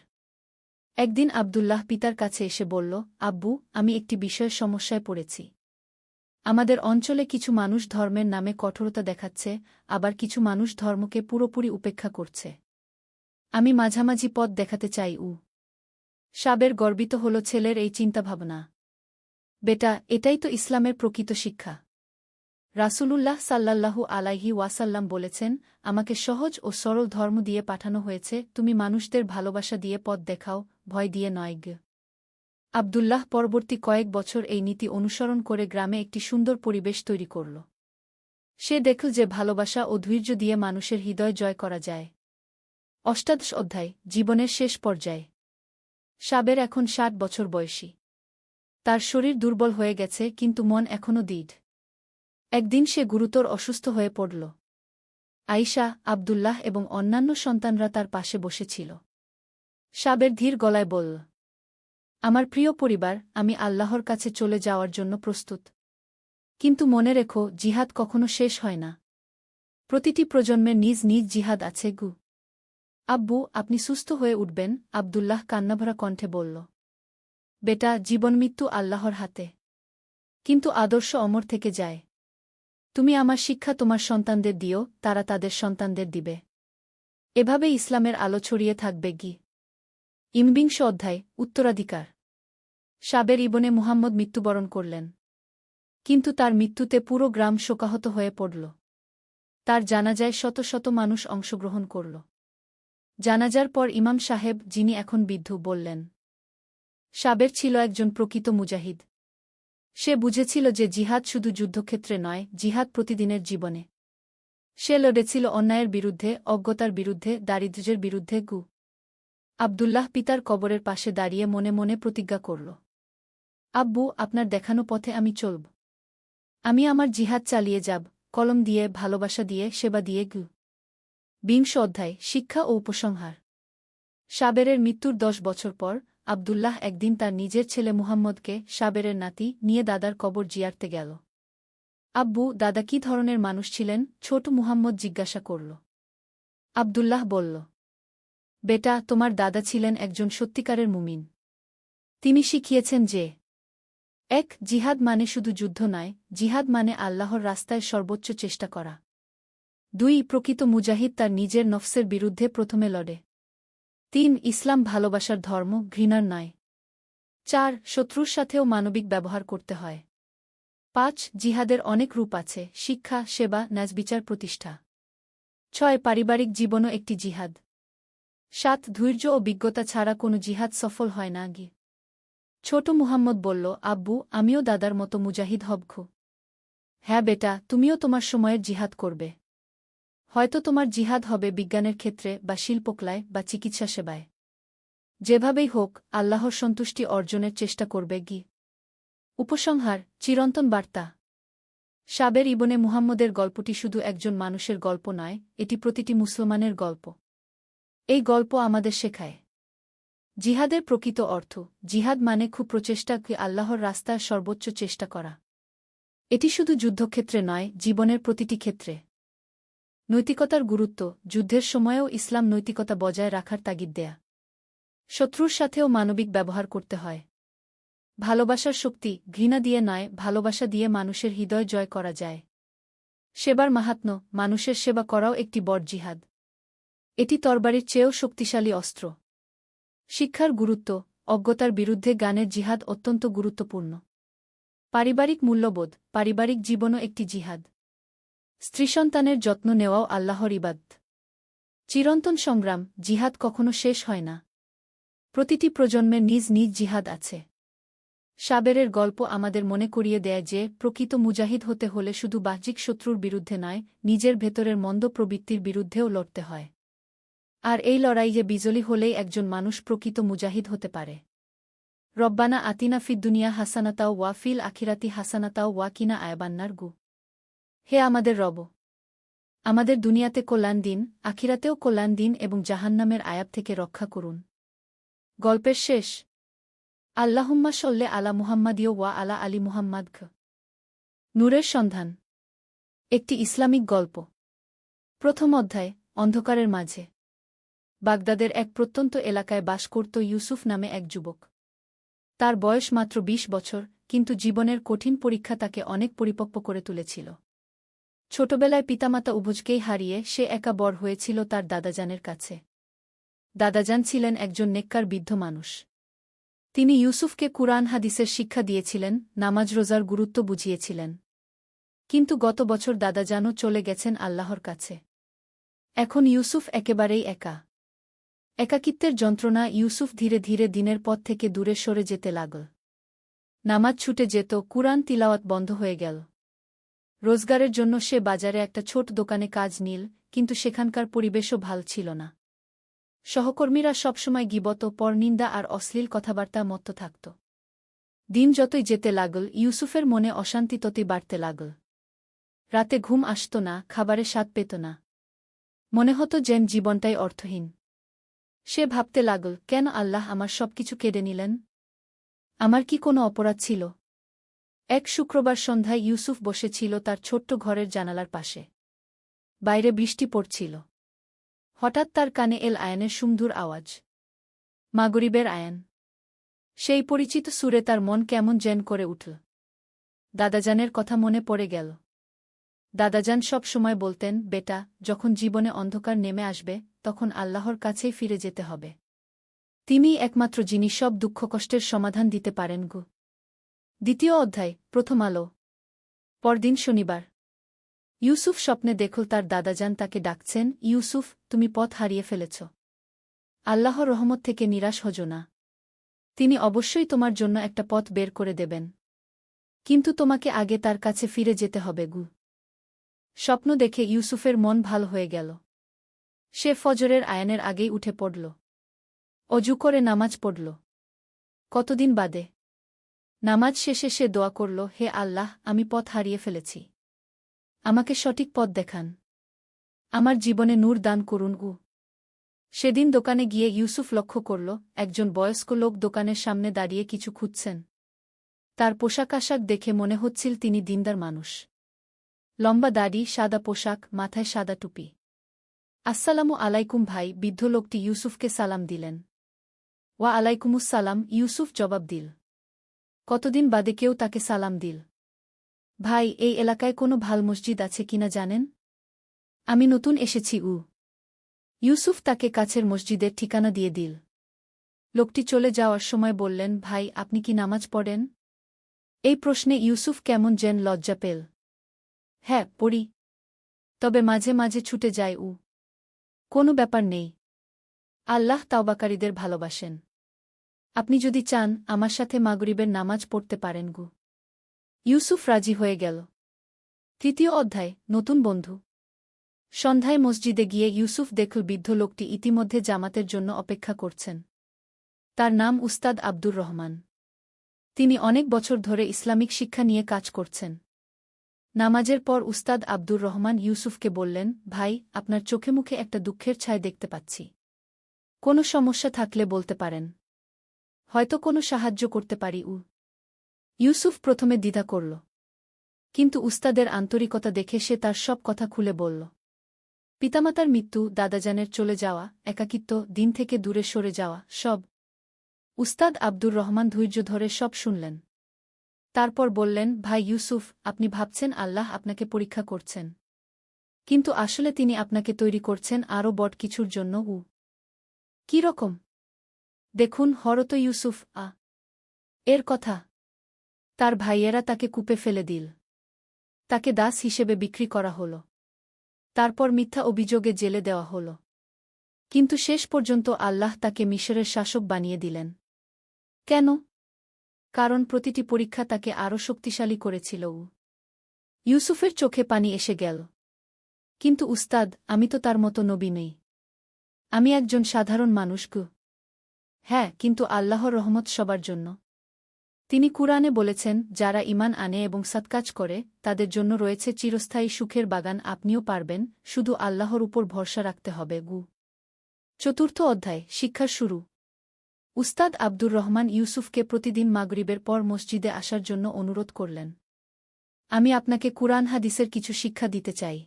একদিন আবদুল্লাহ পিতার কাছে এসে বলল, আব্বু, আমি একটি বিষয়ের সমস্যায় পড়েছি। আমাদের অঞ্চলে কিছু মানুষ ধর্মের নামে কঠোরতা দেখাচ্ছে, আবার কিছু মানুষ ধর্মকে পুরোপুরি উপেক্ষা করছে। আমি মাঝামাঝি পথ দেখাতে চাই। সাবের গর্বিত হল ছেলের এই চিন্তাভাবনা। বেটা, এটাই তো ইসলামের প্রকৃত শিক্ষা। রাসূলুল্লাহ সাল্লাল্লাহু আলাইহি ওয়াসাল্লাম বলেছেন, আমাকে সহজ ও সরল ধর্ম দিয়ে পাঠানো হয়েছে, তুমি মানুষদের ভালোবাসা দিয়ে পথ দেখাও, ভয় দিয়ে নয়। আবদুল্লাহ পরবর্তী কয়েক বছর এই নীতি অনুসরণ করে গ্রামে একটি সুন্দর পরিবেশ তৈরি করল। সে দেখল যে ভালোবাসা ও ধৈর্য দিয়ে মানুষের হৃদয় জয় করা যায়। অষ্টাদশ অধ্যায়, জীবনের শেষ পর্যায়ে। সাবের এখন ৬০ বছর বয়সী। তার শরীর দুর্বল হয়ে গেছে, কিন্তু মন এখনও দৃঢ়। একদিন সে গুরুতর অসুস্থ হয়ে পড়ল। আইশা, আবদুল্লাহ এবং অন্যান্য সন্তানরা তার পাশে বসেছিল। সাবের ধীর গলায় বলল, আমার প্রিয় পরিবার, আমি আল্লাহর কাছে চলে যাওয়ার জন্য প্রস্তুত। কিন্তু মনে রেখো, জিহাদ কখনো শেষ হয় না। প্রতিটি প্রজন্মের নিজ নিজ জিহাদ আছে। আব্বু, আপনি সুস্থ হয়ে উঠবেন, আবদুল্লাহ কান্নাভরা কণ্ঠে বলল। বেটা, জীবন মৃত্যু আল্লাহর হাতে। কিন্তু আদর্শ অমর থেকে যায়। তুমি আমার শিক্ষা তোমার সন্তানদের দিও, তারা তাদের সন্তানদের দিবে। এভাবে ইসলামের আলো ছড়িয়ে থাকবে। বিংশ অধ্যায়, উত্তরাধিকার। সাবের ইবনে মুহাম্মদ মৃত্যুবরণ করলেন। কিন্তু তার মৃত্যুতে পুরো গ্রাম শোকাহত হয়ে পড়ল। তার জানাজায় শত শত মানুষ অংশগ্রহণ করল। জানাজার পর ইমাম সাহেব, যিনি এখন বৃদ্ধ, বললেন, সাবের ছিল একজন প্রকৃত মুজাহিদ। সে বুঝেছিল যে জিহাদ শুধু যুদ্ধক্ষেত্রে নয়, জিহাদ প্রতিদিনের জীবনে। সে লড়েছিল অন্যায়ের বিরুদ্ধে, অজ্ঞতার বিরুদ্ধে, দারিদ্র্যের বিরুদ্ধে। আবদুল্লাহ পিতার কবরের পাশে দাঁড়িয়ে মনে মনে প্রতিজ্ঞা করল, আব্বু, আপনার দেখানো পথে আমি চলব। আমি আমার জিহাদ চালিয়ে যাব, কলম দিয়ে, ভালোবাসা দিয়ে, সেবা দিয়ে। বিংশ অধ্যায়, শিক্ষা ও উপসংহার। সাবেরের মৃত্যুর ১০ বছর পর আবদুল্লাহ একদিন তার নিজের ছেলে মুহাম্মদকে, সাবেরের নাতি, নিয়ে দাদার কবর জিয়ারতে গেল। আব্বু, দাদা কি ধরনের মানুষ ছিলেন? ছোট মুহাম্মদ জিজ্ঞাসা করল। আবদুল্লাহ বলল, বেটা, তোমার দাদা ছিলেন একজন সত্যিকারের মুমিন। তিনি শিখিয়েছেন যে জিহাদ মানে শুধু যুদ্ধ নয়, জিহাদ মানে আল্লাহর রাস্তায় সর্বোচ্চ চেষ্টা করা। ২ প্রকৃত মুজাহিদ তার নিজের নফসের বিরুদ্ধে প্রথমে লড়ে। ৩ ইসলাম ভালোবাসার ধর্ম, ঘৃণার নয়। ৪ শত্রুর সাথেও মানবিক ব্যবহার করতে হয়। ৫ জিহাদের অনেক রূপ আছে, শিক্ষা, সেবা, ন্যায়বিচার প্রতিষ্ঠা। ৬ পারিবারিক জীবনও একটি জিহাদ। ৭ ধৈর্য ও বিজ্ঞতা ছাড়া কোনো জিহাদ সফল হয় না। ছোট মুহাম্মদ বলল, আব্বু, আমিও দাদার মতো মুজাহিদ হব। হ্যাঁ বেটা, তুমিও তোমার সময়ের জিহাদ করবে। হয়তো তোমার জিহাদ হবে বিজ্ঞানের ক্ষেত্রে, বা শিল্পকলায়, বা চিকিৎসা সেবায়। যেভাবেই হোক, আল্লাহর সন্তুষ্টি অর্জনের চেষ্টা করবে। উপসংহার, চিরন্তন বার্তা। সাবের ইবনে মুহাম্মদের গল্পটি শুধু একজন মানুষের গল্প নয়, এটি প্রতিটি মুসলমানের গল্প। এই গল্প আমাদের শেখায় জিহাদের প্রকৃত অর্থ। জিহাদ মানে খুব প্রচেষ্টা, আল্লাহর রাস্তায় সর্বোচ্চ চেষ্টা করা। এটি শুধু যুদ্ধক্ষেত্রে নয়, জীবনের প্রতিটি ক্ষেত্রে। নৈতিকতার গুরুত্ব। যুদ্ধের সময়েও ইসলাম নৈতিকতা বজায় রাখার তাগিদ দেয়া। শত্রুর সাথেও মানবিক ব্যবহার করতে হয়। ভালোবাসার শক্তি। ঘৃণা দিয়ে নয়, ভালোবাসা দিয়ে মানুষের হৃদয় জয় করা যায়। সেবার মাহাত্ম্য। মানুষের সেবা করাও একটি বড় জিহাদ। এটি তরবারির চেয়েও শক্তিশালী অস্ত্র। শিক্ষার গুরুত্ব। অজ্ঞতার বিরুদ্ধে জ্ঞানের জিহাদ অত্যন্ত গুরুত্বপূর্ণ। পারিবারিক মূল্যবোধ। পারিবারিক জীবনও একটি জিহাদ। স্ত্রীসন্তানের যত্ন নেওয়াও আল্লাহর ইবাদত। চিরন্তন সংগ্রাম। জিহাদ কখনো শেষ হয় না। প্রতিটি প্রজন্মের নিজ নিজ জিহাদ আছে। সাবেরের গল্প আমাদের মনে করিয়ে দেয় যে প্রকৃত মুজাহিদ হতে হলে শুধু বাহ্যিক শত্রুর বিরুদ্ধে নয়, নিজের ভেতরের মন্দ প্রবৃত্তির বিরুদ্ধেও লড়তে হয়। আর এই লড়াইয়ে বিজয়ী হলেই একজন মানুষ প্রকৃত মুজাহিদ হতে পারে। রব্বানা আতিনা ফিদ দুনিয়া হাসানাতাও ওয়া ফিল আখিরাতি হাসানাতাও ওয়া কিনা আয়াবান্নার গু। হে আমাদের রব, আমাদের দুনিয়াতে কল্যাণ দিন, আখিরাতেও কল্যাণ দিন এবং জাহান্নামের আয়াব থেকে রক্ষা করুন। গল্পের শেষ। আল্লাহুম্মা সল্লে আলা মুহাম্মাদিও ওয়া আলা আলী মুহাম্মাদ। নূরের সন্ধান। একটি ইসলামিক গল্প। প্রথম অধ্যায়। অন্ধকারের মাঝে। বাগদাদের এক প্রত্যন্ত এলাকায় বাস করত ইউসুফ নামে এক যুবক। তার বয়স মাত্র ২০ বছর, কিন্তু জীবনের কঠিন পরীক্ষা তাকে অনেক পরিপক্ব করে তুলেছিল। ছোটবেলায় পিতামাতা উভয়কেই হারিয়ে সে একা বড় হয়েছিল তার দাদাজানের কাছে। দাদাজান ছিলেন একজন নেককার বৃদ্ধ মানুষ। তিনি ইউসুফকে কুরআন হাদিসের শিক্ষা দিয়েছিলেন, নামাজ রোজার গুরুত্ব বুঝিয়েছিলেন। কিন্তু গত বছর দাদাজানও চলে গেছেন আল্লাহর কাছে। এখন ইউসুফ একেবারেই একা। একাকিত্বের যন্ত্রণা। ইউসুফ ধীরে ধীরে দিনের পথ থেকে দূরে সরে যেতে লাগল। নামাজ ছুটে যেত, কুরআন তিলাওয়াত বন্ধ হয়ে গেল। রোজগারের জন্য সে বাজারে একটা ছোট দোকানে কাজ নিল, কিন্তু সেখানকার পরিবেশও ভাল ছিল না। সহকর্মীরা সবসময় গীবত, পরনিন্দা আর অশ্লীল কথাবার্তা মত্ত থাকত। দিন যতই যেতে লাগল, ইউসুফের মনে অশান্তি ততই বাড়তে লাগল। রাতে ঘুম আসত না, খাবারে স্বাদ পেত না। মনে হতো যেন জীবনটাই অর্থহীন। সে ভাবতে লাগল, কেন আল্লাহ আমার সবকিছু কেড়ে নিলেন? আমার কি কোনো অপরাধ ছিল? এক শুক্রবার সন্ধ্যায় ইউসুফ বসেছিল তার ছোট্ট ঘরের জানালার পাশে। বাইরে বৃষ্টি পড়ছিল। হঠাৎ তার কানে এল আয়ানের সুমধুর আওয়াজ। মাগরিবের আয়ান। সেই পরিচিত সুরে তার মন কেমন যেন করে উঠল। দাদাজানের কথা মনে পড়ে গেল। দাদাজান সব সময় বলতেন, বেটা, যখন জীবনে অন্ধকার নেমে আসবে, তখন আল্লাহর কাছেই ফিরে যেতে হবে। তিনিই একমাত্র যিনি সব দুঃখ কষ্টের সমাধান দিতে পারেন গো। দ্বিতীয় অধ্যায়। প্রথম আলো। পরদিন শনিবার। ইউসুফ স্বপ্নে দেখল তার দাদাজান তাকে ডাকছেন, ইউসুফ, তুমি পথ হারিয়ে ফেলেছ। আল্লাহর রহমত থেকে নিরাশ হজো না। তিনি অবশ্যই তোমার জন্য একটা পথ বের করে দেবেন। কিন্তু তোমাকে আগে তার কাছে ফিরে যেতে হবে গু। স্বপ্ন দেখে ইউসুফের মন ভালো হয়ে গেল। সে ফজরের আয়ানের আগেই উঠে পড়ল। অজু করে নামাজ পড়ল। কতদিন বাদে। নামাজ শেষে সে দোয়া করল, হে আল্লাহ, আমি পথ হারিয়ে ফেলেছি। আমাকে সঠিক পথ দেখান। আমার জীবনে নূর দান করুন গু। সেদিন দোকানে গিয়ে ইউসুফ লক্ষ্য করল, একজন বয়স্ক লোক দোকানের সামনে দাঁড়িয়ে কিছু খুঁজছেন। তার পোশাক আশাক দেখে মনে হচ্ছিল তিনি দিনদার মানুষ। লম্বা দাড়ি, সাদা পোশাক, মাথায় সাদা টুপি। আসসালামু আলাইকুম ভাই। বৃদ্ধ লোকটি ইউসুফকে সালাম দিলেন। ওয়া আলাইকুমুসসালাম, ইউসুফ জবাব দিল। কতদিন বাদে কেউ তাকে সালাম দিল। ভাই, এই এলাকায় কোনো ভাল মসজিদ আছে কিনা জানেন? আমি নতুন এসেছি। ইউসুফ তাকে কাছের মসজিদের ঠিকানা দিয়ে দিল। লোকটি চলে যাওয়ার সময় বললেন, ভাই, আপনি কি নামাজ পড়েন? এই প্রশ্নে ইউসুফ কেমন যেন লজ্জা পেল। হ্যাঁ, পড়ি। তবে মাঝে মাঝে ছুটে যায়। কোনো ব্যাপার নেই। আল্লাহ তাওবাকারীদের ভালোবাসেন। আপনি যদি চান, আমার সাথে মাগরিবের নামাজ পড়তে পারেন গু। ইউসুফ রাজি হয়ে গেল। তৃতীয় অধ্যায়। নতুন বন্ধু। সন্ধ্যায় মসজিদে গিয়ে ইউসুফ দেখল বৃদ্ধ লোকটি ইতিমধ্যে জামাতের জন্য অপেক্ষা করছেন। তার নাম উস্তাদ আব্দুর রহমান। তিনি অনেক বছর ধরে ইসলামিক শিক্ষা নিয়ে কাজ করছেন। নামাজের পর উস্তাদ আব্দুর রহমান ইউসুফকে বললেন, ভাই, আপনার চোখে মুখে একটা দুঃখের ছায়া দেখতে পাচ্ছি। কোনো সমস্যা থাকলে বলতে পারেন। হয়তো কোনো সাহায্য করতে পারি। ইউসুফ প্রথমে দ্বিধা করল। কিন্তু উস্তাদের আন্তরিকতা দেখে সে তার সব কথা খুলে বলল। পিতামাতার মৃত্যু, দাদাজানের চলে যাওয়া, একাকিত্ব, দিন থেকে দূরে সরে যাওয়া, সব। উস্তাদ আব্দুর রহমান ধৈর্য ধরে সব শুনলেন। তারপর বললেন, ভাই ইউসুফ, আপনি ভাবছেন আল্লাহ আপনাকে পরীক্ষা করছেন। কিন্তু আসলে তিনি আপনাকে তৈরি করছেন আরও বড় কিছুর জন্য। কি রকম? দেখুন, হরত ইউসুফ এর কথা। তার ভাইয়েরা তাকে কূপে ফেলে দিল। তাকে দাস হিসেবে বিক্রি করা হল। তারপর মিথ্যা অভিযোগে জেলে দেওয়া হল। কিন্তু শেষ পর্যন্ত আল্লাহ তাকে মিশরের শাসক বানিয়ে দিলেন। কেন? কারণ প্রতিটি পরীক্ষা তাকে আরও শক্তিশালী করেছিল। ইউসুফের চোখে পানি এসে গেল। কিন্তু উস্তাদ, আমি তো তার মতো নবী নই। আমি একজন সাধারণ মানুষ। হ্যাঁ, কিন্তু আল্লাহর রহমত সবার জন্য। তিনি কুরআনে বলেছেন, যারা ঈমান আনে এবং সৎকাজ করে তাদের জন্য রয়েছে চিরস্থায়ী সুখের বাগান। আপনিও পারবেন, শুধু আল্লাহর উপর ভরসা রাখতে হবে। চতুর্থ অধ্যায়, শিক্ষার শুরু। উস্তাদ আব্দুর রহমান ইউসুফকে প্রতিদিন মাগরিবের পর মসজিদে আসার জন্য অনুরোধ করলেন। আমি আপনাকে কুরআন হাদিসের কিছু শিক্ষা দিতে চাই।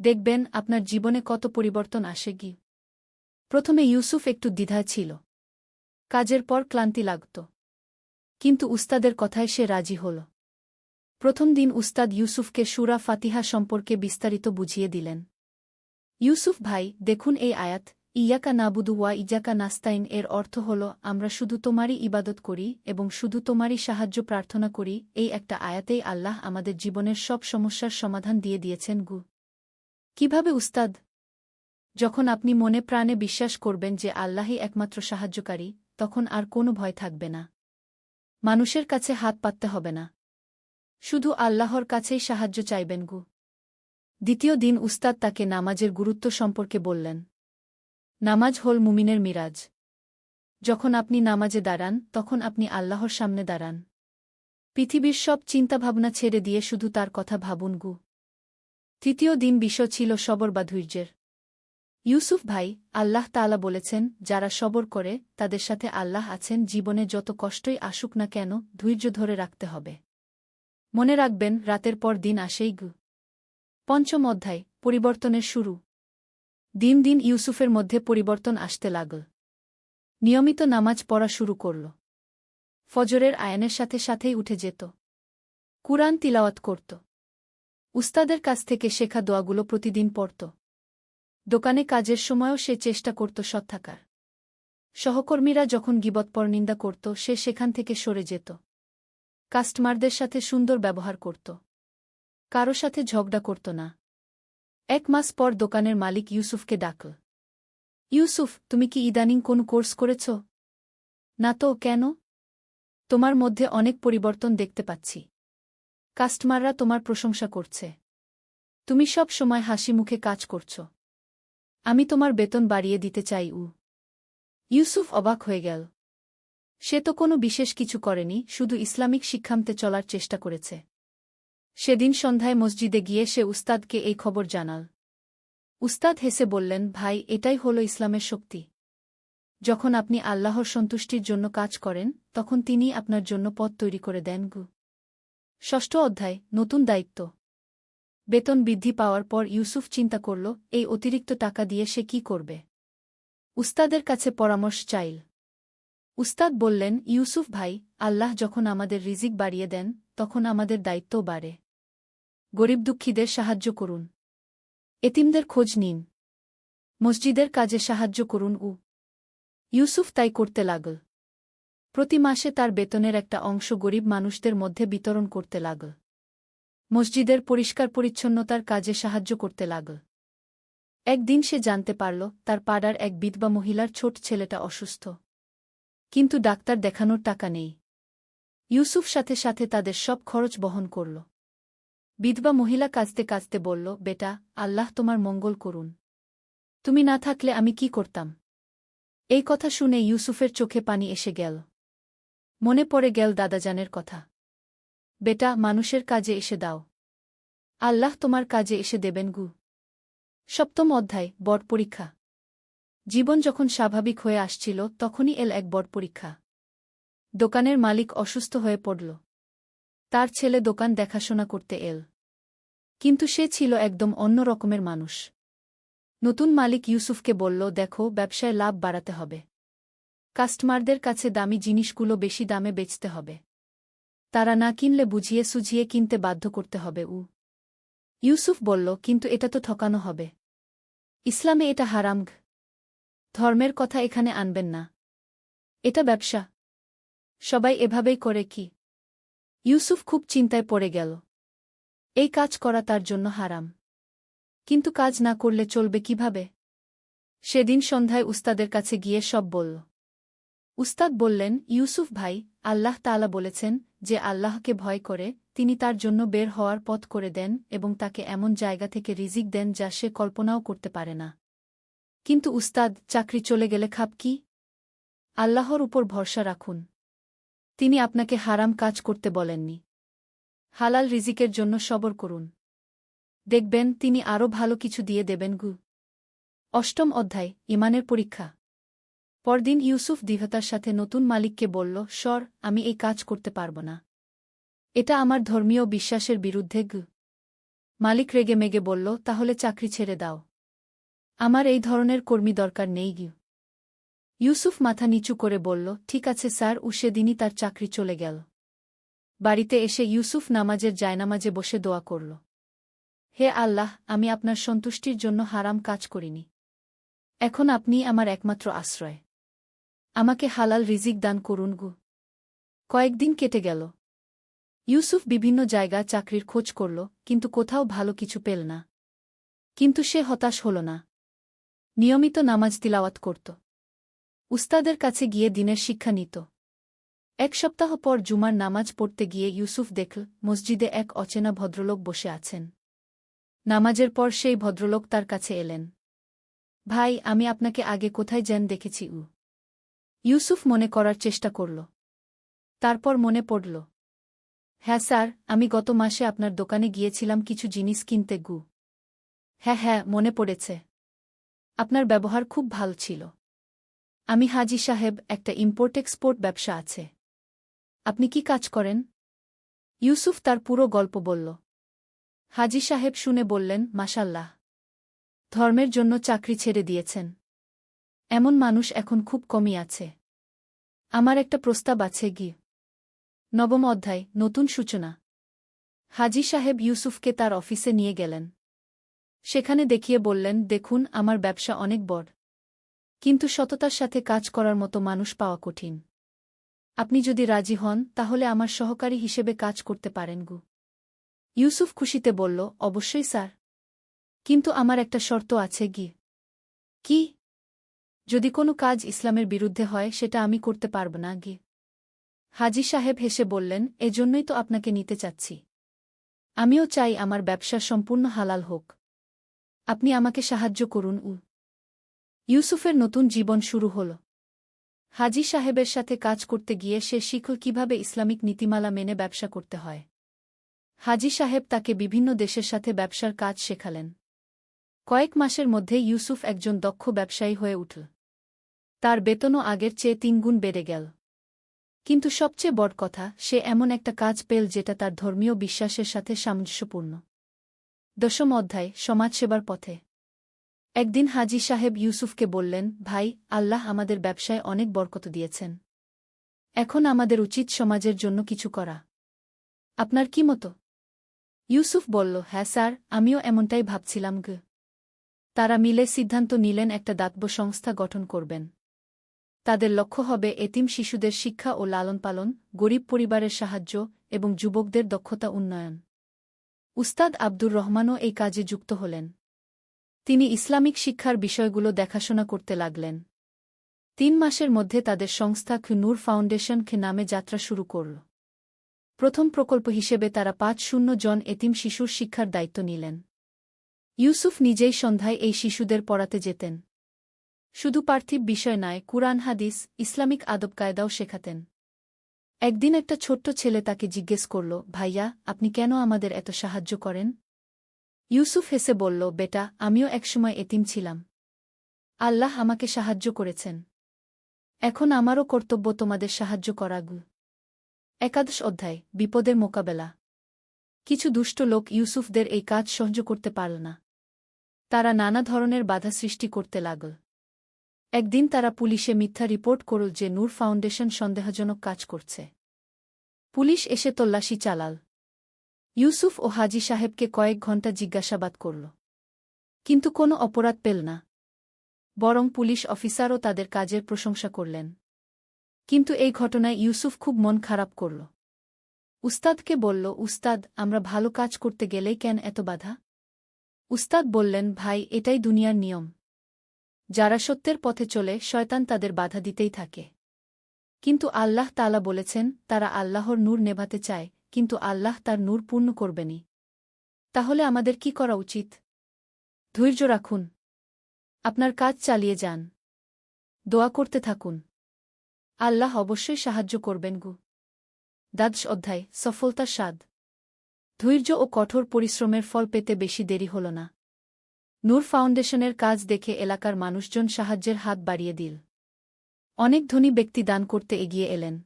দেখবেন আপনার জীবনে কত পরিবর্তন আসে। প্রথমে ইউসুফ একটু দ্বিধায় ছিল। কাজের পর ক্লান্তি লাগত। কিন্তু উস্তাদের কথায় সে রাজি হল। প্রথম দিন উস্তাদ ইউসুফকে সূরা ফাতিহা সম্পর্কে বিস্তারিত বুঝিয়ে দিলেন। ইউসুফ ভাই, দেখুন এই আয়াত, ইয়াকা নাবুদু ওয়া ইজাকা নাস্তাইন, এর অর্থ হল আমরা শুধু তোমারই ইবাদত করি এবং শুধু তোমারই সাহায্য প্রার্থনা করি। এই একটা আয়াতেই আল্লাহ আমাদের জীবনের সব সমস্যার সমাধান দিয়ে দিয়েছেন। কিভাবে উস্তাদ? যখন আপনি মনে প্রাণে বিশ্বাস করবেন যে আল্লাহই একমাত্র সাহায্যকারী, তখন আর কোনো ভয় থাকবে না। মানুষের কাছে হাত পাততে হবে না। শুধু আল্লাহর কাছেই সাহায্য চাইবেন। দ্বিতীয় দিন উস্তাদ তাকে নামাজের গুরুত্ব সম্পর্কে বললেন। নামাজ হল মুমিনের মিরাজ। যখন আপনি নামাজে দাঁড়ান, তখন আপনি আল্লাহর সামনে দাঁড়ান। পৃথিবীর সব চিন্তাভাবনা ছেড়ে দিয়ে শুধু তার কথা ভাবুন। তৃতীয় দিন বিষয় ছিল সবর বা ধৈর্যের। ইউসুফ ভাই, আল্লাহ তাআলা বলেছেন, যারা সবর করে তাদের সাথে আল্লাহ আছেন। জীবনে যত কষ্টই আসুক না কেন, ধৈর্য ধরে রাখতে হবে। মনে রাখবেন, রাতের পর দিন আসেই। পঞ্চম অধ্যায়, পরিবর্তনের শুরু। দিন দিন ইউসুফের মধ্যে পরিবর্তন আসতে লাগল। নিয়মিত নামাজ পড়া শুরু করল। ফজরের আয়ানের সাথে সাথেই উঠে যেত। কুরআন তিলাওয়াত করত। উস্তাদের কাছ থেকে শেখা দোয়াগুলো প্রতিদিন পড়ত। দোকানে কাজের সময়ও সে চেষ্টা করত সৎ থাকার। সহকর্মীরা যখন গীবত পরনিন্দা করত, সে সেখান থেকে সরে যেত। কাস্টমারদের সাথে সুন্দর ব্যবহার করত। কারো সাথে ঝগড়া করত না। 1 মাস পর দোকানের মালিক ইউসুফকে ডাকল। ইউসুফ, তুমি কি ইদানিং কোন কোর্স করেছ? না তো, কেন? তোমার মধ্যে অনেক পরিবর্তন দেখতে পাচ্ছি। কাস্টমাররা তোমার প্রশংসা করছে। তুমি সব সময় হাসি মুখে কাজ করছ। আমি তোমার বেতন বাড়িয়ে দিতে চাই। ইউসুফ অবাক হয়ে গেল। সে তো কোনো বিশেষ কিছু করেনি, শুধু ইসলামিক শিক্ষামতে চলার চেষ্টা করেছে। সেদিন সন্ধ্যায় মসজিদে গিয়ে সে উস্তাদকে এই খবর জানাল। উস্তাদ হেসে বললেন, ভাই, এটাই হল ইসলামের শক্তি। যখন আপনি আল্লাহর সন্তুষ্টির জন্য কাজ করেন, তখন তিনিই আপনার জন্য পথ তৈরি করে দেন। ষষ্ঠ অধ্যায়, নতুন দায়িত্ব। বেতন বৃদ্ধি পাওয়ার পর ইউসুফ চিন্তা করল, এই অতিরিক্ত টাকা দিয়ে সে কি করবে। উস্তাদের কাছে পরামর্শ চাইল। উস্তাদ বললেন, ইউসুফ ভাই, আল্লাহ যখন আমাদের রিজিক বাড়িয়ে দেন, তখন আমাদের দায়িত্বও বাড়ে। গরিব দুঃখীদের সাহায্য করুন। এতিমদের খোঁজ নিন। মসজিদের কাজে সাহায্য করুন। ইউসুফ তাই করতে লাগল। প্রতি মাসে তার বেতনের একটা অংশ গরিব মানুষদের মধ্যে বিতরণ করতে লাগল। মসজিদের পরিষ্কার পরিচ্ছন্নতার কাজে সাহায্য করতে লাগল। একদিন সে জানতে পারল, তার পাড়ার এক বিধবা মহিলার ছোট ছেলেটা অসুস্থ। কিন্তু ডাক্তার দেখানোর টাকা নেই। ইউসুফ সাথে সাথে তাদের সব খরচ বহন করল। বিধবা মহিলা কাঁদতে কাঁদতে বলল, বেটা, আল্লাহ তোমার মঙ্গল করুন। তুমি না থাকলে আমি কি করতাম? এই কথা শুনে ইউসুফের চোখে পানি এসে গেল। মনে পড়ে গেল দাদাজানের কথা। বেটা, মানুষের কাজে এসে দাও, আল্লাহ তোমার কাজে এসে দেবেন। সপ্তম অধ্যায়, বড় পরীক্ষা। জীবন যখন স্বাভাবিক হয়ে আসছিল, তখনই এল এক বড় পরীক্ষা। দোকানের মালিক অসুস্থ হয়ে পড়ল। তার ছেলে দোকান দেখাশোনা করতে এল। কিন্তু সে ছিল একদম অন্য রকমের মানুষ। নতুন মালিক ইউসুফকে বলল, দেখো, ব্যবসায় লাভ বাড়াতে হবে। কাস্টমারদের কাছে দামি জিনিসগুলো বেশি দামে বেচতে হবে। তারা না কিনলে বুঝিয়ে সুঝিয়ে কিনতে বাধ্য করতে হবে। ইউসুফ বলল, কিন্তু এটা তো ঠকানো হবে। ইসলামে এটা হারাম। ধর্মের কথা এখানে আনবেন না। এটা ব্যবসা। সবাই এভাবেই করে কি? ইউসুফ খুব চিন্তায় পড়ে গেল। এই কাজ করা তার জন্য হারাম। কিন্তু কাজ না করলে চলবে কিভাবে? সেদিন সন্ধ্যায় উস্তাদের কাছে গিয়ে সব বলল। উস্তাদ বললেন, ইউসুফ ভাই, আল্লাহ তাআলা বলেছেন, যে আল্লাহকে ভয় করে তিনি তার জন্য বের হওয়ার পথ করে দেন এবং তাকে এমন জায়গা থেকে রিজিক দেন যা সে কল্পনাও করতে পারে না। কিন্তু উস্তাদ, চাকরি চলে গেলে খাব কি? আল্লাহর উপর ভরসা রাখুন। তিনি আপনাকে হারাম কাজ করতে বলেননি। হালাল রিজিকের জন্য সবর করুন। দেখবেন তিনি আরও ভালো কিছু দিয়ে দেবেন। অষ্টম অধ্যায়, ঈমানের পরীক্ষা। পরদিন ইউসুফ দৃঢ়তার সাথে নতুন মালিককে বলল, সর, আমি এই কাজ করতে পারব না। এটা আমার ধর্মীয় বিশ্বাসের বিরুদ্ধে। মালিক রেগেমেগে বলল, তাহলে চাকরি ছেড়ে দাও। আমার এই ধরনের কর্মী দরকার নেই। ইউসুফ মাথা নিচু করে বলল, ঠিক আছে স্যার। সেদিনই তার চাকরি চলে গেল। বাড়িতে এসে ইউসুফ নামাজের জায়নামাজে বসে দোয়া করল। হে আল্লাহ, আমি আপনার সন্তুষ্টির জন্য হারাম কাজ করিনি। এখন আপনিই আমার একমাত্র আশ্রয়। আমাকে হালাল রিজিক দান করুন। কয়েকদিন কেটে গেল। ইউসুফ বিভিন্ন জায়গা চাকরির খোঁজ করল, কিন্তু কোথাও ভালো কিছু পেল না। কিন্তু সে হতাশ হল না। নিয়মিত নামাজ তিলাওয়াত করত। উস্তাদের কাছে গিয়ে দিনের শিক্ষা নিত। এক সপ্তাহ পর জুমার নামাজ পড়তে গিয়ে ইউসুফ দেখল, মসজিদে এক অচেনা ভদ্রলোক বসে আছেন। নামাজের পর সেই ভদ্রলোক তার কাছে এলেন। ভাই, আমি আপনাকে আগে কোথায় যেন দেখেছি। ইউসুফ মনে করার চেষ্টা করল। তারপর মনে পড়ল, হ্যাঁ স্যার, আমি গত মাসে আপনার দোকানে গিয়েছিলাম কিছু জিনিস কিনতে। হ্যাঁ, মনে পড়েছে। আপনার ব্যবহার খুব ভালো ছিল। আমি হাজি সাহেব, একটা ইম্পোর্ট এক্সপোর্ট ব্যবসা আছে। আপনি কি কাজ করেন? ইউসুফ তার পুরো গল্প বলল। হাজি সাহেব শুনে বললেন, মাশাল্লাহ, ধর্মের জন্য চাকরি ছেড়ে দিয়েছেন। এমন মানুষ এখন খুব কমই আছে। আমার একটা প্রস্তাব আছে। নবম অধ্যায়, নতুন সূচনা। হাজি সাহেব ইউসুফকে তার অফিসে নিয়ে গেলেন। সেখানে দেখিয়ে বললেন, দেখুন, আমার ব্যবসা অনেক বড়, কিন্তু সততার সাথে কাজ করার মতো মানুষ পাওয়া কঠিন। আপনি যদি রাজি হন তাহলে আমার সহকারী হিসেবে কাজ করতে পারেন। ইউসুফ খুশিতে বলল, অবশ্যই স্যার, কিন্তু আমার একটা শর্ত আছে। কি? যদি কোনো কাজ ইসলামের বিরুদ্ধে হয় সেটা আমি করতে পারব না। হাজি সাহেব হেসে বললেন, এজন্যই তো আপনাকে নিতে চাচ্ছি। আমিও চাই আমার ব্যবসা সম্পূর্ণ হালাল হোক। আপনি আমাকে সাহায্য করুন। ইউসুফের নতুন জীবন শুরু হল। হাজি সাহেবের সাথে কাজ করতে গিয়ে সে শিখল কিভাবে ইসলামিক নীতিমালা মেনে ব্যবসা করতে হয়। হাজি সাহেব তাকে বিভিন্ন দেশের সাথে ব্যবসার কাজ শেখালেন। কয়েক মাসের মধ্যে ইউসুফ একজন দক্ষ ব্যবসায়ী হয়ে উঠল। তার বেতনও আগের চেয়ে 3 গুণ বেড়ে গেল। কিন্তু সবচেয়ে বড় কথা, সে এমন একটা কাজ পেল যেটা তার ধর্মীয় বিশ্বাসের সাথে সামঞ্জস্যপূর্ণ। দশম অধ্যায়, সমাজসেবার পথে। একদিন হাজি সাহেব ইউসুফকে বললেন, ভাই, আল্লাহ আমাদের ব্যবসায় অনেক বরকত দিয়েছেন। এখন আমাদের উচিত সমাজের জন্য কিছু করা। আপনার কি মত? ইউসুফ বলল, হ্যাঁ স্যার, আমিও এমনটাই ভাবছিলাম। তারা মিলে সিদ্ধান্ত নিলেন একটা দাতব্য সংস্থা গঠন করবেন। তাদের লক্ষ্য হবে এতিম শিশুদের শিক্ষা ও লালনপালন, গরিব পরিবারের সাহায্য এবং যুবকদের দক্ষতা উন্নয়ন। উস্তাদ আব্দুর রহমানও এই কাজে যুক্ত হলেন। তিনি ইসলামিক শিক্ষার বিষয়গুলো দেখাশোনা করতে লাগলেন। 3 মাসের মধ্যে তাদের সংস্থা নূর ফাউন্ডেশন নামে যাত্রা শুরু করল। প্রথম প্রকল্প হিসেবে তারা 500 জন এতিম শিশুর শিক্ষার দায়িত্ব নিলেন। ইউসুফ নিজেই সন্ধ্যায় এই শিশুদের পড়াতে যেতেন। শুধু পার্থিব বিষয় নয়, কুরআন হাদিস, ইসলামিক আদব-কায়দাও শেখাতেন। একদিন একটা ছোট্ট ছেলে তাকে জিজ্ঞেস করল, ভাইয়া, আপনি কেন আমাদের এত সাহায্য করেন? ইউসুফ হেসে বলল, বেটা, আমিও একসময় এতিম ছিলাম। আল্লাহ আমাকে সাহায্য করেছেন। এখন আমারও কর্তব্য তোমাদের সাহায্য করা। একাদশ অধ্যায় বিপদের মোকাবেলা। কিছু দুষ্ট লোক ইউসুফদের এই কাজ সহ্য করতে পারল না। তারা নানা ধরনের বাধা সৃষ্টি করতে লাগল। একদিন তারা পুলিশে মিথ্যা রিপোর্ট করল যে নূর ফাউন্ডেশন সন্দেহজনক কাজ করছে। পুলিশ এসে তল্লাশি চালাল। ইউসুফ ও হাজি সাহেবকে কয়েক ঘণ্টা জিজ্ঞাসাবাদ করল, কিন্তু কোনো অপরাধ পেল না। বরং পুলিশ অফিসারও তাদের কাজের প্রশংসা করলেন। কিন্তু এই ঘটনায় ইউসুফ খুব মন খারাপ করল। উস্তাদকে বলল, উস্তাদ, আমরা ভালো কাজ করতে গেলেই কেন এত বাধা? উস্তাদ বললেন, ভাই, এটাই দুনিয়ার নিয়ম। যারা সত্যের পথে চলে শয়তান তাদের বাধা দিতেই থাকে। কিন্তু আল্লাহ তাআলা বলেছেন, তারা আল্লাহর নূর নেভাতে চায়, কিন্তু আল্লাহ তার নূর পূর্ণ করবেনি। তাহলে আমাদের কি করা উচিত? ধৈর্য রাখুন। আপনার কাজ চালিয়ে যান। দোয়া করতে থাকুন। আল্লাহ অবশ্যই সাহায্য করবেন গু। দ্বাদশ অধ্যায় সফলতার স্বাদ। ধৈর্য ও কঠোর পরিশ্রমের ফল পেতে বেশি দেরি হল না। নূর ফাউন্ডেশনের কাজ দেখে এলাকার মানুষজন সাহায্যের হাত বাড়িয়ে দিল। অনেক ধনী ব্যক্তি দান করতে এগিয়ে এলেন।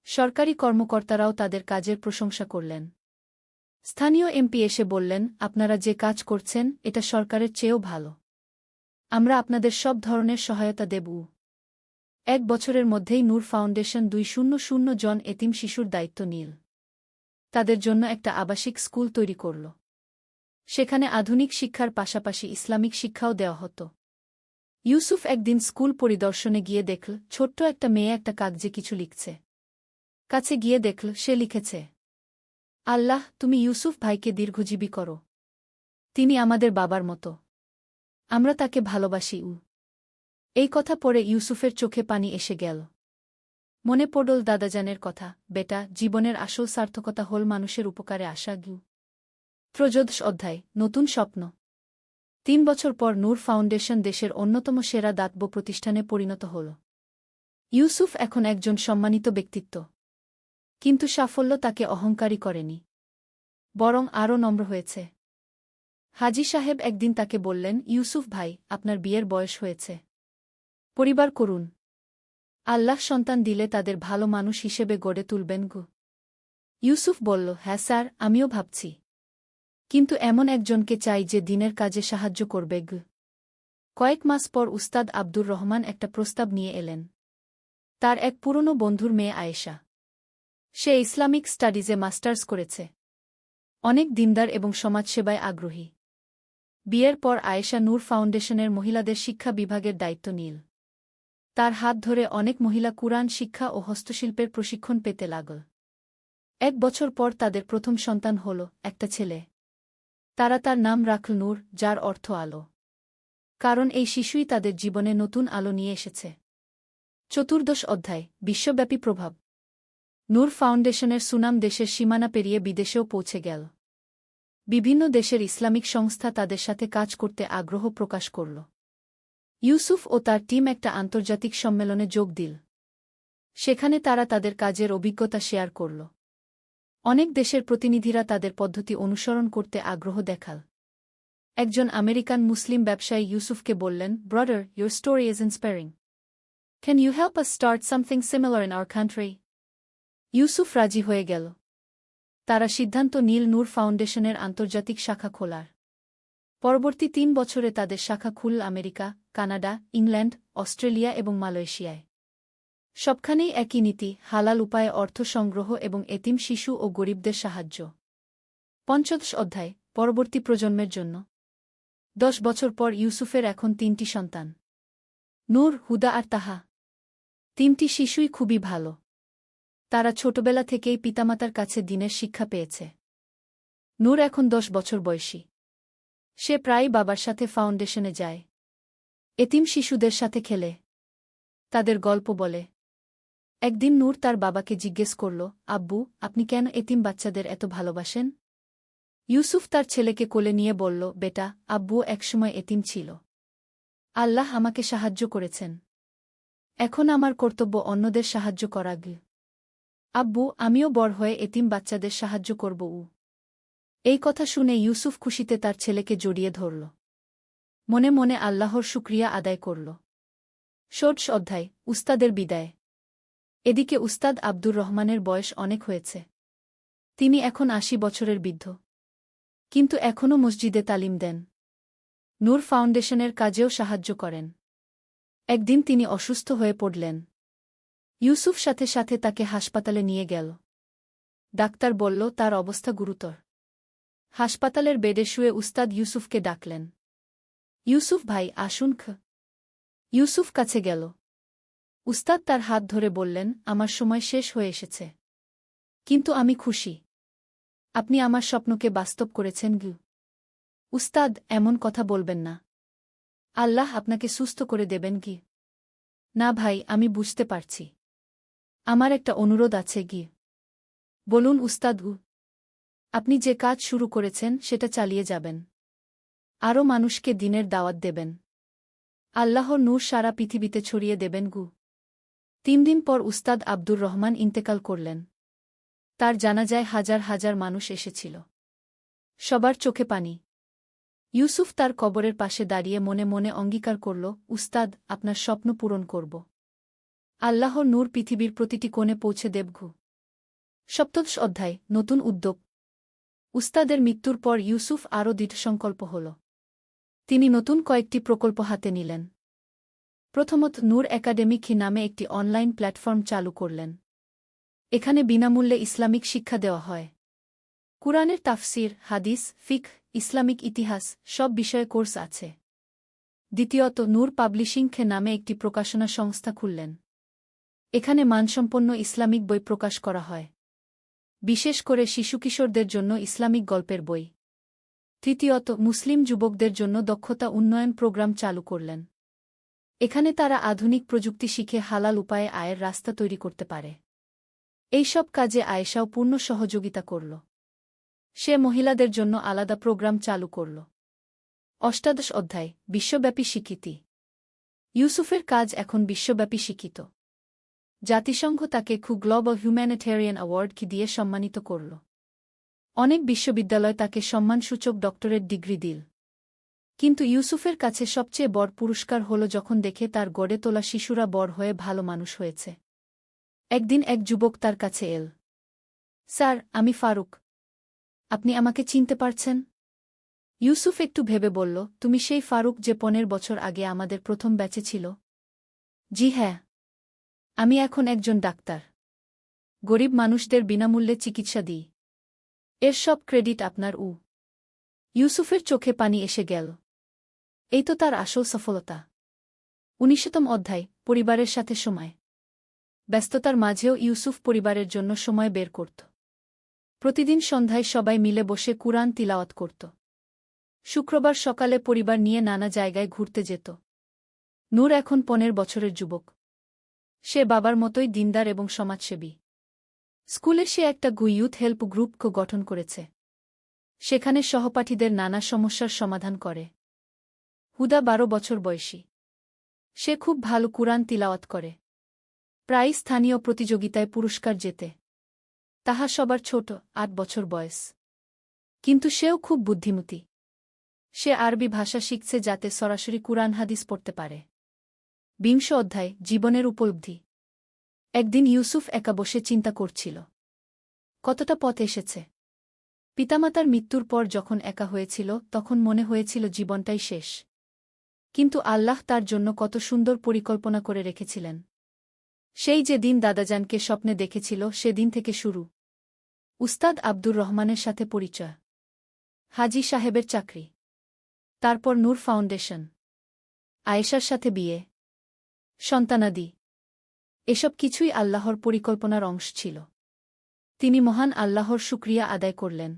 সরকারি কর্মকর্তারাও তাদের কাজের প্রশংসা করলেন। স্থানীয় এমপি এসে বললেন, আপনারা যে কাজ করছেন এটা সরকারের চেয়েও ভালো। আমরা আপনাদের সব ধরনের সহায়তা দেব। 1 বছরের মধ্যেই নূর ফাউন্ডেশন 200 জন এতিম শিশুর দায়িত্ব নিল। তাদের জন্য একটা আবাসিক স্কুল তৈরি করল। সেখানে আধুনিক শিক্ষার পাশাপাশি ইসলামিক শিক্ষাও দেওয়া হতো। ইউসুফ একদিন স্কুল পরিদর্শনে গিয়ে দেখল ছোট্ট একটা মেয়ে একটা কাগজে কিছু লিখছে। কাছে গিয়ে দেখল সে লিখেছে, আল্লাহ, তুমি ইউসুফ ভাইকে দীর্ঘজীবী করো। তিনি আমাদের বাবার মতো। আমরা তাকে ভালোবাসি। এই কথা পড়ে ইউসুফের চোখে পানি এসে গেল। মনে পড়ল দাদাজানের কথা, বেটা, জীবনের আসল সার্থকতা হল মানুষের উপকারে আসা। ত্রয়োদশ অধ্যায় নতুন স্বপ্ন। 3 বছর পর নূর ফাউন্ডেশন দেশের অন্যতম সেরা দাতব্য প্রতিষ্ঠানে পরিণত হল। ইউসুফ এখন একজন সম্মানিত ব্যক্তিত্ব। কিন্তু সাফল্য তাকে অহংকারী করেনি, বরং আরও নম্র হয়েছে। হাজি সাহেব একদিন তাকে বললেন, ইউসুফ ভাই, আপনার বিয়ের বয়স হয়েছে। পরিবার করুন। আল্লাহ সন্তান দিলে তাদের ভালো মানুষ হিসেবে গড়ে তুলবেন গো। ইউসুফ বলল, হ্যাঁ স্যার, আমিও ভাবছি। কিন্তু এমন একজনকে চাই যে দিনের কাজে সাহায্য করবে গ। কয়েক মাস পর উস্তাদ আব্দুর রহমান একটা প্রস্তাব নিয়ে এলেন। তার এক পুরনো বন্ধুর মেয়ে আয়েশা। সে ইসলামিক স্টাডিজে মাস্টার্স করেছে। অনেক দিনদার এবং সমাজসেবায় আগ্রহী। বিয়ের পর আয়েশা নূর ফাউন্ডেশনের মহিলাদের শিক্ষা বিভাগের দায়িত্ব নিল। তার হাত ধরে অনেক মহিলা কুরআন শিক্ষা ও হস্তশিল্পের প্রশিক্ষণ পেতে লাগল। 1 বছর পর তাদের প্রথম সন্তান হল, একটা ছেলে। তারা তার নাম রাখল নূর, যার অর্থ আলো। কারণ এই শিশুই তাদের জীবনে নতুন আলো নিয়ে এসেছে। চতুর্দশ অধ্যায় বিশ্বব্যাপী প্রভাব। নূর ফাউন্ডেশনের সুনাম দেশের সীমানা পেরিয়ে বিদেশেও পৌঁছে গেল। বিভিন্ন দেশের ইসলামিক সংস্থা তাদের সাথে কাজ করতে আগ্রহ প্রকাশ করল। ইউসুফ ও তার টিম একটা আন্তর্জাতিক সম্মেলনে যোগ দিল। সেখানে তারা তাদের কাজের অভিজ্ঞতা শেয়ার করল। অনেক দেশের প্রতিনিধিরা তাদের পদ্ধতি অনুসরণ করতে আগ্রহ দেখাল। একজন আমেরিকান মুসলিম ব্যবসায়ী ইউসুফকে বললেন, brother, your story is inspiring. Can you help us start something similar in our country? Yusuf রাজি হয়ে গেল। তারা সিদ্ধান্ত নিল নূর ফাউন্ডেশনের আন্তর্জাতিক শাখা খোলার। পরবর্তী 3 বছরে তাদের শাখা খুলল আমেরিকা, কানাডা, ইংল্যান্ড, অস্ট্রেলিয়া এবং মালয়েশিয়ায়। সবখানেই একই নীতি, হালাল উপায়ে অর্থ সংগ্রহ এবং এতিম শিশু ও গরিবদের সাহায্য। পঞ্চদশ অধ্যায় পরবর্তী প্রজন্মের জন্য। 10 বছর পর ইউসুফের এখন 3টি সন্তান, নূর, হুদা আর তাহা। 3টি শিশুই খুবই ভালো। তারা ছোটবেলা থেকেই পিতামাতার কাছে দ্বীনের শিক্ষা পেয়েছে। নূর এখন 10 বছর বয়সী। সে প্রায়ই বাবার সাথে ফাউন্ডেশনে যায়। এতিম শিশুদের সাথে খেলে, তাদের গল্প বলে। একদিন নূর তার বাবাকে জিজ্ঞেস করল, আব্বু, আপনি কেন এতিম বাচ্চাদের এত ভালোবাসেন? ইউসুফ তার ছেলেকে কোলে নিয়ে বলল, বেটা, আব্বু একসময় এতিম ছিল। আল্লাহ আমাকে সাহায্য করেছেন। এখন আমার কর্তব্য অন্যদের সাহায্য করা। আব্বু, আমিও বড় হয়ে এতিম বাচ্চাদের সাহায্য করব। এই কথা শুনে ইউসুফ খুশিতে তার ছেলেকে জড়িয়ে ধরল। মনে মনে আল্লাহর শুকরিয়া আদায় করল। ষোড়শ অধ্যায় উস্তাদের বিদায়। এদিকে উস্তাদ আব্দুর রহমানের বয়স অনেক হয়েছে। তিনি এখন ৮০ বছরের বৃদ্ধ। কিন্তু এখনও মসজিদে তালিম দেন। নূর ফাউন্ডেশনের কাজেও সাহায্য করেন। একদিন তিনি অসুস্থ হয়ে পড়লেন। ইউসুফ সাথে সাথে তাকে হাসপাতালে নিয়ে গেল। ডাক্তার বলল তার অবস্থা গুরুতর। হাসপাতালের বেডে শুয়ে উস্তাদ ইউসুফকে ডাকলেন। ইউসুফ ভাই আসুন। ইউসুফ কাছে গেল। উস্তাদ তার হাত ধরে বললেন, আমার সময় শেষ হয়ে এসেছে। কিন্তু আমি খুশি। আপনি আমার স্বপ্নকে বাস্তব করেছেন। উস্তাদ, এমন কথা বলবেন না। আল্লাহ আপনাকে সুস্থ করে দেবেন। না ভাই, আমি বুঝতে পারছি। আমার একটা অনুরোধ আছে। বলুন উস্তাদ। আপনি যে কাজ শুরু করেছেন সেটা চালিয়ে যাবেন। আরও মানুষকে দিনের দাওয়াত দেবেন। আল্লাহর নূর সারা পৃথিবীতে ছড়িয়ে দেবেন। ৩ দিন পর উস্তাদ আব্দুর রহমান ইন্তেকাল করলেন। তার জানাজায় হাজার হাজার মানুষ এসেছিল। সবার চোখে পানি। ইউসুফ তার কবরের পাশে দাঁড়িয়ে মনে মনে অঙ্গীকার করল, উস্তাদ, আপনার স্বপ্ন পূরণ করব। আল্লাহর নূর পৃথিবীর প্রতিটি কোণে পৌঁছে দেব। ৭ম অধ্যায়, নতুন উদ্যোগ। উস্তাদের মৃত্যুর পর ইউসুফ আরও দৃঢ়সংকল্প হল। তিনি নতুন কয়েকটি প্রকল্প হাতে নিলেন। প্রথমত, নূর একাডেমিক নামে একটি অনলাইন প্ল্যাটফর্ম চালু করলেন। এখানে বিনামূল্যে ইসলামিক শিক্ষা দেওয়া হয়। কুরআনের তাফসির, হাদিস, ফিকহ, ইসলামিক ইতিহাস সব বিষয়ে কোর্স আছে। দ্বিতীয়ত, নূর পাবলিশিং নামে একটি প্রকাশনা সংস্থা খুললেন। এখানে মানসম্পন্ন ইসলামিক বই প্রকাশ করা হয়। বিশেষ করে শিশু-কিশোরদের জন্য ইসলামিক গল্পের বই। তৃতীয়ত, মুসলিম যুবকদের জন্য দক্ষতা উন্নয়ন প্রোগ্রাম চালু করলেন। এখানে তারা আধুনিক প্রযুক্তি শিখে হালাল উপায়ে আয়ের রাস্তা তৈরি করতে পারে। এইসব কাজে আয়েশাও পূর্ণ সহযোগিতা করল। সে মহিলাদের জন্য আলাদা প্রোগ্রাম চালু করল। অষ্টাদশ অধ্যায়, বিশ্বব্যাপী স্বীকৃতি। ইউসুফের কাজ এখন বিশ্বব্যাপী স্বীকৃত। জাতিসংঘ তাকে গ্লোবাল হিউম্যানিটেরিয়ান অ্যাওয়ার্ড দিয়ে সম্মানিত করল। অনেক বিশ্ববিদ্যালয় তাকে সম্মানসূচক ডক্টরেট ডিগ্রি দিল। কিন্তু ইউসুফের কাছে সবচেয়ে বড় পুরস্কার হল যখন দেখে তার গড়ে তোলা শিশুরা বড় হয়ে ভালো মানুষ হয়েছে। একদিন এক যুবক তার কাছে এল। স্যার, আমি ফারুক। আপনি আমাকে চিনতে পারছেন? ইউসুফ একটু ভেবে বলল, তুমি সেই ফারুক যে ১৫ বছর আগে আমাদের প্রথম ব্যাচে ছিল? জি হ্যাঁ। আমি এখন একজন ডাক্তার। গরিব মানুষদের বিনামূল্যে চিকিৎসা দিই। এর সব ক্রেডিট আপনার। ইউসুফের চোখে পানি এসে গেল। এই তো তার আসল সফলতা। ১৯তম অধ্যায়, পরিবারের সাথে সময়। ব্যস্ততার মাঝেও ইউসুফ পরিবারের জন্য সময় বের করত। প্রতিদিন সন্ধ্যায় সবাই মিলে বসে কুরআন তিলাওয়াত করত। শুক্রবার সকালে পরিবার নিয়ে নানা জায়গায় ঘুরতে যেত। নূর এখন ১৫ বছরের যুবক। সে বাবার মতোই দিনদার এবং সমাজসেবী। স্কুলে সে একটা ইউথ হেল্প গ্রুপ গঠন করেছে। সেখানে সহপাঠীদের নানা সমস্যার সমাধান করে। হুদা ১২ বছর বয়সী। সে খুব ভালো কুরআন তিলাওয়াত করে। প্রায় স্থানীয় প্রতিযোগিতায় পুরস্কার জেতে। তাহা সবার ছোট, ৮ বছর বয়স। কিন্তু সেও খুব বুদ্ধিমতী। সে আরবি ভাষা শিখছে যাতে সরাসরি কুরআন হাদিস পড়তে পারে। ২০ অধ্যায়, জীবনের উপলব্ধি। একদিন ইউসুফ একা বসে চিন্তা করছিল। কতটা পথ এসেছে। পিতামাতার মৃত্যুর পর যখন একা হয়েছিল তখন মনে হয়েছিল জীবনটাই শেষ। কিন্তু আল্লাহ তার জন্য কত সুন্দর পরিকল্পনা করে রেখেছিলেন। সেই যে দিন দাদাজানকে স্বপ্নে দেখেছিল সেদিন থেকে শুরু। উস্তাদ আব্দুর রহমানের সাথে পরিচয়। হাজী সাহেবের চাকরি। তারপর নূর ফাউন্ডেশন। আয়েশার সাথে বিয়ে। সন্তানাদি। এসব কিছুই আল্লাহর পরিকল্পনার অংশ ছিল। তিনি মহান আল্লাহর শুকরিয়া আদায় করলেন।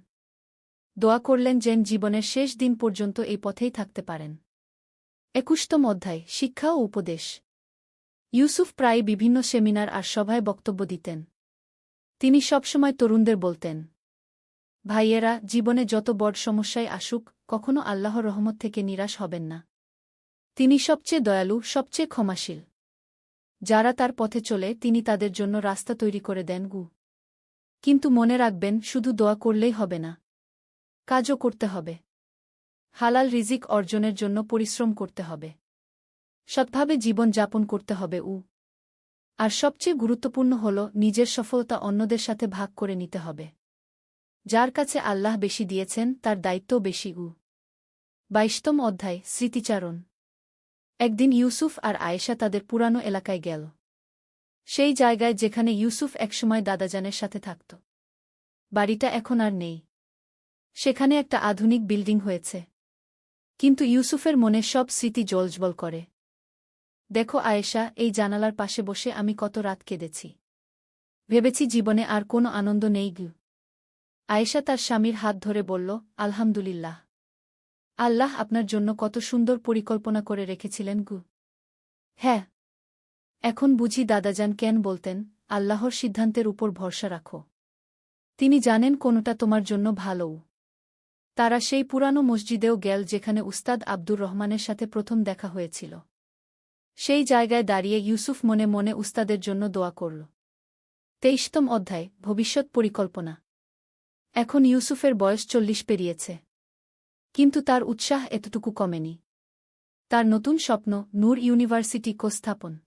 দোয়া করলেন যেন জীবনের শেষ দিন পর্যন্ত এই পথেই থাকতে পারেন। ২১তম অধ্যায়, শিক্ষা ও উপদেশ। ইউসুফ প্রায় বিভিন্ন সেমিনার আর সভায় বক্তব্য দিতেন। তিনি সবসময় তরুণদের বলতেন, ভাইয়েরা, জীবনে যত বড় সমস্যায় আসুক, কখনো আল্লাহর রহমত থেকে নিরাশ হবেন না। তিনি সবচেয়ে দয়ালু, সবচেয়ে ক্ষমাশীল। যারা তার পথে চলে তিনি তাদের জন্য রাস্তা তৈরি করে দেন। কিন্তু মনে রাখবেন, শুধু দোয়া করলেই হবে না। কাজও করতে হবে। হালাল রিজিক অর্জনের জন্য পরিশ্রম করতে হবে। সৎভাবে জীবন যাপন করতে হবে। আর সবচেয়ে গুরুত্বপূর্ণ হল নিজের সফলতা অন্যদের সাথে ভাগ করে নিতে হবে। যার কাছে আল্লাহ বেশি দিয়েছেন তার দায়িত্বও বেশি। 22তম অধ্যায় স্মৃতিচারণ। একদিন ইউসুফ আর আয়েশা তাদের পুরানো এলাকায় গেল। সেই জায়গায় যেখানে ইউসুফ একসময় দাদাজানের সাথে থাকত। বাড়িটা এখন আর নেই। সেখানে একটা আধুনিক বিল্ডিং হয়েছে। কিন্তু ইউসুফের মনে সব স্মৃতি জ্বলজ্বল করে। দেখো আয়েশা, এই জানালার পাশে বসে আমি কত রাত কেঁদেছি। ভেবেছি জীবনে আর কোনো আনন্দ নেই গু। আয়েশা তার স্বামীর হাত ধরে বলল, আলহামদুলিল্লাহ। আল্লাহ আপনার জন্য কত সুন্দর পরিকল্পনা করে রেখেছিলেন গু। হ্যাঁ, এখন বুঝি দাদাজান কেন বলতেন, আল্লাহর সিদ্ধান্তের উপর ভরসা রাখো। তিনি জানেন কোনটা তোমার জন্য ভালোও। তারা সেই পুরানো মসজিদেও গেল যেখানে উস্তাদ আব্দুর রহমানের সাথে প্রথম দেখা হয়েছিল। সেই জায়গায় দাঁড়িয়ে ইউসুফ মনে মনে উস্তাদের জন্য দোয়া করল। 23তম অধ্যায় ভবিষ্যৎ পরিকল্পনা। এখন ইউসুফের বয়স 40 পেরিয়েছে। কিন্তু তার উৎসাহ এতটুকু কমেনি। তার নতুন স্বপ্ন, নূর ইউনিভার্সিটি স্থাপন।